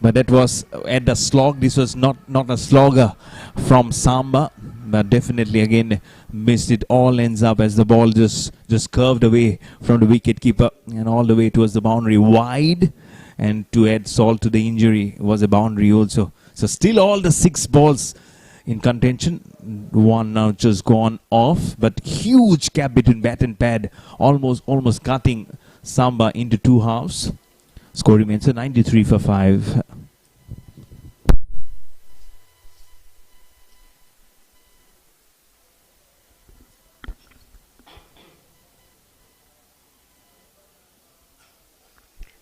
But that was at the slog. This was not a slogger from Samba, but definitely again missed it. All ends up as the ball just curved away from the wicket keeper and all the way towards the boundary wide. And to add salt to the injury was a boundary also. So still all the 6 balls in contention. One now just gone off, but huge gap between bat and pad, almost cutting Samba into 2 halves. Score remains a 93 for 5.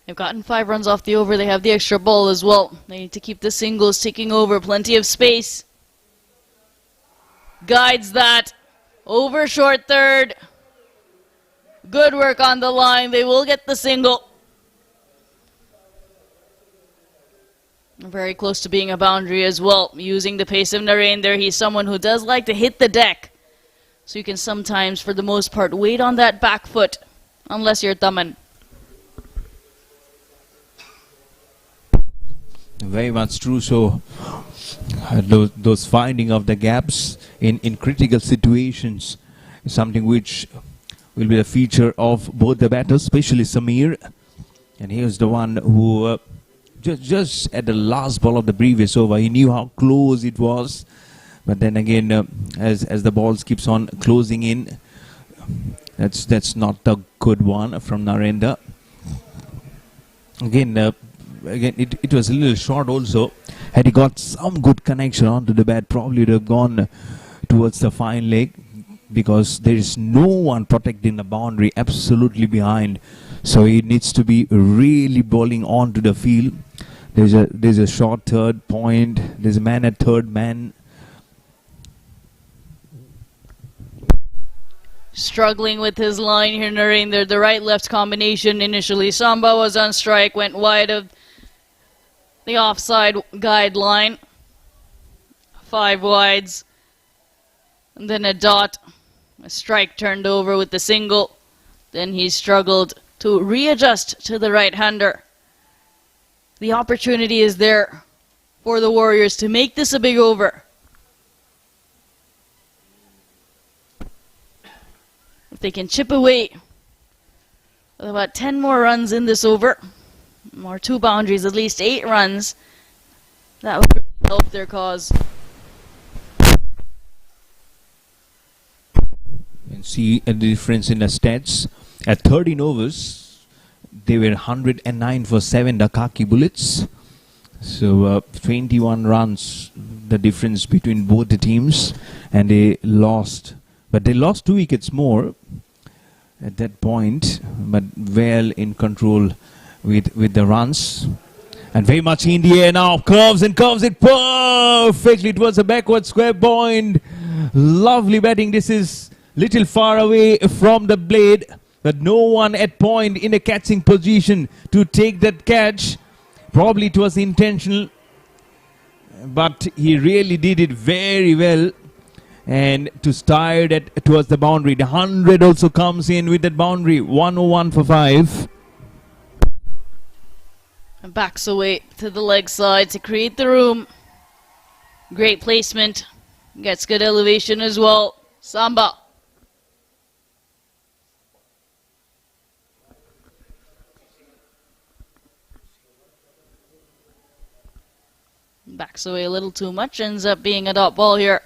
They've gotten 5 runs off the over. They have the extra ball as well. They need to keep the singles ticking over. Plenty of space. Guides that. Over short third. Good work on the line. They will get the single. Very close to being a boundary as well. Using the pace of Narendra, he's someone who does like to hit the deck. So you can sometimes, for the most part, wait on that back foot. Unless you're Taman. Very much true. So those finding of the gaps in critical situations is something which will be a feature of both the batters, especially Samir. And here's the one who just at the last ball of the previous over, he knew how close it was. But then again, as the balls keeps on closing in, that's not a good one from Narendra. Again, it was a little short also. Had he got some good connection onto the bat, probably would have gone towards the fine leg, because there is no one protecting the boundary absolutely behind. So he needs to be really bowling onto the field. There's a short third point. There's a man at third man. Struggling with his line here, Narendra. The right-left combination initially. Samba was on strike, went wide of the offside guideline. 5 wides. And then a dot. A strike turned over with the single. Then he struggled to readjust to the right-hander. The opportunity is there for the Warriors to make this a big over. If they can chip away with about 10 more runs in this over, or 2 boundaries, at least 8 runs, that would help their cause. And see a difference in the stats. At 13 overs, they were 109 for 7, the Khaki Bullets. So 21 runs, the difference between both the teams, and they lost. But they lost 2 wickets more at that point, but well in control with the runs. And very much in the air now, curves it perfectly. It was a backward square point. Lovely batting. This is little far away from the blade, but no one at point in a catching position to take that catch. Probably it was intentional, but he really did it very well. And to steer that towards the boundary. The 100 also comes in with that boundary. 101 for 5. And backs away to the leg side to create the room. Great placement. Gets good elevation as well. Samba. Backs away a little too much. Ends up being a dot ball here.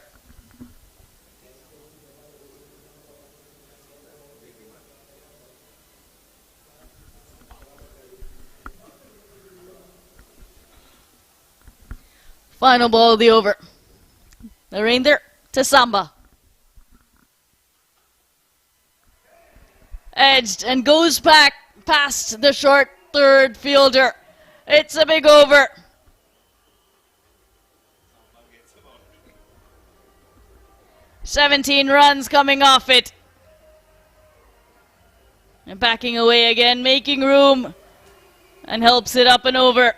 Final ball of the over. The Reindeer to Samba. Edged and goes back past the short third fielder. It's a big over. "17 runs coming off it. And backing away again, making room, and helps it up and over.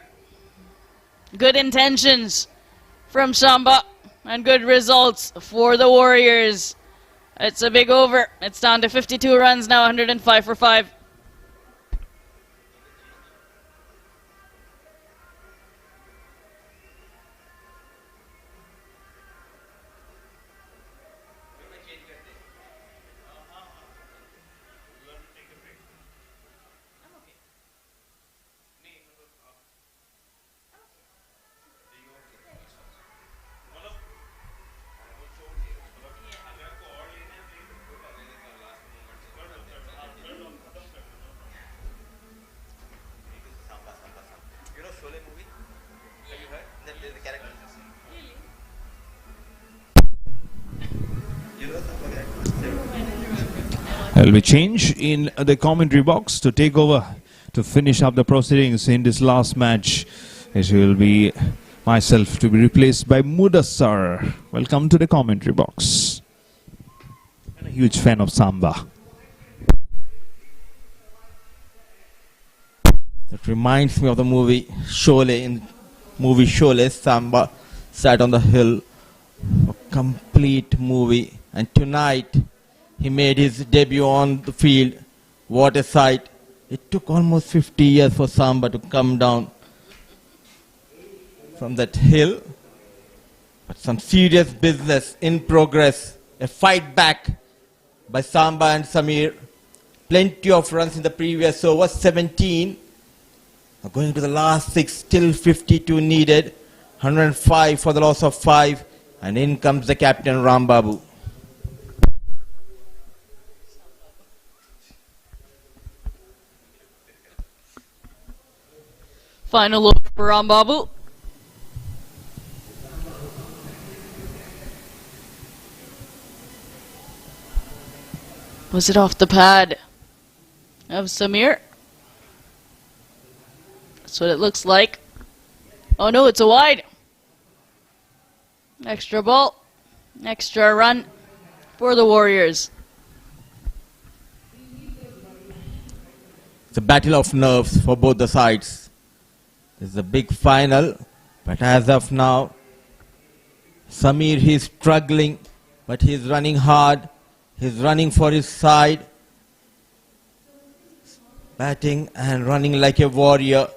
Good intentions from Samba and good results for the Warriors. It's a big over. It's down to 52 runs now, 105 for 5. There will be change in the commentary box to take over to finish up the proceedings in this last match. It will be myself to be replaced by Mudassar. Welcome to the commentary box. I'm a huge fan of Samba. That reminds me of the movie Sholay. In movie Sholay, Samba sat on the hill. A complete movie. And tonight, he made his debut on the field. What a sight. It took almost 50 years for Samba to come down from that hill. But some serious business in progress. A fight back by Samba and Samir. Plenty of runs in the previous over, 17. Going to the last 6, still 52 needed. 105 for the loss of 5. And in comes the captain, Rambabu. Final over for Rambabu. Was it off the pad of Samir? That's what it looks like. Oh no, it's a wide. Extra ball. Extra run for the Warriors. It's a battle of nerves for both the sides. This is a big final, but as of now, Samir, he's struggling, but he's running hard. He's running for his side, batting and running like a warrior.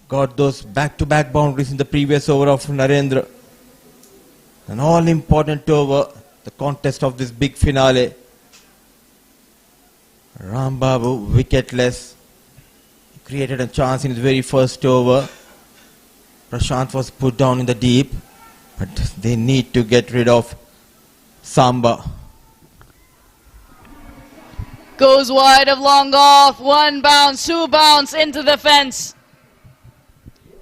Got those back-to-back boundaries in the previous over of Narendra. An all-important over, the contest of this big finale. Rambabu, wicketless. Created a chance in his very first over. Prashant was put down in the deep, but they need to get rid of Samba. Goes wide of long off. 1 bounce, 2 bounce into the fence.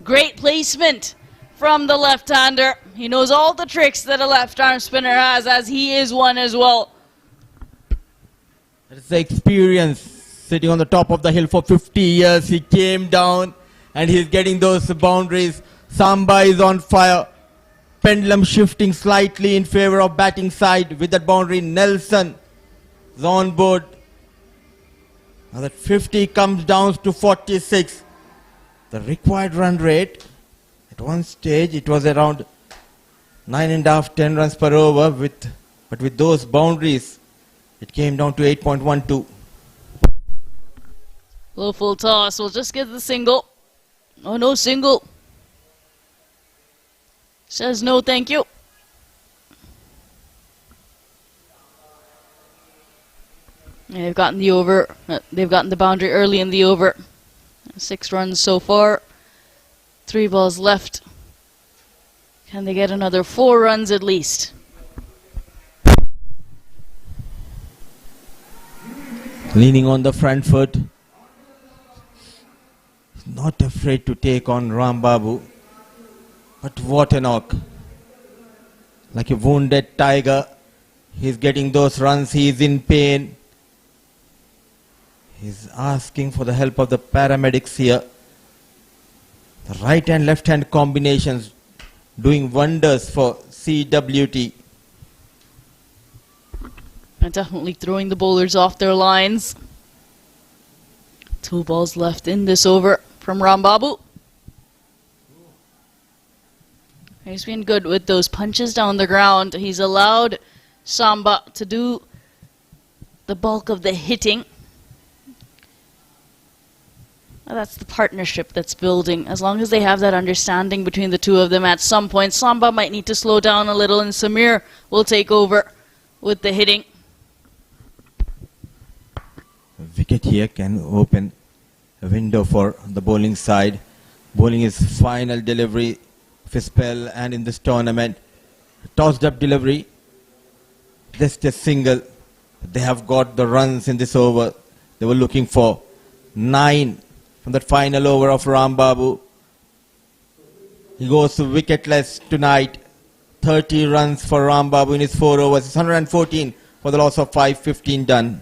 Great placement from the left-hander. He knows all the tricks that a left-arm spinner has, as he is one as well. It's the experience. Sitting on the top of the hill for 50 years, he came down and he's getting those boundaries. Samba is on fire. Pendulum shifting slightly in favor of batting side with that boundary. Nelson is on board. Now that 50 comes down to 46. The required run rate, at one stage it was around 9.5, 10 runs per over, but with those boundaries, it came down to 8.12. Low full toss. We'll just get the single. Oh, no single. Says no, thank you. Yeah, they've gotten the over. They've gotten the boundary early in the over. 6 runs so far. 3 balls left. Can they get another 4 runs at least? Leaning on the front foot. Not afraid to take on Rambabu. But what a knock. Like a wounded tiger. He's getting those runs. He's in pain. He's asking for the help of the paramedics here. The right and left hand combinations doing wonders for CWT. And definitely throwing the bowlers off their lines. 2 balls left in this over from Rambabu. He's been good with those punches down the ground. He's allowed Samba to do the bulk of the hitting. That's the partnership that's building. As long as they have that understanding between the two of them, at some point Samba might need to slow down a little and Samir will take over with the hitting. A wicket here can open a window for the bowling side. Bowling is final delivery of a spell, and in this tournament, tossed up delivery, just a single. They have got the runs in this over. They were looking for 9 from that final over of Rambabu. He goes wicketless tonight. 30 runs for Rambabu in his 4 overs. It's 114 for the loss of 5, 15 done.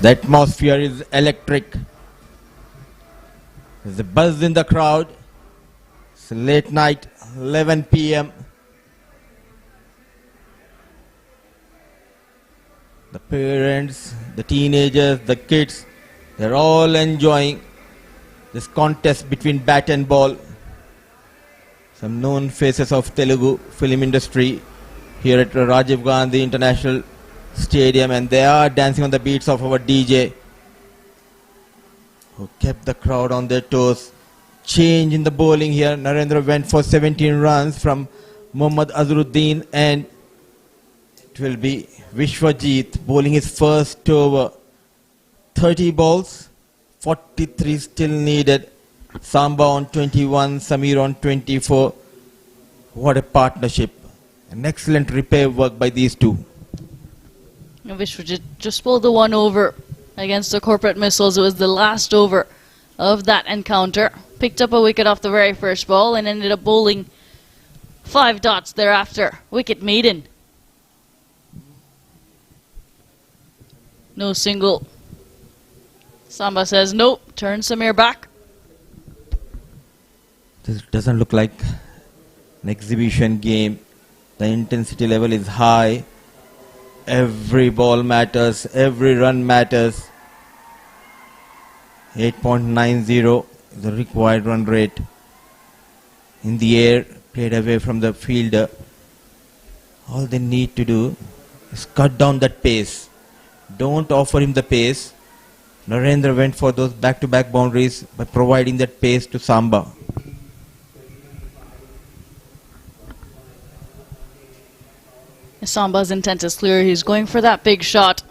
The atmosphere is electric. There's a buzz in the crowd. It's late night, 11 p.m. The parents, the teenagers, the kids, they're all enjoying this contest between bat and ball. Some known faces of Telugu film industry here at Rajiv Gandhi International Stadium, and they are dancing on the beats of our DJ, who kept the crowd on their toes. Change in the bowling here. Narendra went for 17 runs from Mohammad Azharuddin, and it will be Vishwajit bowling his first over. 30 balls, 43 still needed. Samba on 21, Samir on 24. What a partnership. An excellent repair work by these two. Vishwajit just pulled the 1 over against the corporate missiles. It was the last over of that encounter. Picked up a wicket off the very first ball and ended up bowling 5 dots thereafter. Wicket maiden. No single. Samba says nope. Turns Samir back. This doesn't look like an exhibition game. The intensity level is high. Every ball matters, every run matters. 8.90 is the required run rate. In the air, played away from the fielder. All they need to do is cut down that pace. Don't offer him the pace. Narendra went for those back-to-back boundaries by providing that pace to Samba. Samba's intent is clear. He's going for that big shot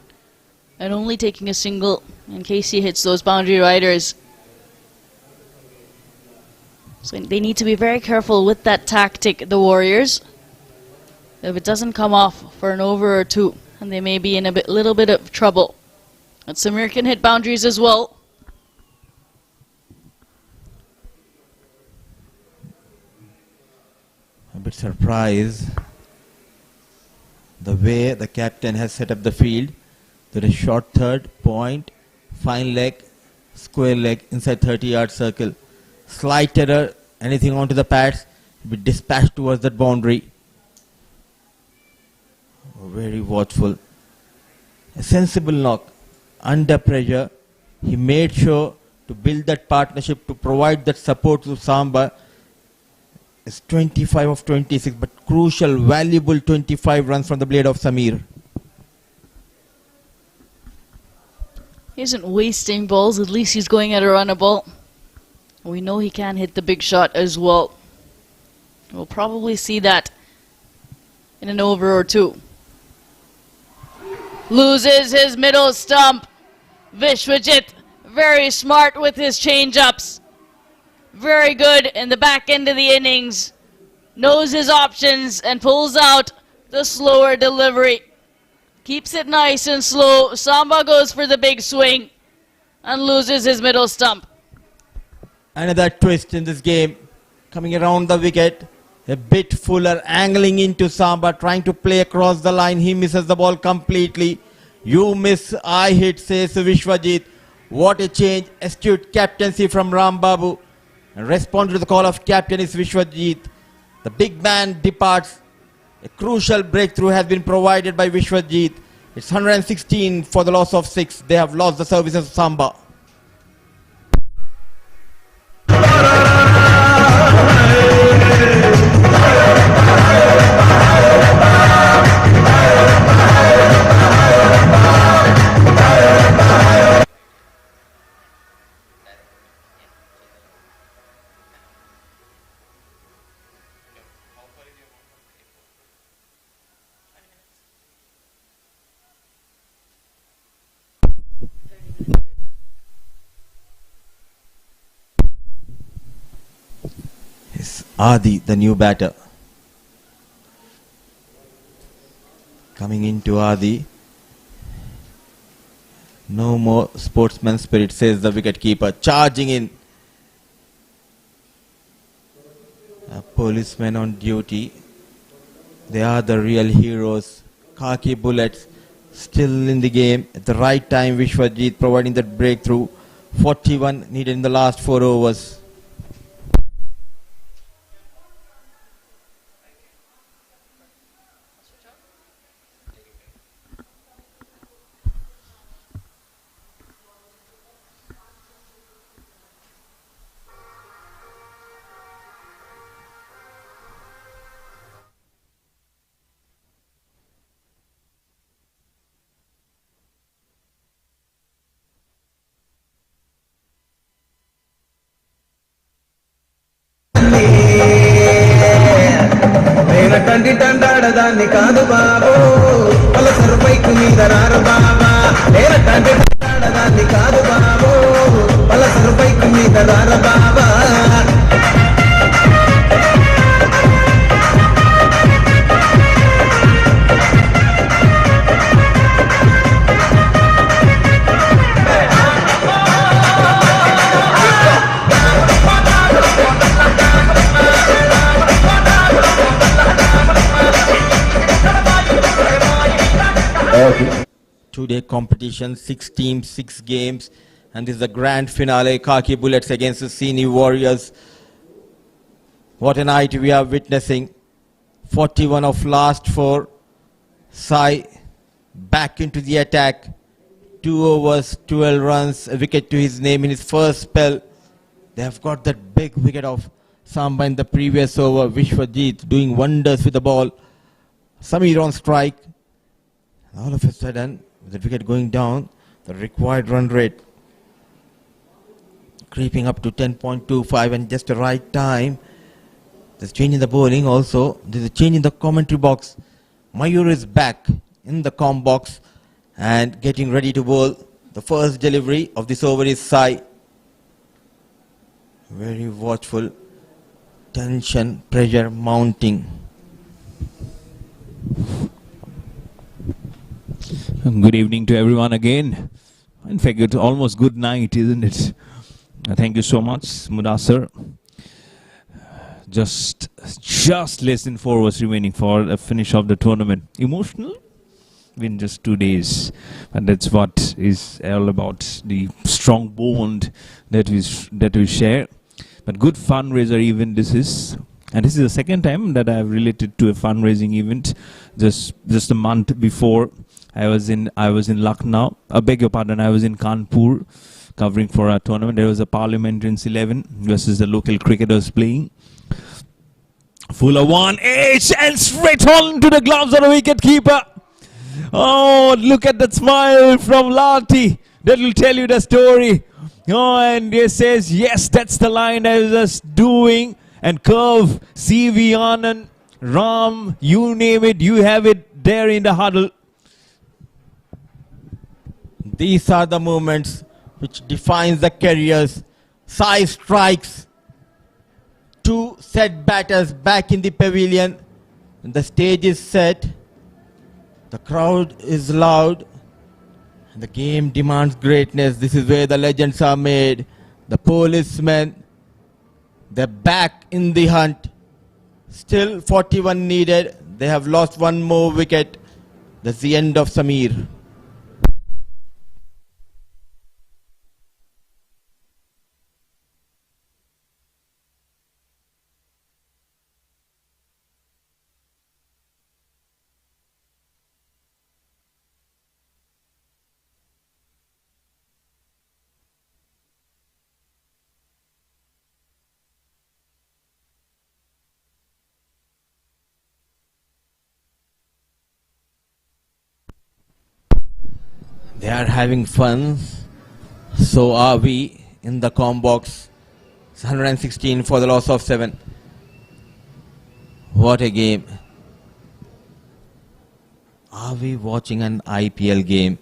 and only taking a single in case he hits those boundary riders. So they need to be very careful with that tactic, the Warriors. If it doesn't come off for an over or 2, and they may be in a little bit of trouble. And Samir can hit boundaries as well. A bit surprised the way the captain has set up the field. There is short third, point, fine leg, Square leg inside 30-yard circle. Slight error, anything onto the pads, be dispatched towards that boundary. Very watchful. A sensible knock. Under pressure, he made sure to build that partnership, to provide that support to Samba. It's 25 of 26, but crucial, valuable 25 runs from the blade of Samir. He isn't wasting balls, at least he's going at a runnable. We know he can hit the big shot as well. We'll probably see that in an over or two. Loses his middle stump. Vishwajit, very smart with his change-ups. Very good in the back end of the innings. Knows his options and pulls out the slower delivery. Keeps it nice and slow. Samba goes for the big swing and loses his middle stump. Another twist in this game. Coming around the wicket. A bit fuller, angling into Samba, trying to play across the line. He misses the ball completely. You miss, I hit, says Vishwajit. What a change. Astute captaincy from Ram Babu. And responded to the call of captain is Vishwajit. The big man departs. A crucial breakthrough has been provided by Vishwajit. It's 116 for the loss of 6. They have lost the services of Samba. Adi, the new batter. Coming into Adi. No more sportsman spirit, says the wicketkeeper. Charging in. A policeman on duty. They are the real heroes. Khaki bullets still in the game. At the right time, Vishwajit providing that breakthrough. 41 needed in the last 4 overs. తండ్రి తండాడదాన్ని కాదు బాబు వాళ్ళ సరుపైకు మీద రారు బాబా నేల తండ్రి తండాడదాన్ని కాదు బాబు వాళ్ళ సరుపైకు మీద రారు బాబా Today competition, 6 teams, 6 games, and this is the grand finale. Khaki Bullets against the Cine Warriors. What a night we are witnessing. 41 of last 4. Sai back into the attack. 2 overs, 12 runs, a wicket to his name in his first spell. They have got that big wicket of Samba in the previous over. Vishwajit doing wonders with the ball. Samir on strike. All of a sudden, with the wicket going down, the required run rate creeping up to 10.25 and just the right time. There's change in the bowling also. There's a change in the commentary box. Mayur is back in the comm box and getting ready to bowl. The first delivery of this over is Sai. Very watchful. Tension, pressure mounting. Good evening to everyone again. In fact, it's almost good night, isn't it? Thank you so much, Mudassar. Just less than 4 hours remaining for the finish of the tournament. Emotional? in just 2 days. And that's what is all about, the strong bond that we share. But good fundraiser event this is. And this is the second time that I have related to a fundraising event. Just a month before, I was in Lucknow. I beg your pardon, I was in Kanpur covering for a tournament. There was a Parliamentarians 11 versus the local cricketers playing. Fuller 1H and straight on to the gloves of the wicket keeper. Oh, look at that smile from Lati. That will tell you the story. Oh, and he says, yes, that's the line I was just doing. And curve, CV Anand, Ram, you name it, you have it there in the huddle. These are the moments which defines the careers. Sai strikes. 2 set batters back in the pavilion. The stage is set. The crowd is loud. The game demands greatness. This is where the legends are made. The policemen, they're back in the hunt. Still 41 needed. They have lost 1 more wicket. That's the end of Samir. They are having fun. So are we in the com box. 116 for the loss of 7. What a game. Are we watching an IPL game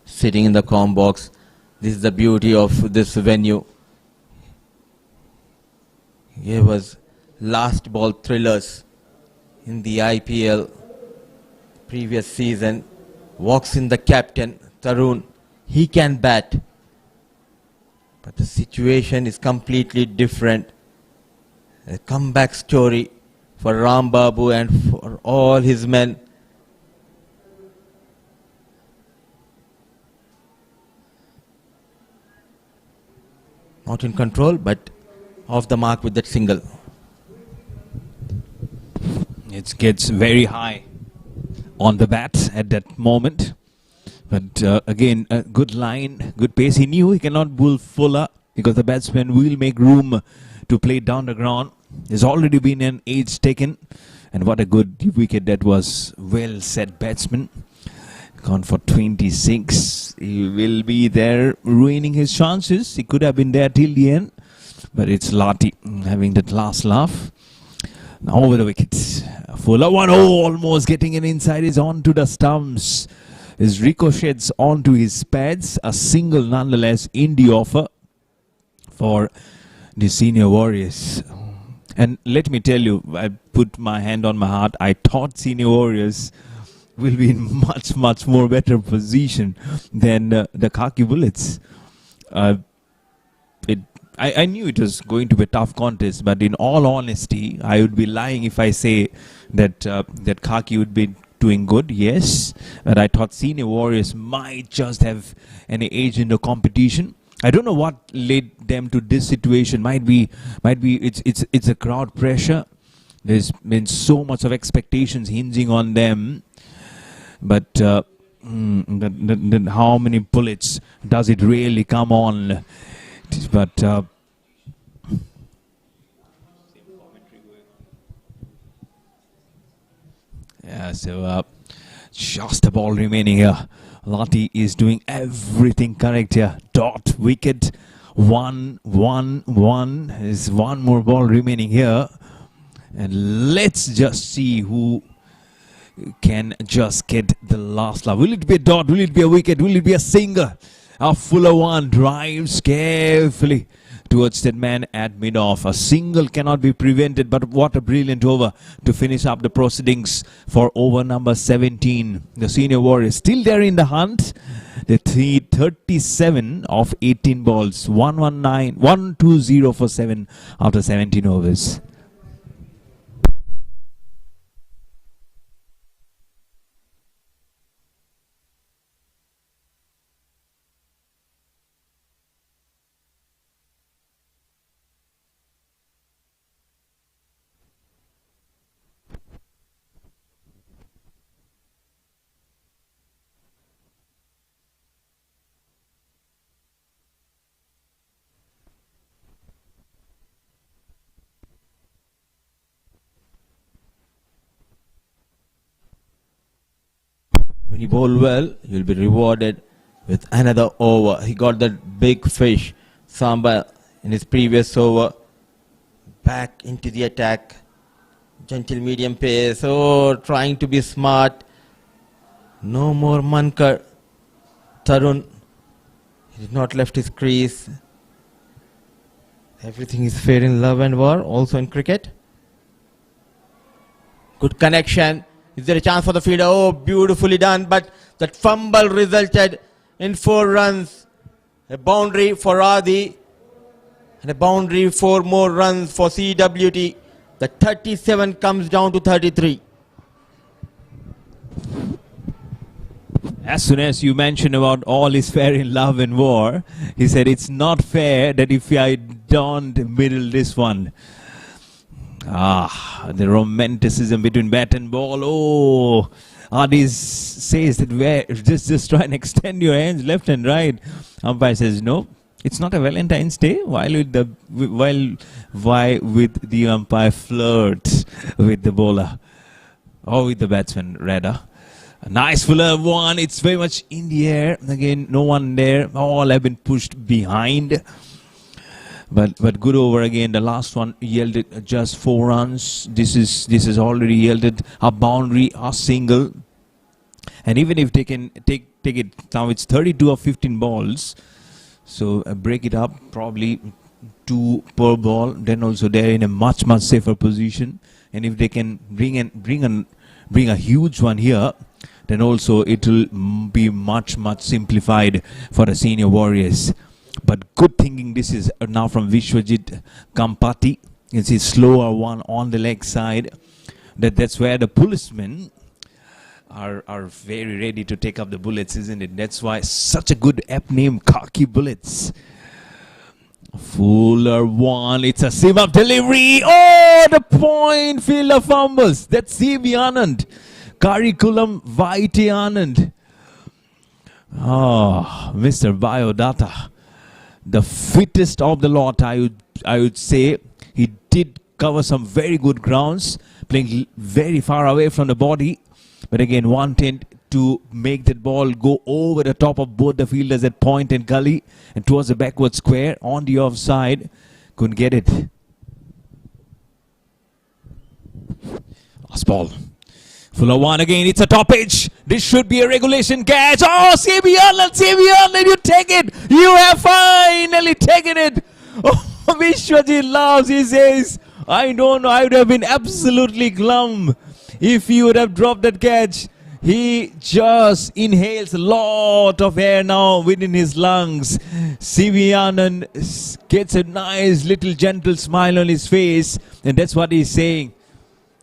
sitting in the com box? This is the beauty of this venue. Here was last ball thrillers in the IPL previous season. Walks in the captain, Tarun. He can bat. But the situation is completely different. A comeback story for Ram Babu and for all his men. Not in control, but off the mark with that single. It gets very high on the bat at that moment. But again, a good line, good pace. He knew he cannot bowl Fuller because the batsman will make room to play down the ground. There's already been an age taken. And what a good wicket that was. Well set batsman. Gone for 26. He will be there ruining his chances. He could have been there till the end. But it's Lati having that last laugh. Now over the wickets. Fuller 1-0, almost getting it inside. Is on to the stumps. His ricochets onto his pads. A single nonetheless in the offer for the senior warriors. And let me tell you, I put my hand on my heart. I thought senior warriors will be in much more better position than the Khaki Bullets. I knew it was going to be a tough contest, but in all honesty, I would be lying if I say that that Khaki would be doing good. Yes, but I thought senior warriors might just have an edge in the competition. I don't know what led them to this situation. Might be it's a crowd pressure. There's been so much of expectations hinging on them, but how many bullets does it really come on? But yeah, so just a ball remaining here. Lati is doing everything correct here. Dot, wicket, 1-1-1. There's one more ball remaining here. And let's just see who can just get the last love. Will it be a dot? Will it be a wicket? Will it be a single? A Fuller one drives carefully towards that man at mid-off. A single cannot be prevented, but what a brilliant over to finish up the proceedings for over number 17. The senior warriors still there in the hunt. The 37 of 18 balls. 120 for 7 after 17 overs. When you bowl well, you'll be rewarded with another over. He got that big fish, Samba, in his previous over. Back into the attack. Gentle medium pace. Oh, trying to be smart. No more Mankar. Tarun. He did not left his crease. Everything is fair in love and war, also in cricket. Good connection. Is there a chance for the fielder? Oh, beautifully done. But that fumble resulted in 4 runs. A boundary for Adi. And a boundary, 4 more runs for CWT. The 37 comes down to 33. As soon as you mentioned about all is fair in love and war, he said it's not fair that if I don't middle this one. Ah, the romanticism between bat and ball. Oh, Adi says that just try and extend your hands left and right. Umpire says no. It's not a Valentine's Day. Why with the umpire flirt with the bowler or with the batsman rather. A nice fuller one. It's very much in the air. Again, no one there. All have been pushed behind. But good over again. The last one yielded just 4 runs. This is already yielded a boundary, a single. And even if they can take it now, it's 32 of 15 balls. So break it up, probably 2 per ball. Then also they're in a much safer position. And if they can bring a huge one here, then also it will be much simplified for the senior warriors. But good thinking this is now from Vishwajit Kampati. It's a slower one on the leg side. That's where the policemen are very ready to take up the bullets, isn't it? That's why such a good app name, Khaki Bullets. Fuller one. It's a sim up delivery. Oh, the point. Fielder fumbles. That's C.V. Anand. Curriculum Vitae Anand. Oh, Mr. Biodata. The fittest of the lot, I would say. He did cover some very good grounds, playing very far away from the body. But again, wanted to make that ball go over the top of both the fielders at point and gully and towards the backward square on the offside. Couldn't get it. Last ball. Fuller one again. It's a top edge. This should be a regulation catch. Oh, C.V. Anand, you take it. You have finally taken it. Oh, Vishwajit laughs. He says, I don't know. I would have been absolutely glum if he would have dropped that catch. He just inhales a lot of air now within his lungs. C.V. Anand gets a nice little gentle smile on his face. And that's what he's saying.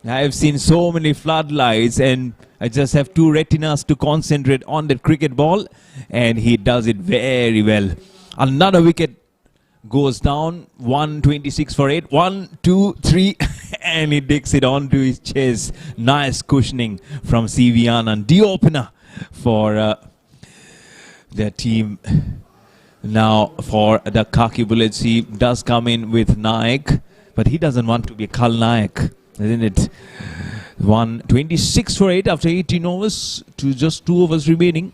I have seen so many floodlights and I just have 2 retinas to concentrate on that cricket ball. And he does it very well. Another wicket goes down. 126 for 8. 1, 2, 3. And he digs it onto his chest. Nice cushioning from C.V. Anand. The opener for their team. Now for the Khaki Bullets, he does come in with Naik. But he doesn't want to be Kal Naik, isn't it? 126 for 8 after 18 overs to just 2 overs remaining.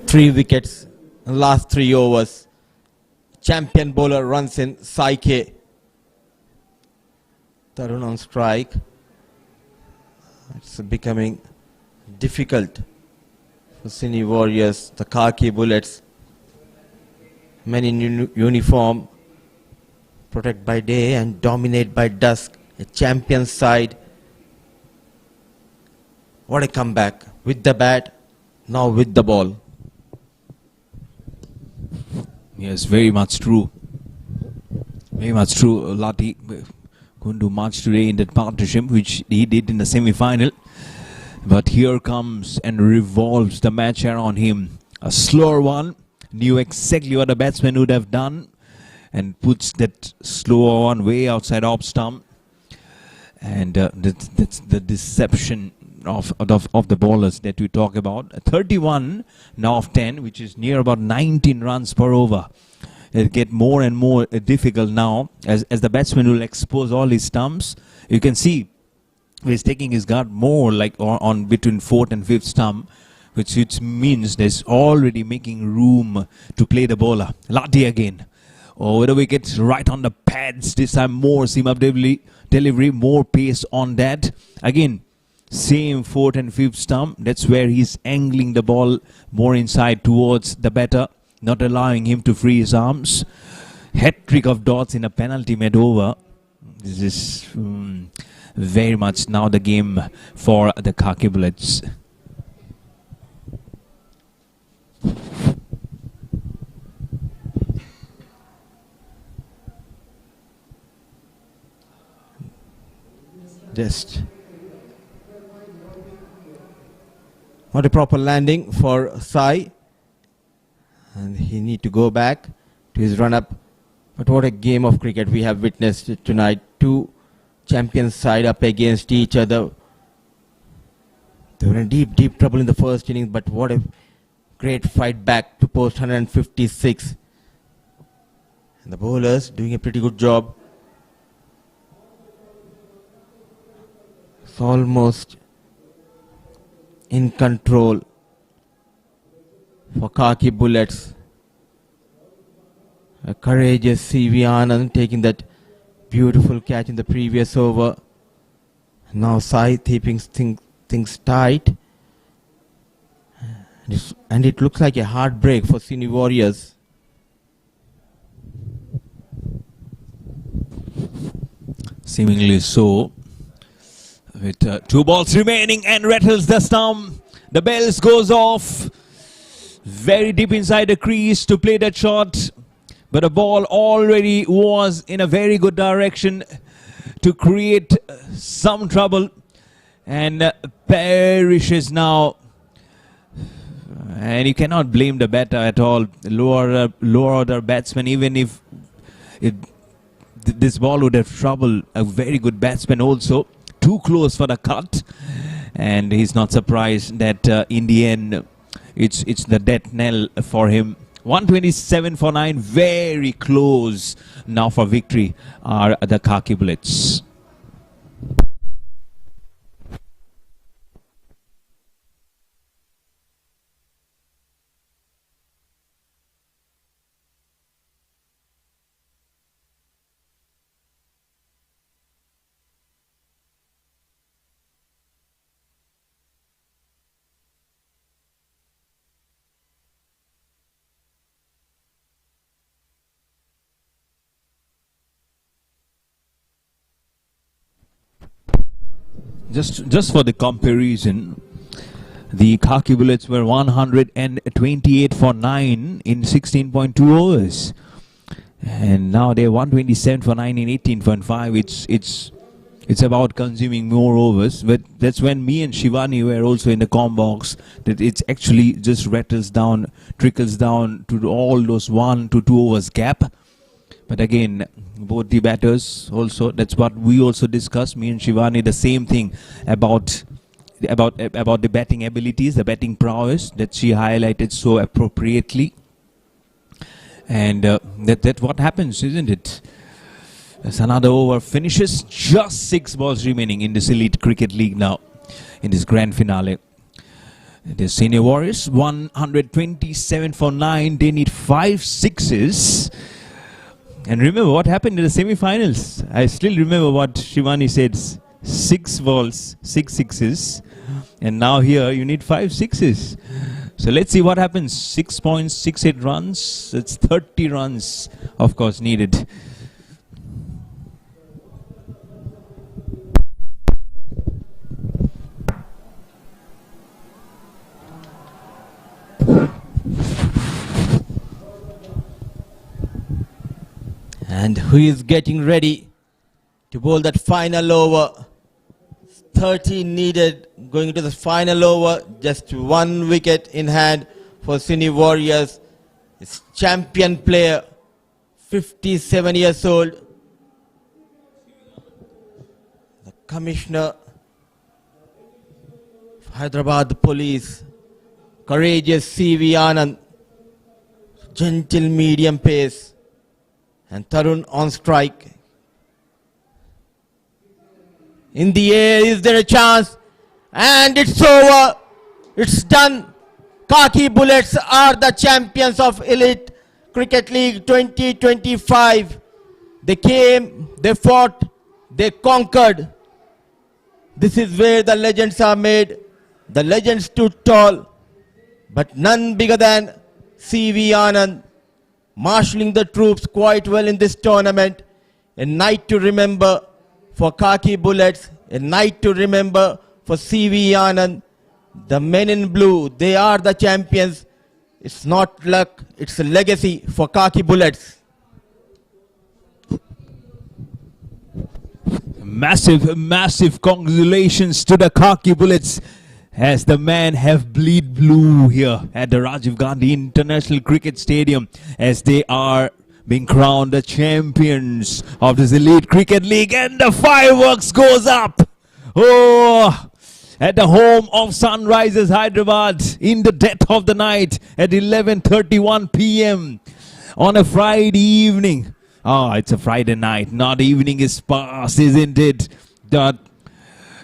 Three wickets in the last 3 overs. Champion bowler runs in Saike. Tarun on strike. It's becoming difficult for Cine Warriors. The Khaki Bullets, men in uniform, protect by day and dominate by dusk. A champion side. What a comeback with the bat, now with the ball. Yes, very much true. Very much true. Lati going to march today in that partnership, which he did in the semi-final. But here comes and revolves the match around him. A slower one. Knew exactly what the batsman would have done. And puts that slower one way outside off stump. And that's the deception of the bowlers that we talk about. 31 now of 10, which is near about 19 runs per over. It'll get more and more difficult now as the batsman will expose all his stumps. You can see he's taking his guard more like on between 4th and 5th stump, which means there's already making room to play the bowler. Lati again. Over the wicket, right on the pads. This time more seam up delivery, more pace on that. Again, same 4th and 5th stump. That's where he's angling the ball more inside towards the batter, not allowing him to free his arms. Hat-trick of dots in a penalty made over. This is very much now the game for the Khaki Bullets. Just not a proper landing for Sai, and he need to go back to his run-up. But what a game of cricket we have witnessed tonight. Two champions side up against each other. They were in deep trouble in the first innings, but what a great fight back to post 156. And the bowlers doing a pretty good job. It's almost in control for Khaki Bullets. A courageous C.V. Anand taking that beautiful catch in the previous over. Now Sai keeping things tight. And it looks like a heartbreak for Cine Warriors. Seemingly so. With 2 balls remaining and rattles the stump. The bells goes off. Very deep inside the crease to play that shot. But the ball already was in a very good direction to create some trouble. And perishes now. And you cannot blame the batter at all. Lower order batsman, even if this ball would have troubled a very good batsman also. Too close for the cut, and he's not surprised that in the end it's the death knell for him. 127 for 9, very close now for victory are the Khaki Bullets. Just for the comparison, the Khaki Bullets were 128 for 9 in 16.2 overs. And now they're 127 for 9 in 18.5. It's about consuming more overs. But that's when me and Shivani were also in the com box, that it's actually just trickles down to all those 1 to 2 overs gap. But again, both the batters also, that's what we also discussed, me and Shivani, the same thing about the batting abilities, the batting prowess that she highlighted so appropriately. And that's what happens, isn't it? As another over finishes, just 6 balls remaining in this Elite Cricket League now, in this grand finale. The Senior Warriors, 127 for 9, they need 5 sixes. And remember what happened in the semi-finals. I still remember what Shivani said. 6 balls, 6 sixes. And now here you need 5 sixes. So let's see what happens. 6.68 runs. That's 30 runs, of course, needed. And who is getting ready to bowl that final over? 30 needed going into the final over. Just 1 wicket in hand for Cine Warriors. It's champion player, 57 years old. The Commissioner of Hyderabad Police, courageous C.V. Anand, gentle medium pace, and Tarun on strike. In the air, is there a chance? And it's over. It's done. Khaki Bullets are the champions of Elite Cricket League 2025. They came, they fought, they conquered. This is where the legends are made. The legends stood tall, but none bigger than C.V. Anand, marshalling the troops quite well in this tournament. A night to remember for Khaki Bullets, a night to remember for C.V. Anand. The men in blue, they are the champions. It's not luck, it's a legacy for Khaki Bullets. Massive congratulations to the Khaki Bullets as the men have bleed blue here at the Rajiv Gandhi International Cricket Stadium as they are being crowned the champions of this Elite Cricket League, and the fireworks goes up. Oh, at the home of Sunrisers Hyderabad in the dead of the night at 11:31 p.m. on a Friday evening. Oh, it's a Friday night. Not evening is past, isn't it?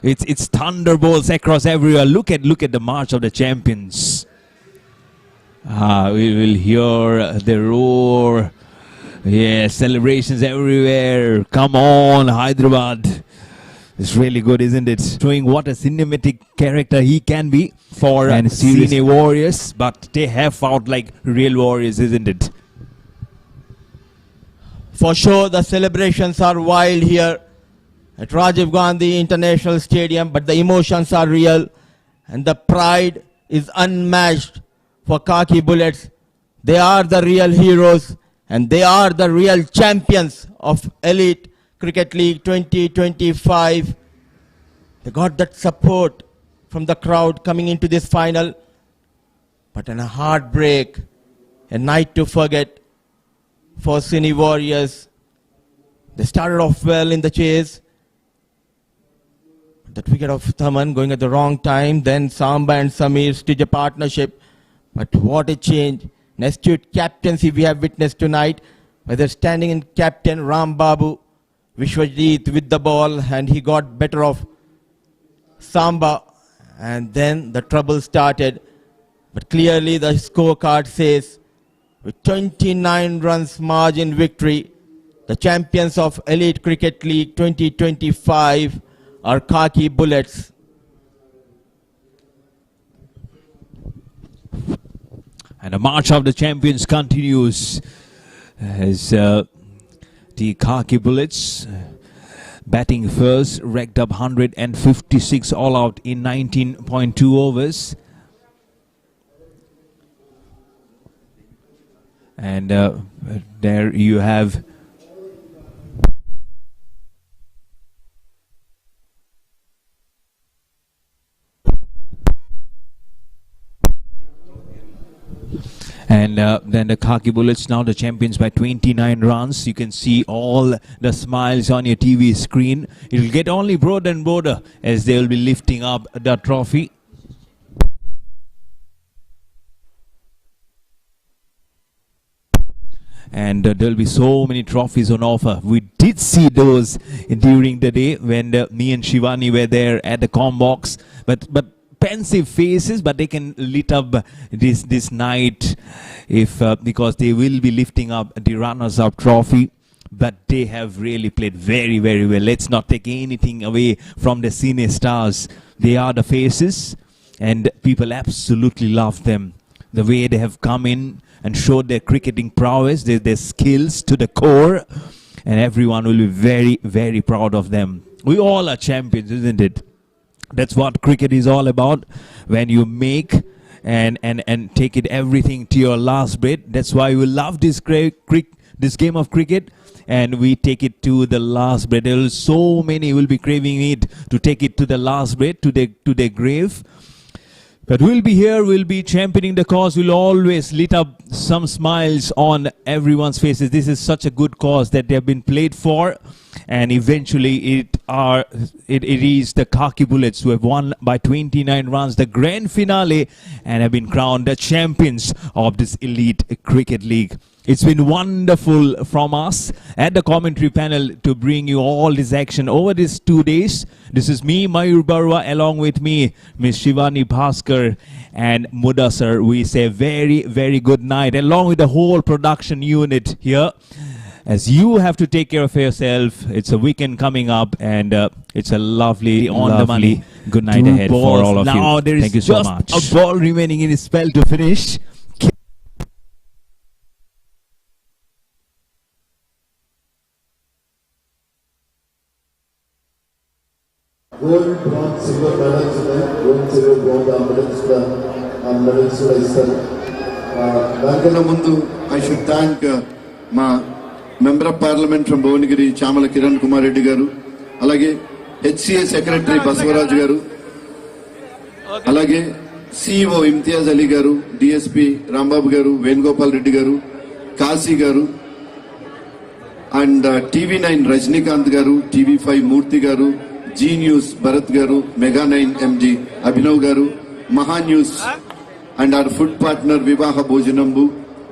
It's thunderbolts across everywhere. Look at the march of the champions. We will hear the roar. Yeah, celebrations everywhere. Come on, Hyderabad. It's really good, isn't it? Showing what a cinematic character he can be for Cine Warriors. But they have fought like real warriors, isn't it? For sure, the celebrations are wild here at Rajiv Gandhi International Stadium, but the emotions are real and the pride is unmatched for Khaki Bullets. They are the real heroes and they are the real champions of Elite Cricket League 2025. They got that support from the crowd coming into this final, but in a heartbreak, a night to forget for Cine Warriors. They started off well in the chase. That wicket of Thaman going at the wrong time. Then Samba and Samir stitch a partnership. But what a change. An astute captaincy we have witnessed tonight. Whether standing in captain Ram Babu, Vishwajit with the ball, and he got better of Samba. And then the trouble started. But clearly the scorecard says, with 29 runs margin victory, the champions of Elite Cricket League 2025 are Khaki Bullets. And the march of the champions continues as the Khaki Bullets batting first, racked up 156 all out in 19.2 overs. And there you have then the Khaki Bullets, now the champions by 29 runs. You can see all the smiles on your TV screen. It will get only broader and broader as they will be lifting up the trophy. And there will be so many trophies on offer. We did see those during the day when me and Shivani were there at the com box. But pensive faces, but they can lit up this night if because they will be lifting up the runners-up trophy. But they have really played very, very well. Let's not take anything away from the Cine stars. They are the faces, and people absolutely love them. The way they have come in and showed their cricketing prowess, their skills to the core, and everyone will be very, very proud of them. We all are champions, isn't it? That's what cricket is all about. When you make and take it everything to your last bit. That's why we love this this game of cricket, and we take it to the last breath. There are so many will be craving it to take it to the last breath, to their grave. But we'll be here, we'll be championing the cause, we'll always lit up some smiles on everyone's faces. This is such a good cause that they have been played for, and eventually it is the Khaki Bullets who have won by 29 runs the grand finale and have been crowned the champions of this elite cricket league. It's been wonderful from us at the commentary panel to bring you all this action over these 2 days. This is me, Mayur Barwa, along with me, Miss Shivani Bhaskar and Mudassar. We say very, very good night, along with the whole production unit here. As you have to take care of yourself, it's a weekend coming up, and it's a lovely, on the money good night ahead for all of you. Now there is Thank you so just much. a ball remaining in his spell to finish. Gold, bronze, silver medals ఉన్నాయి. Gold, silver, bronze medals కూడా ఇస్తారు. దానికన్నా ముందు I should thank మా Member of Parliament from Bhuvanagiri, Chamala Kiran Kumar Reddy garu, alage HCA Secretary Baswaraj garu, alage CEO Imtiaz Ali garu, DSP Rambabu garu, Venugopal Reddy garu, Kasi garu, and TV9 Rajnikant garu, TV5 Murthy garu, G News Bharat garu, Mega9 MD Abhinav garu, Maha News, and our food partner Vivaha Bhojanambu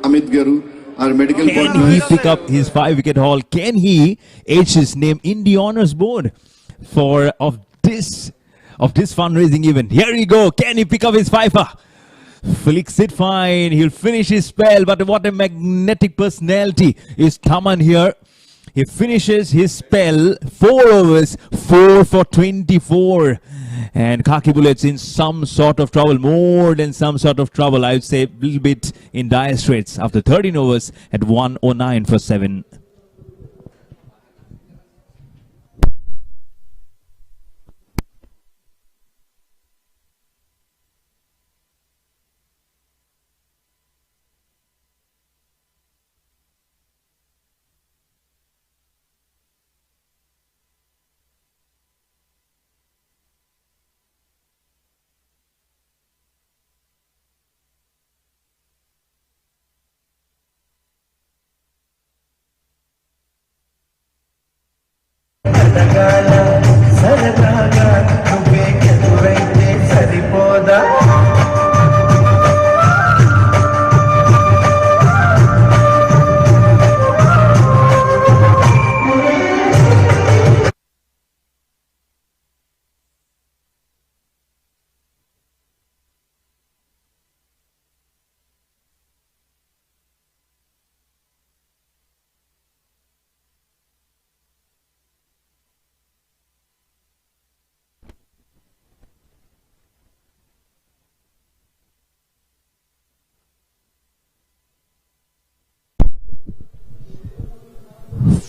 Amit garu. Our medical Can he pick up his 5-wicket haul? Can he etch his name in the honors board of this fundraising event? Here we go. Can he pick up his fifer? Flicks it fine. He'll finish his spell. But what a magnetic personality is Thaman here. He finishes his spell, 4 overs, 4 for 24. And Khaki Bullets in some sort of trouble, more than some sort of trouble. I would say a little bit in dire straits after 13 overs at 109 for 7.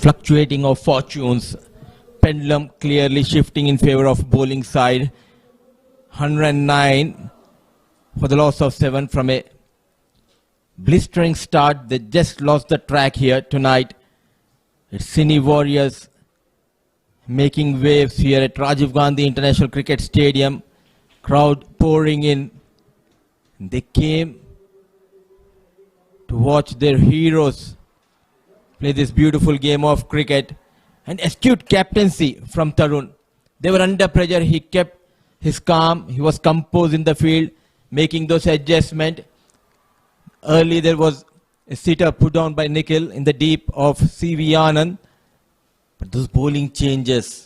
Fluctuating of fortunes, pendulum clearly shifting in favor of bowling side. 109 for the loss of 7 from a blistering start. They just lost the track here tonight. It's Cine Warriors making waves here at Rajiv Gandhi International Cricket Stadium. Crowd pouring in. They came to watch their heroes play this beautiful game of cricket. And astute captaincy from Tarun. They were under pressure. He kept his calm. He was composed in the field, making those adjustments. Early there was a sitter put down by Nikhil in the deep of C.V. Anand. But those bowling changes